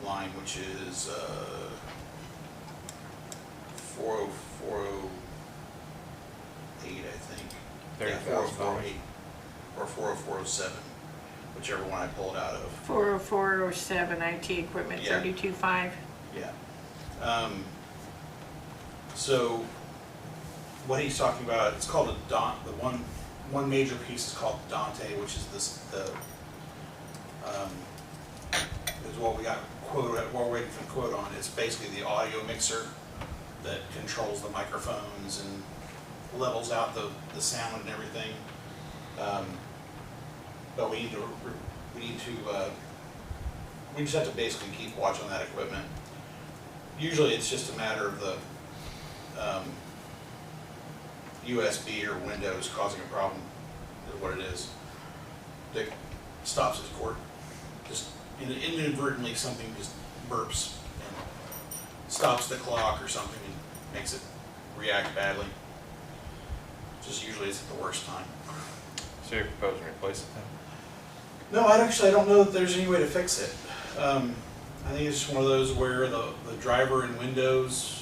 line, which is 40408, I think. Yeah, 30,000. 40408 or 40407, whichever one I pulled out of. 40407 IT equipment, Yeah. 32.5. Yeah. So what he's talking about, it's called a one major piece is called Dante, which is this, is what we got quote, what we're waiting for the quote on. It's basically the audio mixer that controls the microphones and levels out the sound and everything. But we just have to basically keep watch on that equipment. Usually it's just a matter of the USB or Windows causing a problem, is what it is. That stops his cord. Just inadvertently something just burps and stops the clock or something and makes it react badly. Just usually it's at the worst time. So you're proposing to replace it then? No, I don't know that there's any way to fix it. I think it's just one of those where the driver in Windows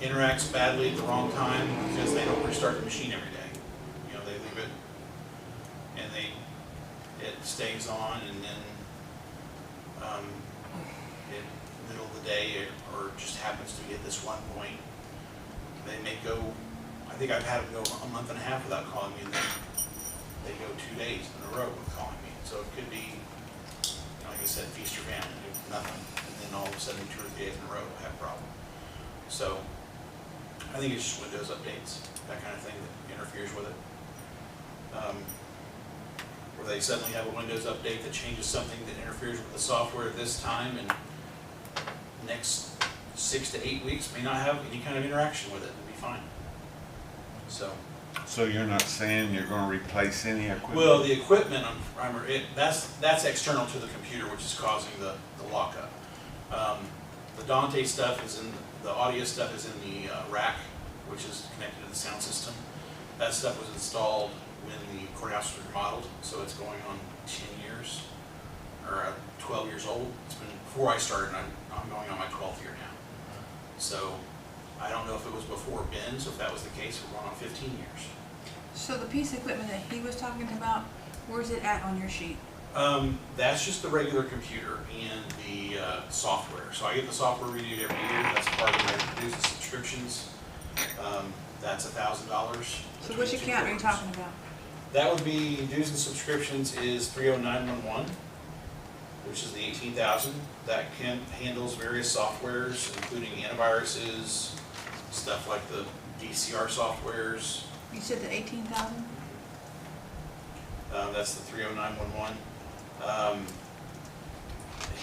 interacts badly at the wrong time because they don't restart the machine every day. You know, they leave it and it stays on, and then in the middle of the day or just happens to be at this one point, they may go, I think I've had them go a month and a half without calling me, and then they go 2 days in a row with calling me. So it could be, like I said, feast your family, do nothing, and then all of a sudden 2 or 3 days in a row we'll have a problem. So I think it's just Windows updates, that kind of thing that interferes with it. Where they suddenly have a Windows update that changes something that interferes with the software at this time, and next 6 to 8 weeks may not have any kind of interaction with it and be fine. So. So you're not saying you're gonna replace any equipment? Well, the equipment, that's external to the computer, which is causing the lockup. The Dante stuff is in, the audio stuff is in the rack, which is connected to the sound system. That stuff was installed when the courthouse was remodeled, so it's going on 10 years, or 12 years old. It's been, before I started, and I'm going on my 12th year now. So I don't know if it was before Ben's, or if that was the case, we're going on 15 years. So the piece of equipment that he was talking about, where's it at on your sheet? That's just the regular computer and the software. So I get the software renewed every year. That's part of my dues and subscriptions. That's $1,000. So which account are you talking about? That would be dues and subscriptions is 30911, which is the 18,000. That handles various softwares, including antiviruses, stuff like the DCR softwares. You said the 18,000? That's the 30911.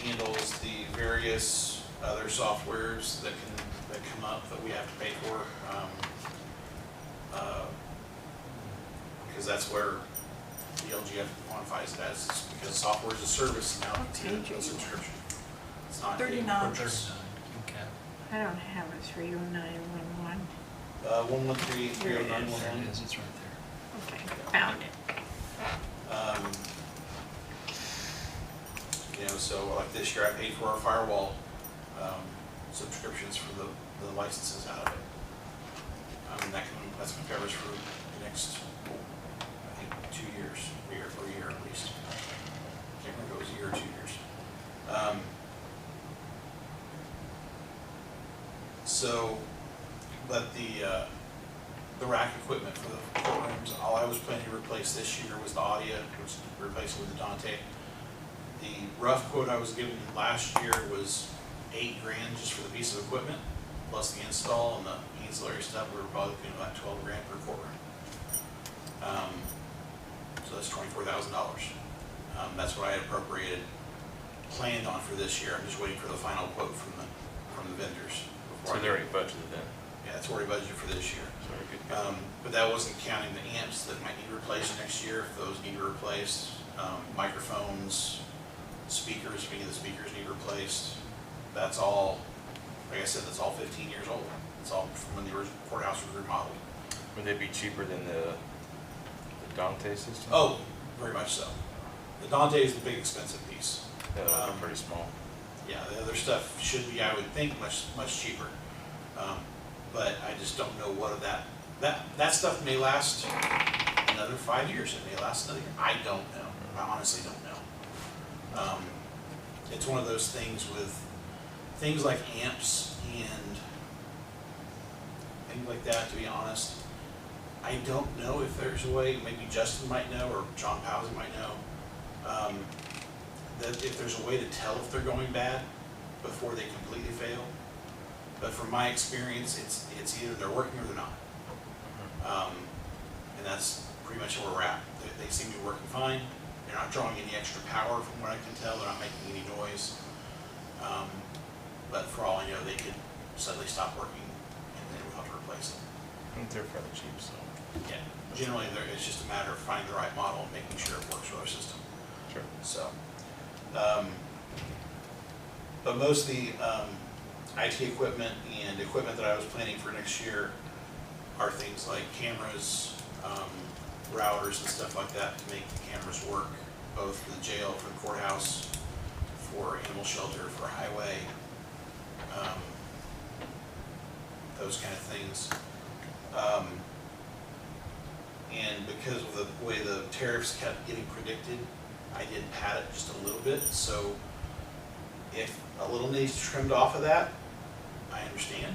handles the various other softwares that come up that we have to pay for. Because that's where the LGF quantifies it as, because software is a service now, Okay. a subscription. It's not a 39. purchase. Okay. I don't have a 30911. 113, There 30911. it is, it's right there. Okay, found it. You know, so like this year I paid for our firewall subscriptions for the licenses out of it. That's what covers for the next, I think, 2 years, or a year at least. Can't remember if it was a year or 2 years. So, but the rack equipment for the courtrooms, all I was planning to replace this year was the Audia, which is replacing with the Dante. The rough quote I was given last year was $8 grand just for the piece of equipment, plus the install and the ancillary stuff. We were probably looking at about $12 grand per courtroom. So that's $24,000. That's what I had appropriated, planned on for this year. I'm just waiting for the final quote from the vendors. So they're already budgeted then? Yeah, it's already budgeted for this year. So we're good. But that wasn't counting the amps that might need replaced next year, if those need replaced. Microphones, speakers, if any of the speakers need replaced. That's all, like I said, that's all 15 years old. It's all from when the original courthouse was remodeled. Would they be cheaper than the Dante system? Oh, very much so. The Dante is the big expensive piece. Yeah, they're pretty small. Yeah, the other stuff should be, I would think, much cheaper. But I just don't know what of that stuff may last another 5 years. It may last another year. I don't know. I honestly don't know. It's one of those things with things like amps and things like that, to be honest. I don't know if there's a way, maybe Justin might know, or John Powell might know, that if there's a way to tell if they're going bad before they completely fail. But from my experience, it's either they're working or they're not. And that's pretty much where we're at. They seem to be working fine. They're not drawing any extra power from what I can tell. They're not making any noise. But for all I know, they could suddenly stop working and then we'll have to replace them. I think they're fairly cheap, so. Yeah, generally it's just a matter of finding the right model and making sure it works for our system. Sure. So, but most of the IT equipment and equipment that I was planning for next year are things like cameras, routers and stuff like that to make the cameras work, both for the jail, for the courthouse, for animal shelter, for highway, those kind of things. And because of the way the tariffs kept getting predicted, I did pad it just a little bit. So if a little needs trimmed off of that, I understand.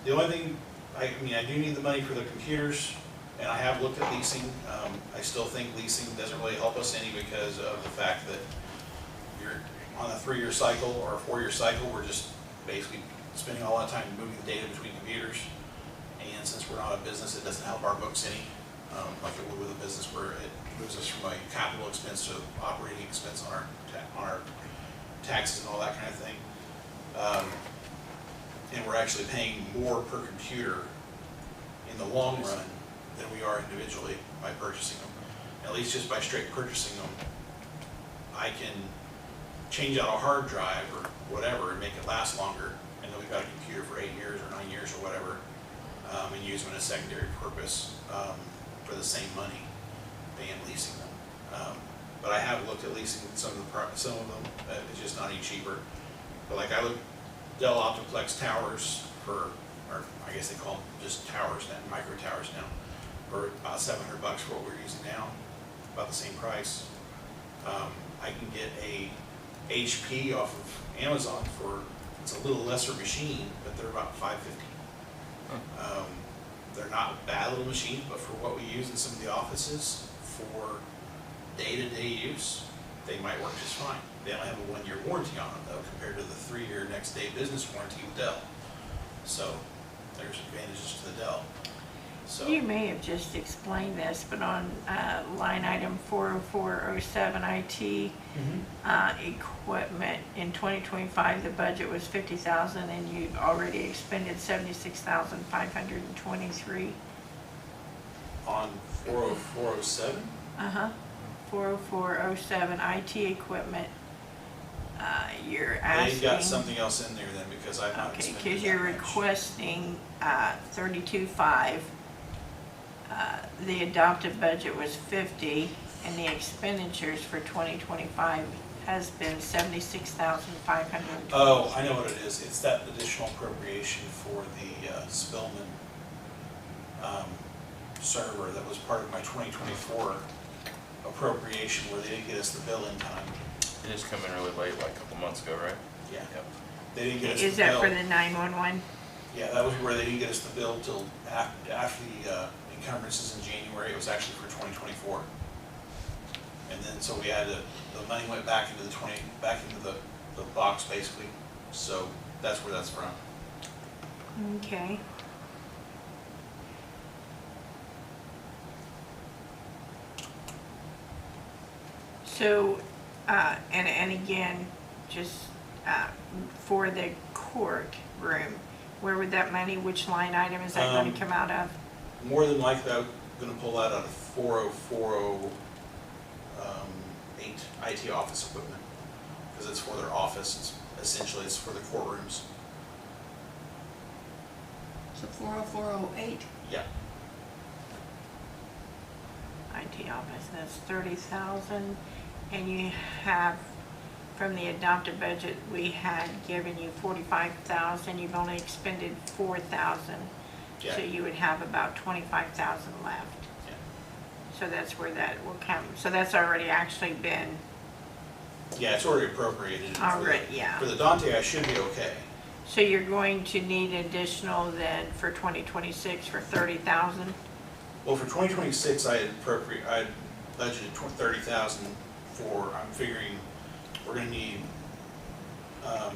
The only thing, I mean, I do need the money for the computers, and I have looked at leasing. I still think leasing doesn't really help us any because of the fact that you're on a 3-year cycle or a 4-year cycle. We're just basically spending a lot of time moving the data between computers. And since we're not a business, it doesn't help our books any, like it would with a business where it moves us from a capital expense to operating expense on our taxes and all that kind of thing. And we're actually paying more per computer in the long run than we are individually by purchasing them. At least just by straight purchasing them, I can change out a hard drive or whatever and make it last longer. And then we've got a computer for 8 years or 9 years or whatever, and use them in a secondary purpose for the same money than leasing them. But I have looked at leasing some of them. It's just not any cheaper. But like I look Dell Optiplex towers for, or I guess they call them just towers now, micro towers now, for about $700 for what we're using now, about the same price. I can get a HP off of Amazon for, it's a little lesser machine, but they're about $550. They're not bad little machines, but for what we use in some of the offices for day-to-day use, they might work just fine. They only have a 1-year warranty on them though, compared to the 3-year next day business warranty with Dell. So there's advantages to the Dell. So, You may have just explained this, but on line item 40407 IT equipment, in 2025, the budget was 50,000 and you already expended 76,523. On 40407? Uh-huh. 40407 IT equipment. You're asking. They've got something else in there then, because I've not Okay, expended because that you're much. requesting 32.5. The adopted budget was 50, and the expenditures for 2025 has been 76,500. Oh, I know what it is. It's that additional appropriation for the Spillman server that was part of my 2024 appropriation where they didn't get us the bill in time. It just come in really late, like a couple months ago, right? Yeah. Yep. They didn't get us the bill. Is that for the 911? Yeah, that was where they didn't get us the bill till after the encumbrances in January. It was actually for 2024. And then, so we had the money went back into the box basically. So that's where that's from. Okay. So, and again, just for the court room, where would that money, which line item is that going to come out of? More than likely, I'm gonna pull that out of 40408 IT office equipment. Because it's for their office, essentially it's for the courtrooms. So 40408. Yeah. IT office, that's 30,000, and you have, from the adopted budget, we had given you 45,000, you've only expended 4,000. Yeah. So you would have about 25,000 left. Yeah. So that's where that will come, so that's already actually been, Yeah, it's already appropriated. Already, yeah. For the Dante, I should be okay. so you're going to need additional then for 2026 for 30,000? Well, for 2026, I had budgeted 30,000 for, I'm figuring we're gonna need, a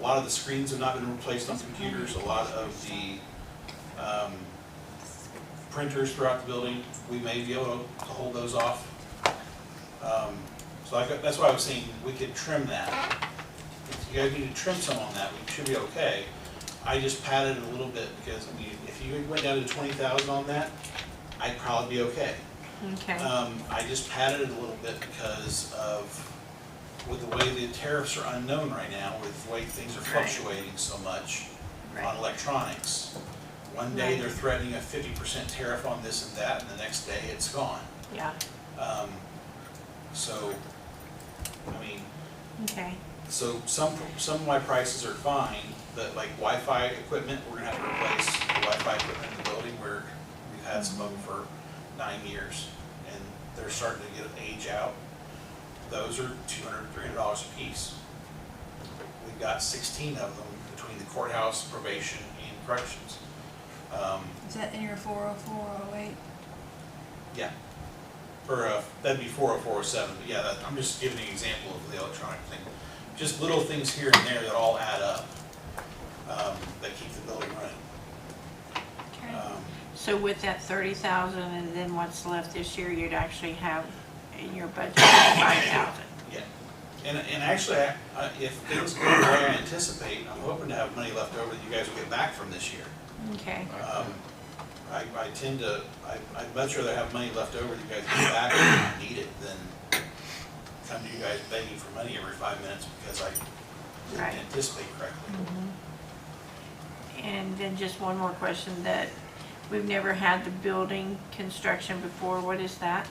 lot of the screens have not been replaced on computers, a lot of the, printers throughout the building, we may be able to hold those off. So that's why I was saying we could trim that. If you guys need to trim some on that, we should be okay. I just padded it a little bit because, I mean, if you went down to 20,000 on that, I'd probably be okay. Okay. I just padded it a little bit because with the way the tariffs are unknown right now, with the way things are fluctuating so much on electronics. One day Right. they're threatening a 50% tariff on this and that, and the next day it's gone. Yeah, So, I mean, okay, so some of my prices are fine, but like Wi-Fi equipment, we're gonna have to replace the Wi-Fi equipment in the building where we've had some of them for 9 years, and they're starting to get age out. Those are $200, $300 a piece. We've got 16 of them between the courthouse, probation, and corrections. Is that in your 40408? Yeah. That'd be 40407, but yeah, I'm just giving an example of the electronic thing. Just little things here and there that all add up, that keep the building running. okay. So with that 30,000 and then what's left this year, you'd actually have in your budget 5,000. Yeah, and actually, if things go the way I anticipate, I'm hoping to have money left over that you guys will get back from this year. Okay, I'd much rather have money left over that you guys get back and not need it than come to you guys begging for money every 5 minutes because I didn't Right. anticipate correctly. and then just one more question, that we've never had the building construction before, what is that?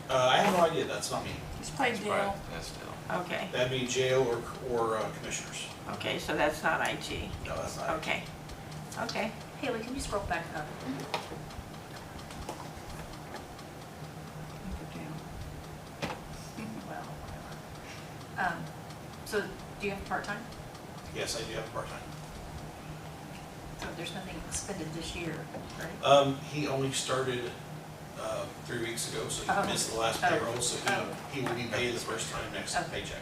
I have no idea, that's not me. Just play That's Dale. right. That's still. Okay, That'd be jail or commissioners. okay, so that's not IT, No, that's not. okay, okay. Haley, can you scroll back up? Well, whatever. So do you have part-time? Yes, I do have part-time. So there's nothing expended this year, right? He only started 3 weeks ago, so Oh. he missed the last Oh. payroll, so Oh. he will be paid the first time next Okay. paycheck.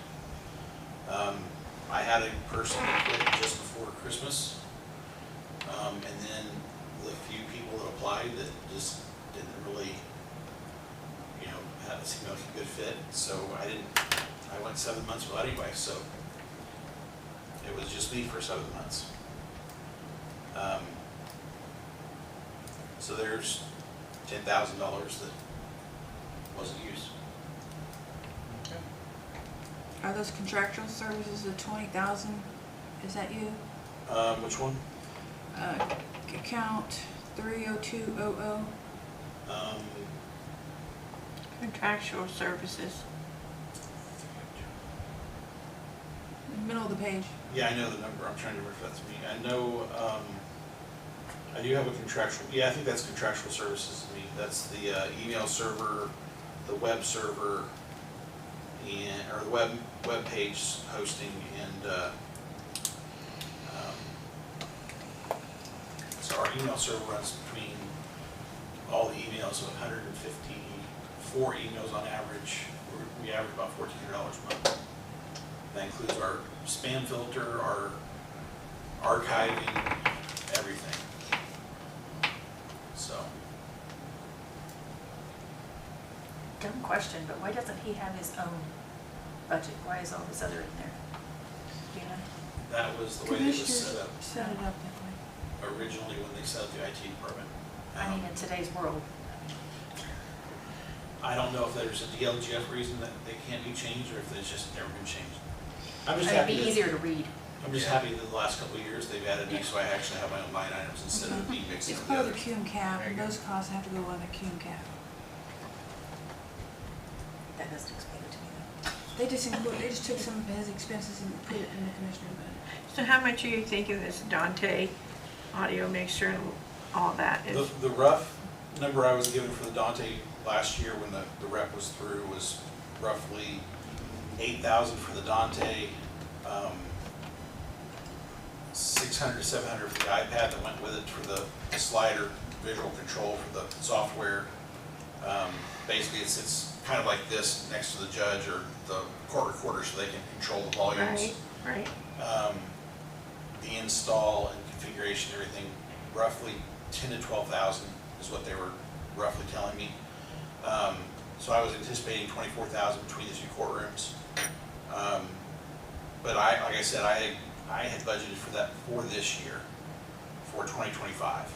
I had a person that quit just before Christmas, and then the few people that applied that just didn't really, you know, seem like a good fit. So I went 7 months without anybody, so it was just me for 7 months. So there's $10,000 that wasn't used. Are those contractual services, the 20,000, is that you? Which one? Account 30200. Contractual services. In the middle of the page. Yeah, I know the number. I'm trying to remember if that's me. I know, I do have a contractual, yeah, I think that's contractual services to me. That's the email server, the web server, and, or the web page hosting, and so our email server runs between all the emails of 154 emails on average. We average about $1,400 a month. That includes our spam filter, our archiving, everything. So, Dumb question, but why doesn't he have his own budget? Why is all this other in there? Do you know? that was the way it was set up Set it up that way. originally when they set up the IT department. I mean, in today's world. I don't know if there's a DLGF reason that they can't be changed, or if it's just never been changed. I'm just It'd happy be that, easier to read. I'm just happy that the last couple of years they've added me, so I actually have my own line items instead of being mixed in It's with the part of others. the QM cap, and those costs have to go on the QM cap. That doesn't explain it to me though. They just took some of his expenses and put it in the commissioner budget. So how much are you thinking this Dante audio mixer and all that is? The rough number I was given for the Dante last year when the rep was through was roughly 8,000 for the Dante, 600, 700 for the iPad that went with it for the slider visual control for the software. Basically, it sits kind of like this next to the judge or the court recorder so they can control the volumes. Right. The install and configuration, everything, roughly 10 to 12,000 is what they were roughly telling me. So I was anticipating 24,000 between the two courtrooms. But like I said, I had budgeted for that for this year, for 2025.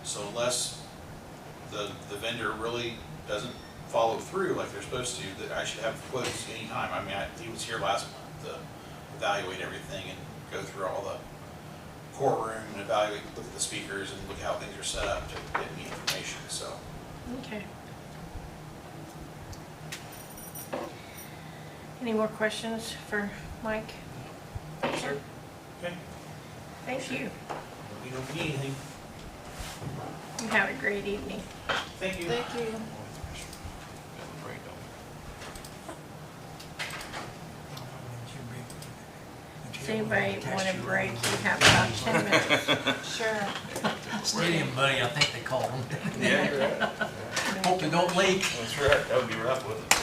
So unless the vendor really doesn't follow through like they're supposed to, that I should have quotes anytime. I mean, he was here last month to evaluate everything and go through all the courtroom and evaluate, look at the speakers and look how things are set up to get me information, so. Okay. Any more questions for Mike? Sure. Okay. Thank you. We don't need anything. You have a great evening. Thank you. Thank you. Does anybody want a break? You have about 10 minutes. Sure. Stadium buddy, I think they call them. Yeah. Hope they don't leak, That's right, that would be rough, wouldn't it?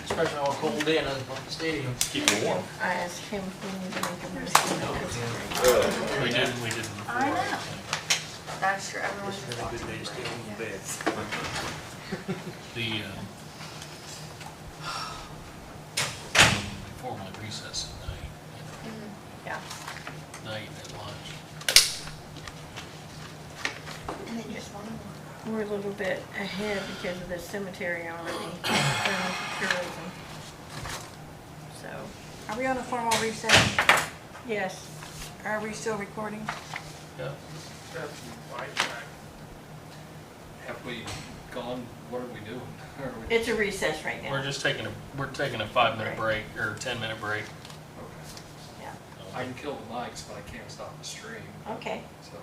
especially on a cold day in a stadium. Keep you warm. I asked him if we need to make a motion. We didn't. I know. That's true, everyone's It's just a really watching. good day to stay home in bed. The, we formally recess at night, Yeah. night at lunch. And then just one more. We're a little bit ahead because of the cemetery already. Tourism. So, Are we on a formal recess? yes. Are we still recording? Yeah. Have we gone, what are we doing? Are we- It's a recess right now. We're just taking a 5-minute break, or 10-minute break. Okay. Yeah. I can kill the mics, but I can't stop the stream, Okay. so.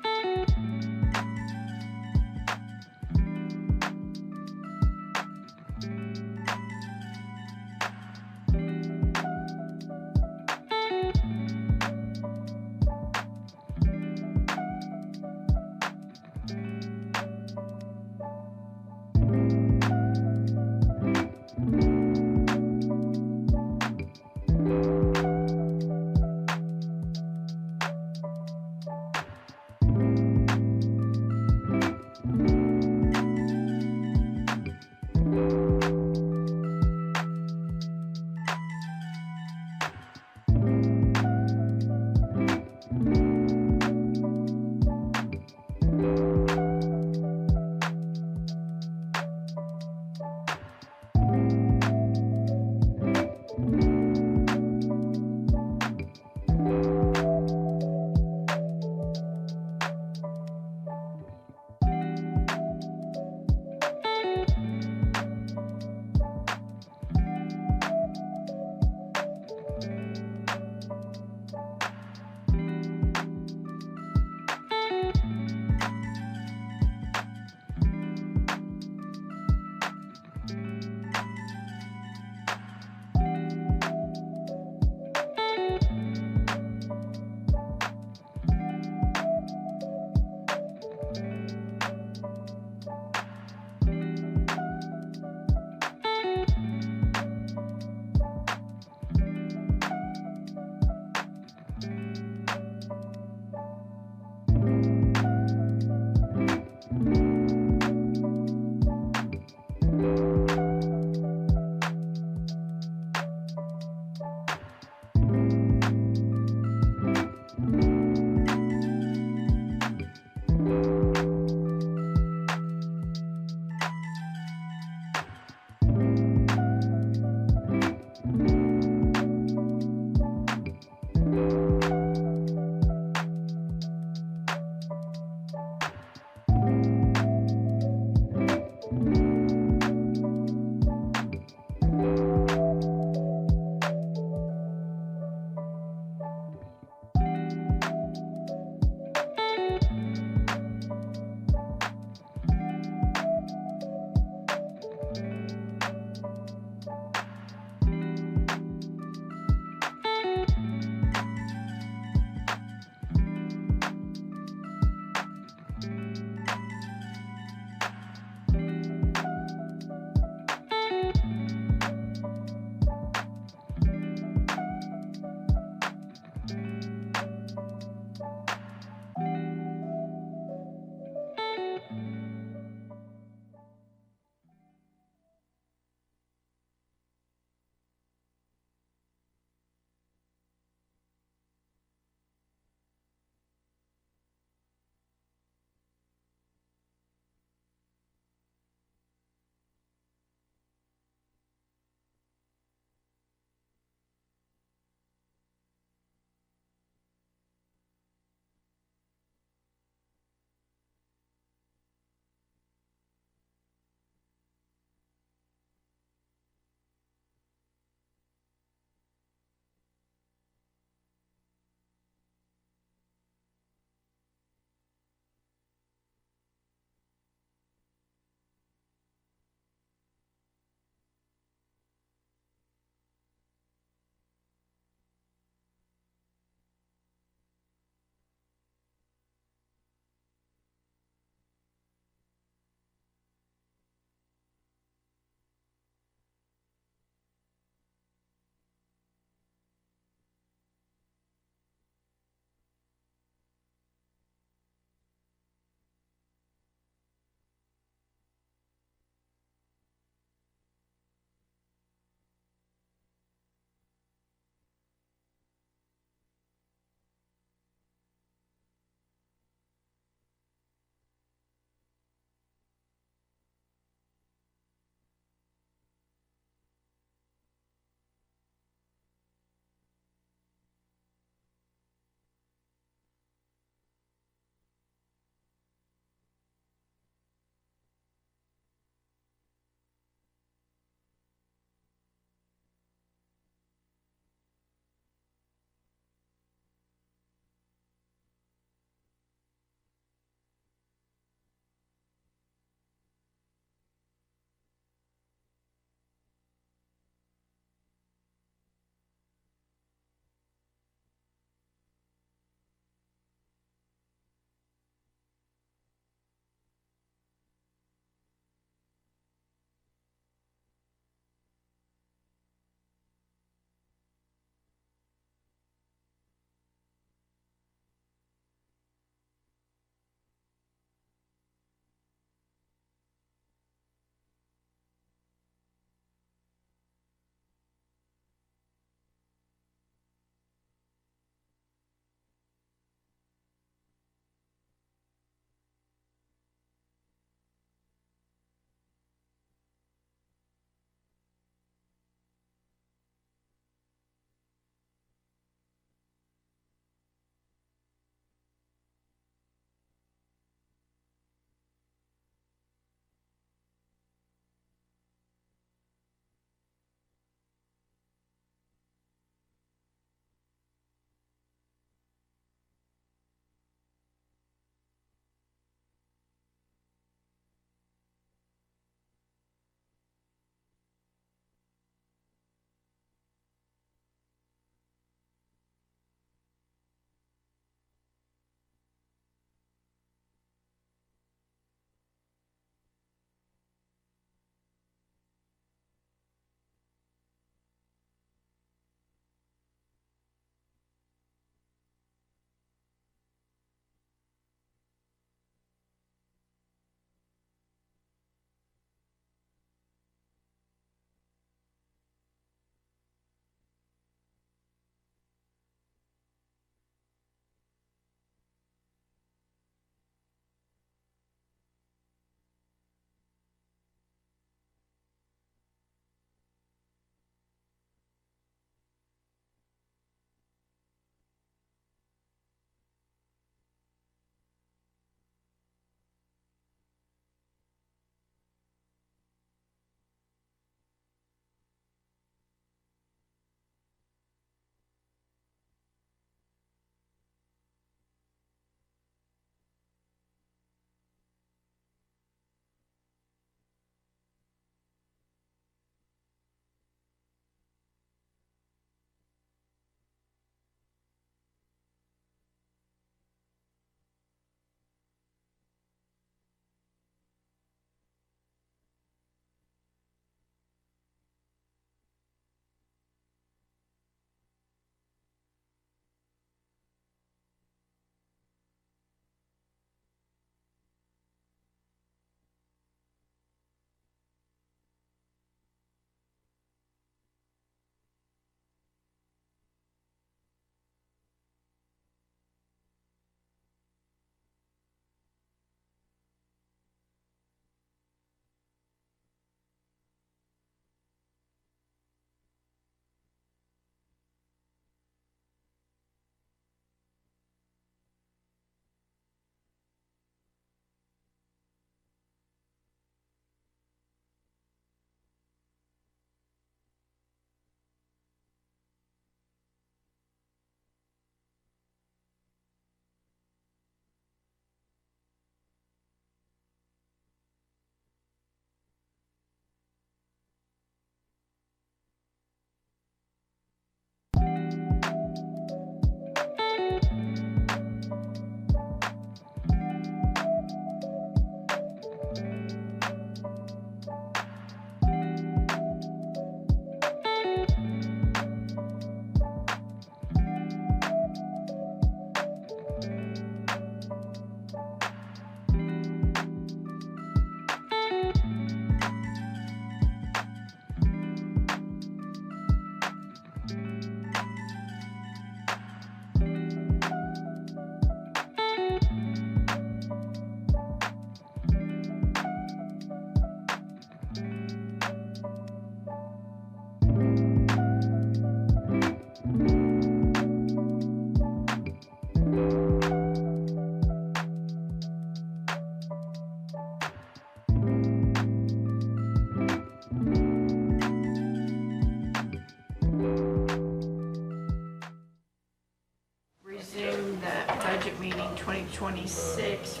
budget meeting 2026,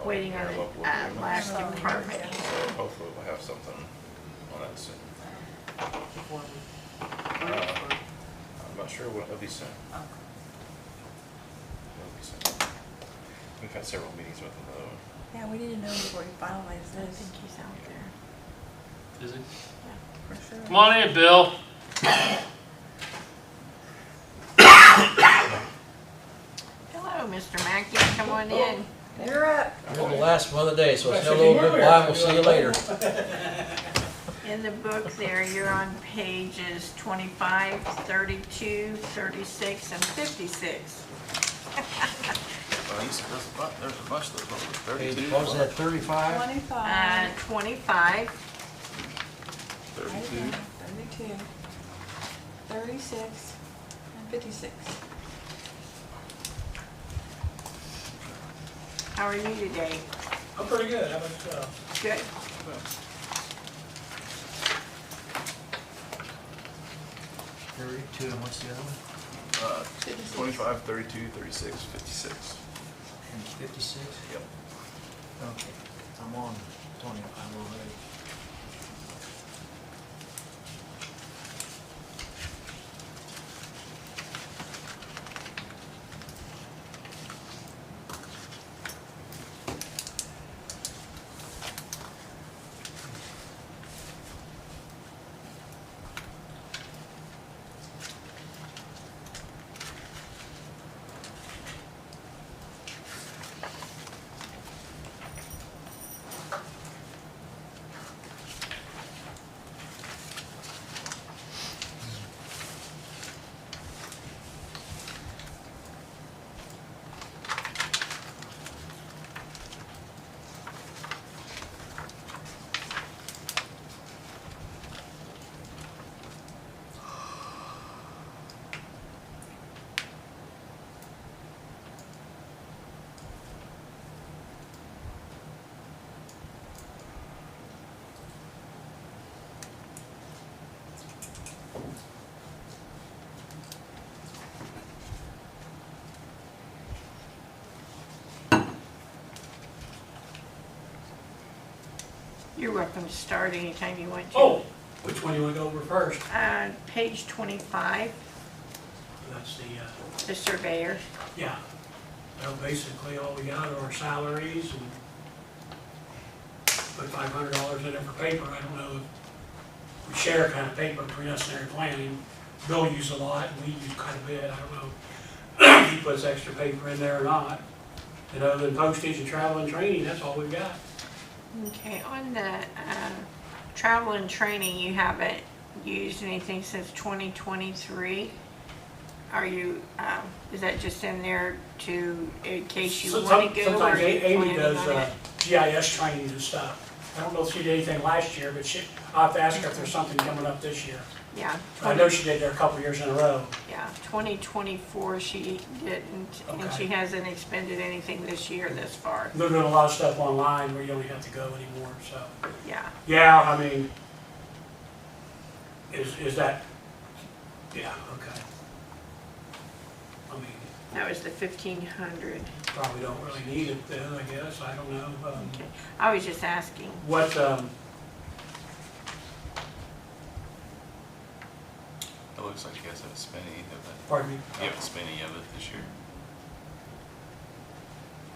waiting on the last department. Hopefully we'll have something on that soon. I'm not sure what, it'll be soon. It'll be soon. We've had several meetings with him though. Yeah, we need to know before we finalize I this, think he's out there. Is it? for sure. Come on in, Bill. Hello, Mr. Mackey, come on in. You're up. You're the last one of the day, so say a little goodbye and we'll see you later. In the book there, you're on pages 25, 32, 36, and 56. Well, there's a bunch of those over Page, 32. what was that, 35? 25. 25, 32. 32, 36, and 56. how are you today? I'm pretty good, how about yourself? Good. Thirty-two, and what's the other one? 25, 32, 36, 56. And 56? Yep. Okay, I'm on 25 already. You're welcome to start anytime you want to. Oh, which one do you want to go over first? Page 25, That's the surveyor. yeah. Well, basically, all we got are our salaries and put $500 in there for paper. I don't know if we share kind of paper between us and our planning. Bill uses a lot and we use quite a bit. I don't know if he puts extra paper in there or not. And other than postage and travel and training, that's all we've got. Okay, on the travel and training, you haven't used anything since 2023. Are you, is that just in there to, in case you want to go? Sometimes or are you Amy planning does on it? GIS training and stuff. I don't know if she did anything last year, but I'll have to ask her if there's something coming up this year. Yeah. I know she did there a couple years in a row. Yeah, 2024 she didn't, and Okay. she hasn't expended anything this year thus far. They're doing a lot of stuff online where you don't even have to go anymore, so. Yeah. Yeah, I mean, is that, yeah, okay. I mean, That was the 1,500. probably don't really need it then, I guess, I don't know. Okay. I was just asking. What, It looks like you guys haven't spent any of it. pardon me? You haven't spent any of it this year.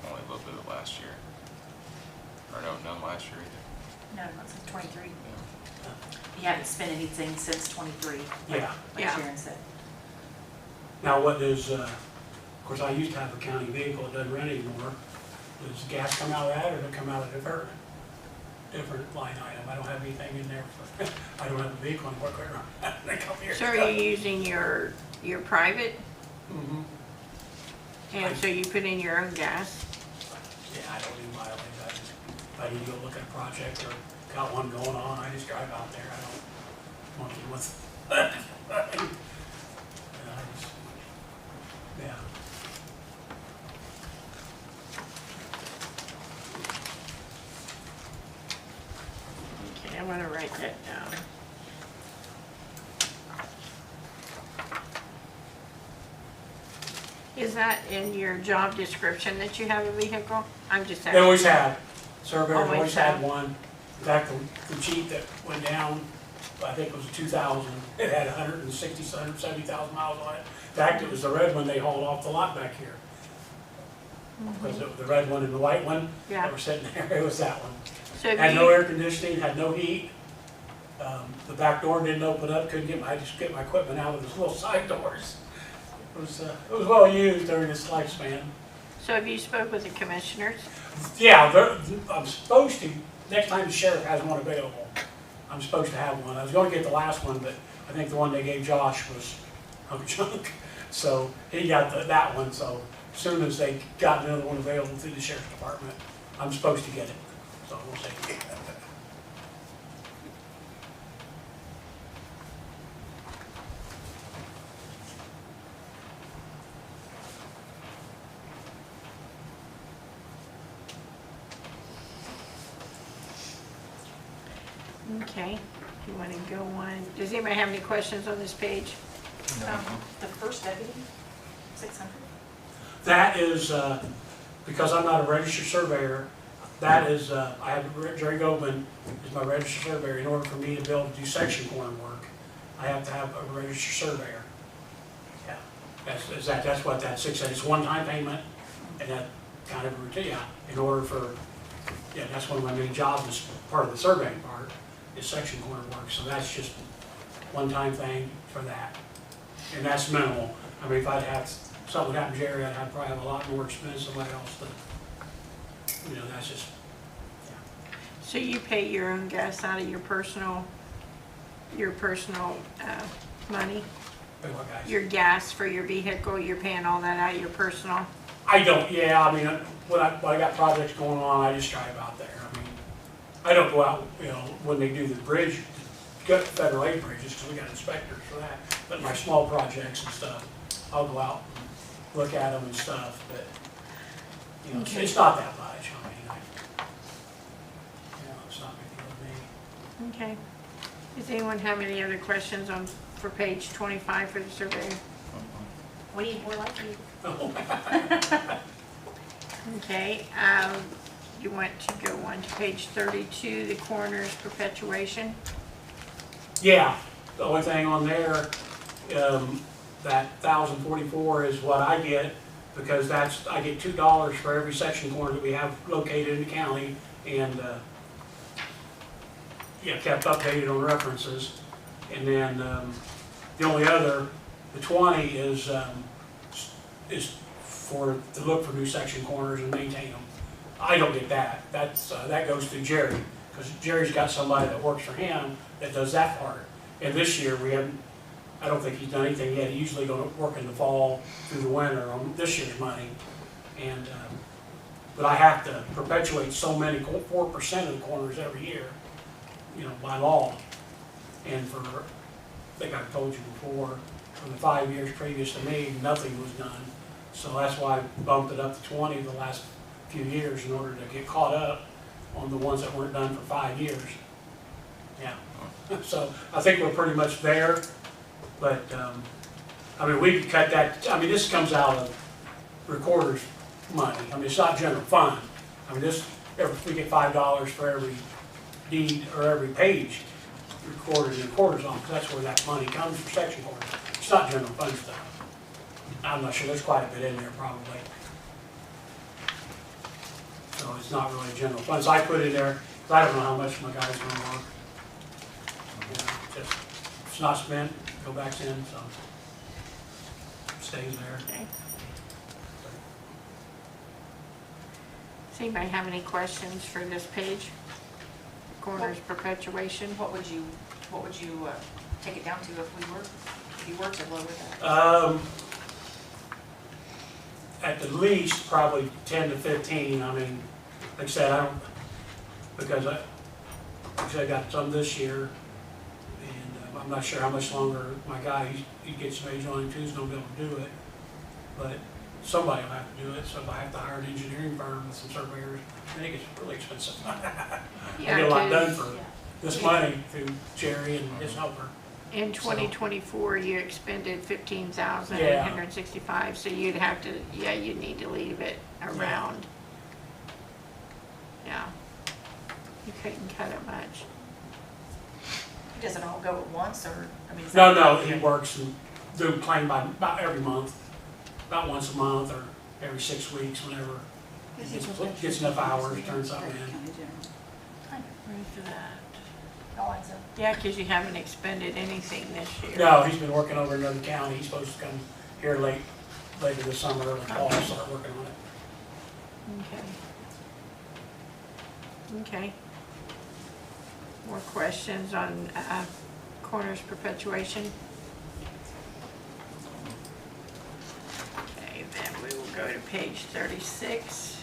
Only a little bit of it last year. Or no, none last year either. No, not since 23. Yeah. You haven't spent anything since 23. Yeah. Like Yeah. Sharon said. Now, what does, of course, I used to have a county vehicle, it doesn't run anymore. Does gas come out of that, or does it come out of different line item? I don't have anything in there for, I don't have a vehicle anymore, quite right. They come here. So are you using your private? Mhm. And so you put in your own gas? Yeah, I don't do mileage, I just, if I need to go look at a project or got one going on, I just drive out there, I don't monkey with. Yeah. Okay, I'm gonna write that down. Is that in your job description that you have a vehicle? I'm just They asking. always have, surveyors Always always had have. one. In fact, the Jeep that went down, I think it was 2000, it had 170,000 miles on it. In fact, it was the red one they hauled off the lot back here. Was it the red one and the white one? Yeah. That were sitting there, it was that one. So have Had no you, air conditioning, had no heat. The back door didn't open up, couldn't get my, I just get my equipment out of those little side doors. It was well used during its lifespan. so have you spoke with the commissioners? Yeah, I'm supposed to, next time the sheriff has one available, I'm supposed to have one. I was gonna get the last one, but I think the one they gave Josh was junk. So he got that one, so as soon as they got another one available through the sheriff's department, I'm supposed to get it, so we'll see. Okay, you want to go on, does anybody have any questions on this page? The first deputy, 600? That is, because I'm not a registered surveyor, that is, I have Jerry Goldman is my registered surveyor. In order for me to be able to do section corner work, I have to have a registered surveyor. Yeah, that's what that 600, it's one-time payment, and that kind of routine, yeah, in order for, yeah, that's one of my main jobs is part of the surveying part, is section corner work, so that's just one-time thing for that. And that's minimal. I mean, if I'd have something happen to Jerry, I'd probably have a lot more expense than somebody else, but, that's just, So you pay your own gas out of your personal money? pay what guys. Your gas for your vehicle, you're paying all that out of your personal? I don't, yeah, I mean, when I got projects going on, I just drive out there. I mean, I don't go out, when they do the bridge, got federal aid bridges, because we got inspectors for that. But my small projects and stuff, I'll go out and look at them and stuff, but, Okay. it's not that much. I mean, it's not big deal to me. Okay. Does anyone have any other questions for page 25 for the surveyor? We need more like you. Okay, you want to go on to page 32, the coroner's perpetuation? Yeah, the only thing on there, that 1,044 is what I get, because I get $2 for every section corner that we have located in the county, and, kept updated on references. And then, the only other, the 20 is to look for new section corners and maintain them. I don't get that. That goes to Jerry, because Jerry's got somebody that works for him that does that part. And this year, I don't think he's done anything yet. He's usually gonna work in the fall through the winter on this year's money. And, but I have to perpetuate so many, 4% of the corners every year, by law. And I think I've told you before, for the 5 years previous to me, nothing was done. So that's why I bumped it up to 20 the last few years in order to get caught up on the ones that weren't done for 5 years. Yeah. So I think we're pretty much there, but, we could cut that, this comes out of recorder's money. It's not general fund. We get $5 for every deed or every page recorded in the recorder's office. That's where that money comes for section corners. It's not general fund stuff. I'm not sure, there's quite a bit in there probably. So it's not really general fund. So I put in there, 'cause I don't know how much my guy's gonna work. Just, if it's not spent, go back in, so stays there. Okay. Does anybody have any questions for this page? Coroner's perpetuation? What would you take it down to if you were to lower that? At the least, probably 10 to 15. Like I said, because I got some this year, and I'm not sure how much longer my guy, he gets some age on him too, is gonna be able to do it. But somebody will have to do it, so if I have to hire an engineering firm with some surveyors, I think it's really expensive. I get a lot done for this money through Jerry and his helper. In 2024, you expended 15,865, so you'd have to, yeah, you'd need to leave it around. Yeah. You couldn't cut it much. Does it all go at once, or, I mean, is No, that? no, he works and do claim by about every month, about once a month or every 6 weeks, whenever he gets enough hours, turns something in. Where's that? Eliza. Yeah, because you haven't expended anything this year. No, he's been working over in another county. He's supposed to come here later this summer, early fall, start working on it. Okay. Okay. More questions on corners perpetuation? Okay, then we will go to page 36,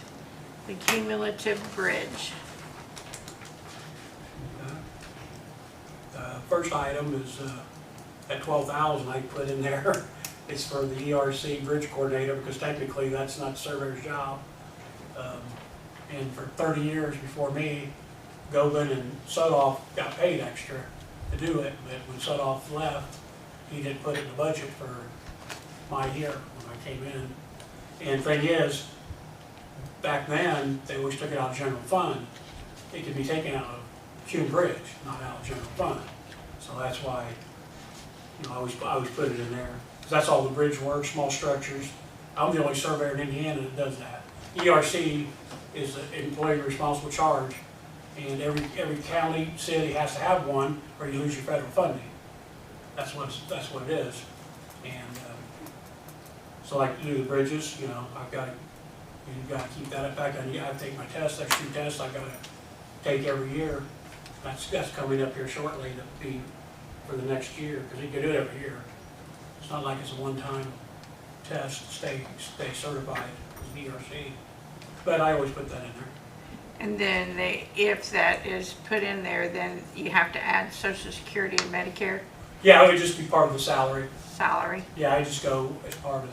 the cumulative bridge. First item is at 12,000 I put in there. It's for the ERC bridge coordinator because technically that's not the surveyor's job. And for 30 years before me, Gobin and Sudoff got paid extra to do it, but when Sudoff left, he didn't put it in the budget for my year when I came in. And the thing is, back then, they always took it out of general fund. It could be taken out of Cume Bridge, not out of general fund. So that's why, you know, I always put it in there. 'Cause that's all the bridge work, small structures. I'm the only surveyor in Indiana that does that. ERC is an employee responsible charge, and every county, city has to have one, or you lose your federal funding. That's what it is. And so like to do the bridges, you know, you've got to keep that up. Back, I take my tests, there's 2 tests I got to take every year. That's coming up here shortly to be for the next year, because you can do it every year. It's not like it's a one-time test to stay certified as an ERC. But I always put that in there. And then if that is put in there, then you have to add Social Security and Medicare Yeah, it would just be part of the salary. salary. Yeah, I just go as part of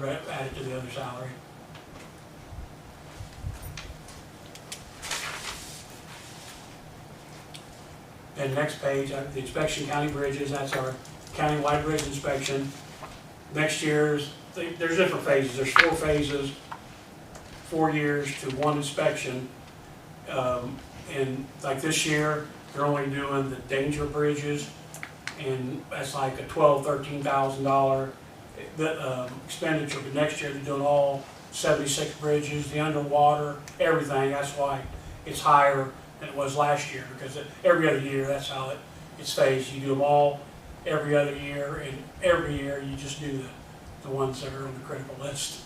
add it to the other salary. And next page, the inspection county bridges, that's our county-wide bridge inspection. Next year's, there's different phases, there's 4 phases, 4 years to 1 inspection. And like this year, they're only doing the danger bridges, and that's like a $12,000–13,000 expenditure. But next year, they're doing all 76 bridges, the underwater, everything. That's why it's higher than it was last year, because every other year, that's how it's phased. You do them all every other year, and every year you just do the ones that are on the critical list,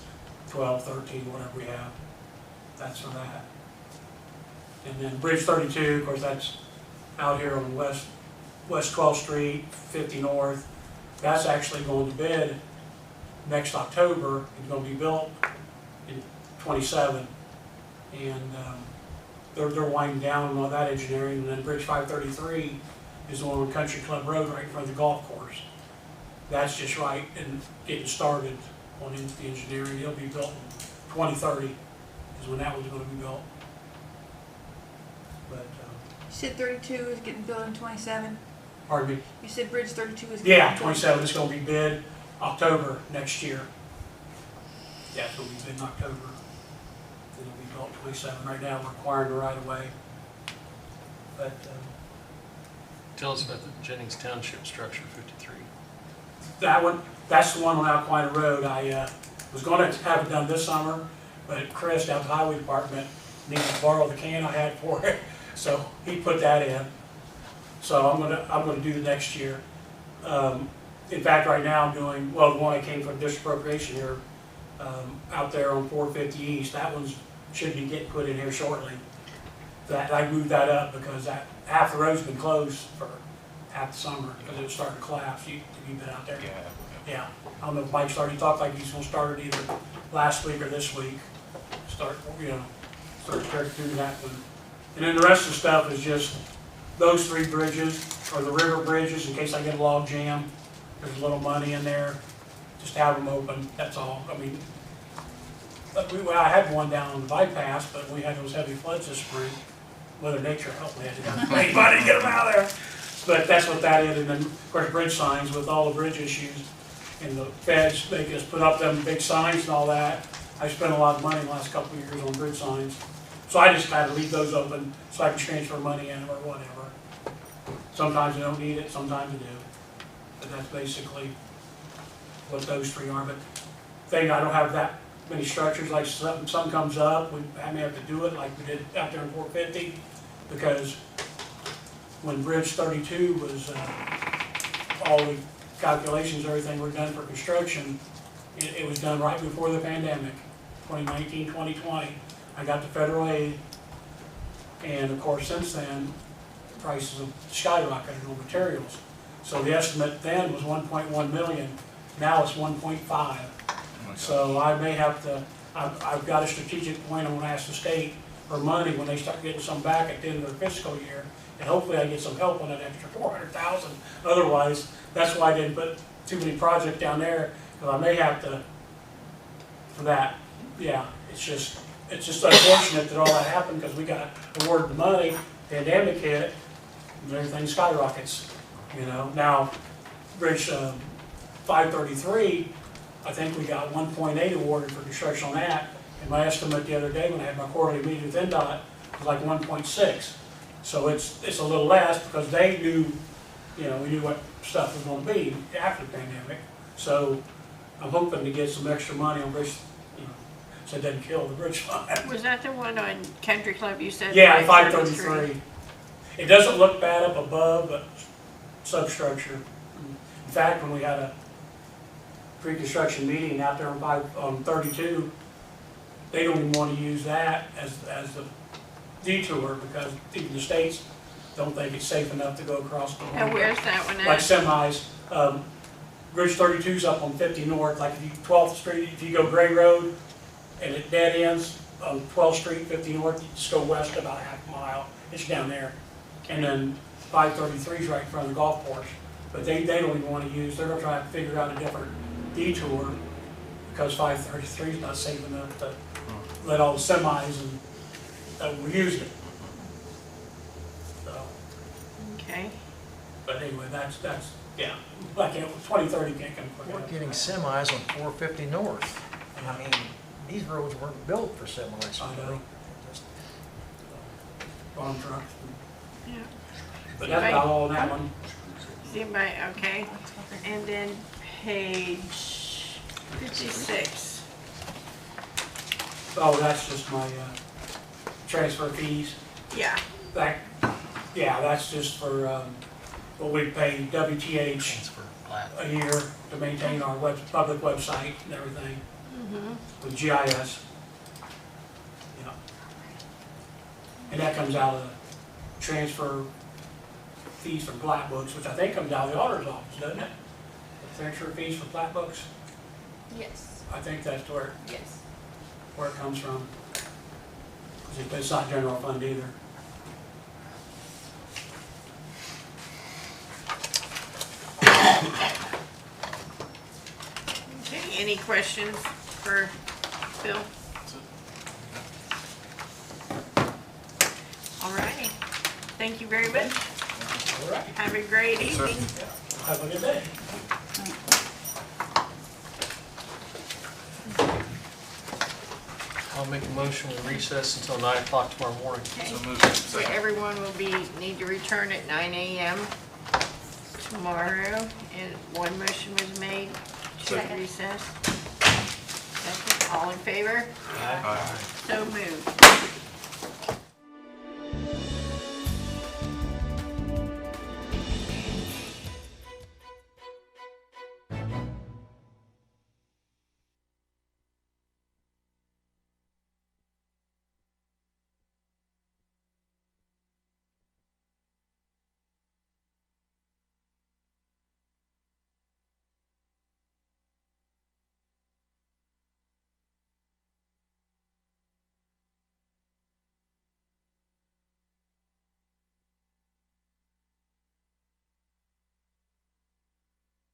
12, 13, whatever we have. That's for that. And then Bridge 32, of course, that's out here on West 12th Street, 50 North. That's actually going to bid next October. It's going to be built in 27. And they're winding down on all that engineering. And then Bridge 533 is the one on Country Club Road right in front of the golf course. That's just right and getting started on the engineering. It'll be built in 2030 is when that one's going to be built. But You said 32 is getting built in 27? pardon me. You said Bridge 32 is getting Yeah, built in 27 is going to be bid October next year. Yeah, it's going to be bid in October. Then it'll be built in 27. Right now, we're acquiring the right of way. But Tell us about the Jennings Township Structure 53. that one, that's the one on Alquina Road. I was going to have it done this summer, but Chris down at the Highway Department needed to borrow the can I had for it, so he put that in. So I'm gonna do the next year. In fact, right now I'm doing, well, the one I came from district appropriation here, out there on 450 East. That one's should be getting put in here shortly. That I moved that up because half the road's been closed for half the summer because it was starting to collapse. You've been out there. Yeah. I don't know if Mike's already talked like he's gonna start it either last week or this week. Start doing that one. And then the rest of the stuff is just those 3 bridges, or the river bridges, in case I get a log jam. There's a little money in there, just have them open, that's all. I mean, I had one down on the bypass, but we had those heavy floods this spring. Mother Nature helped me, I didn't have anybody to get them out of there. But that's what that is, and then, of course, bridge signs with all the bridge issues, and the feds make us put up them big signs and all that. I spent a lot of money in the last couple of years on bridge signs, so I just kind of leave those open so I can transfer money in or whatever. Sometimes I don't need it, sometimes I do, but that's basically what those three are. But thing, I don't have that many structures, like some comes up, I may have to do it like we did out there in 450, because when Bridge 32 was, all the calculations, everything were done for construction, it was done right before the pandemic, 2019, 2020. I got the federal aid, and of course, since then, prices have skyrocketed on materials. So the estimate then was 1.1 million, now it's 1.5. So I may have to, I've got a strategic point, I'm gonna ask the state for money when they start getting some back at the end of their fiscal year, and hopefully I get some help on that extra 400,000. Otherwise, that's why I didn't put too many projects down there, because I may have to, for that. Yeah, it's just unfortunate that all that happened, because we got awarded the money, pandemic hit, and everything skyrockets, you know. Now, Bridge 533, I think we got 1.8 awarded for construction on that, and my estimate the other day when I had my quarterly meeting with NDOT was like 1.6. So it's a little less, because they knew, you know, we knew what stuff was gonna be after the pandemic. So I'm hoping to get some extra money on bridge, you know, so it doesn't kill the bridge fund. Was that the one on Country Club you said? Yeah, 533. It doesn't look bad up above, but substructure. In fact, when we had a pre-construction meeting out there on 32, they don't even want to use that as the detour, because even the states don't think it's safe enough to go across the line. And where's that one at? Like semis. Bridge 32's up on 50 North, like if you 12th Street, if you go Gray Road and it dead ends on 12th Street, 50 North, you just go west about a half mile, it's down there. And then 533's right in front of the golf course. But they don't even want to use, they're gonna try to figure out a different detour, because 533's not safe enough to let all the semis and that we're using. So, Okay. but anyway, that's, yeah, like, 2030 can't come quick We're enough. getting semis on 450 North. I mean, these roads weren't built for semis. I know. Farm trucks. Yeah. But that's about all on that one. Is anybody, okay, and then page 56. Oh, that's just my, transfer fees. Yeah, That, yeah, that's just for, what we pay WTH a year to maintain our public website and everything with GIS. Yeah. And that comes out of transfer fees from plat books, which I think comes out of the auditor's office, doesn't it? The transfer fees for plat books, Yes, I think that's where yes. it comes from. 'Cause it's not general fund either. okay, any questions for Bill? All righty, thank you very much. All right. Have a great evening. Have a good day. I'll make a motion, we recess until 9 o'clock tomorrow morning. Okay. So moved. So everyone will need to return at 9 a.m. tomorrow, and one motion was made to Second. recess. Second, all in favor? Aye. So moved.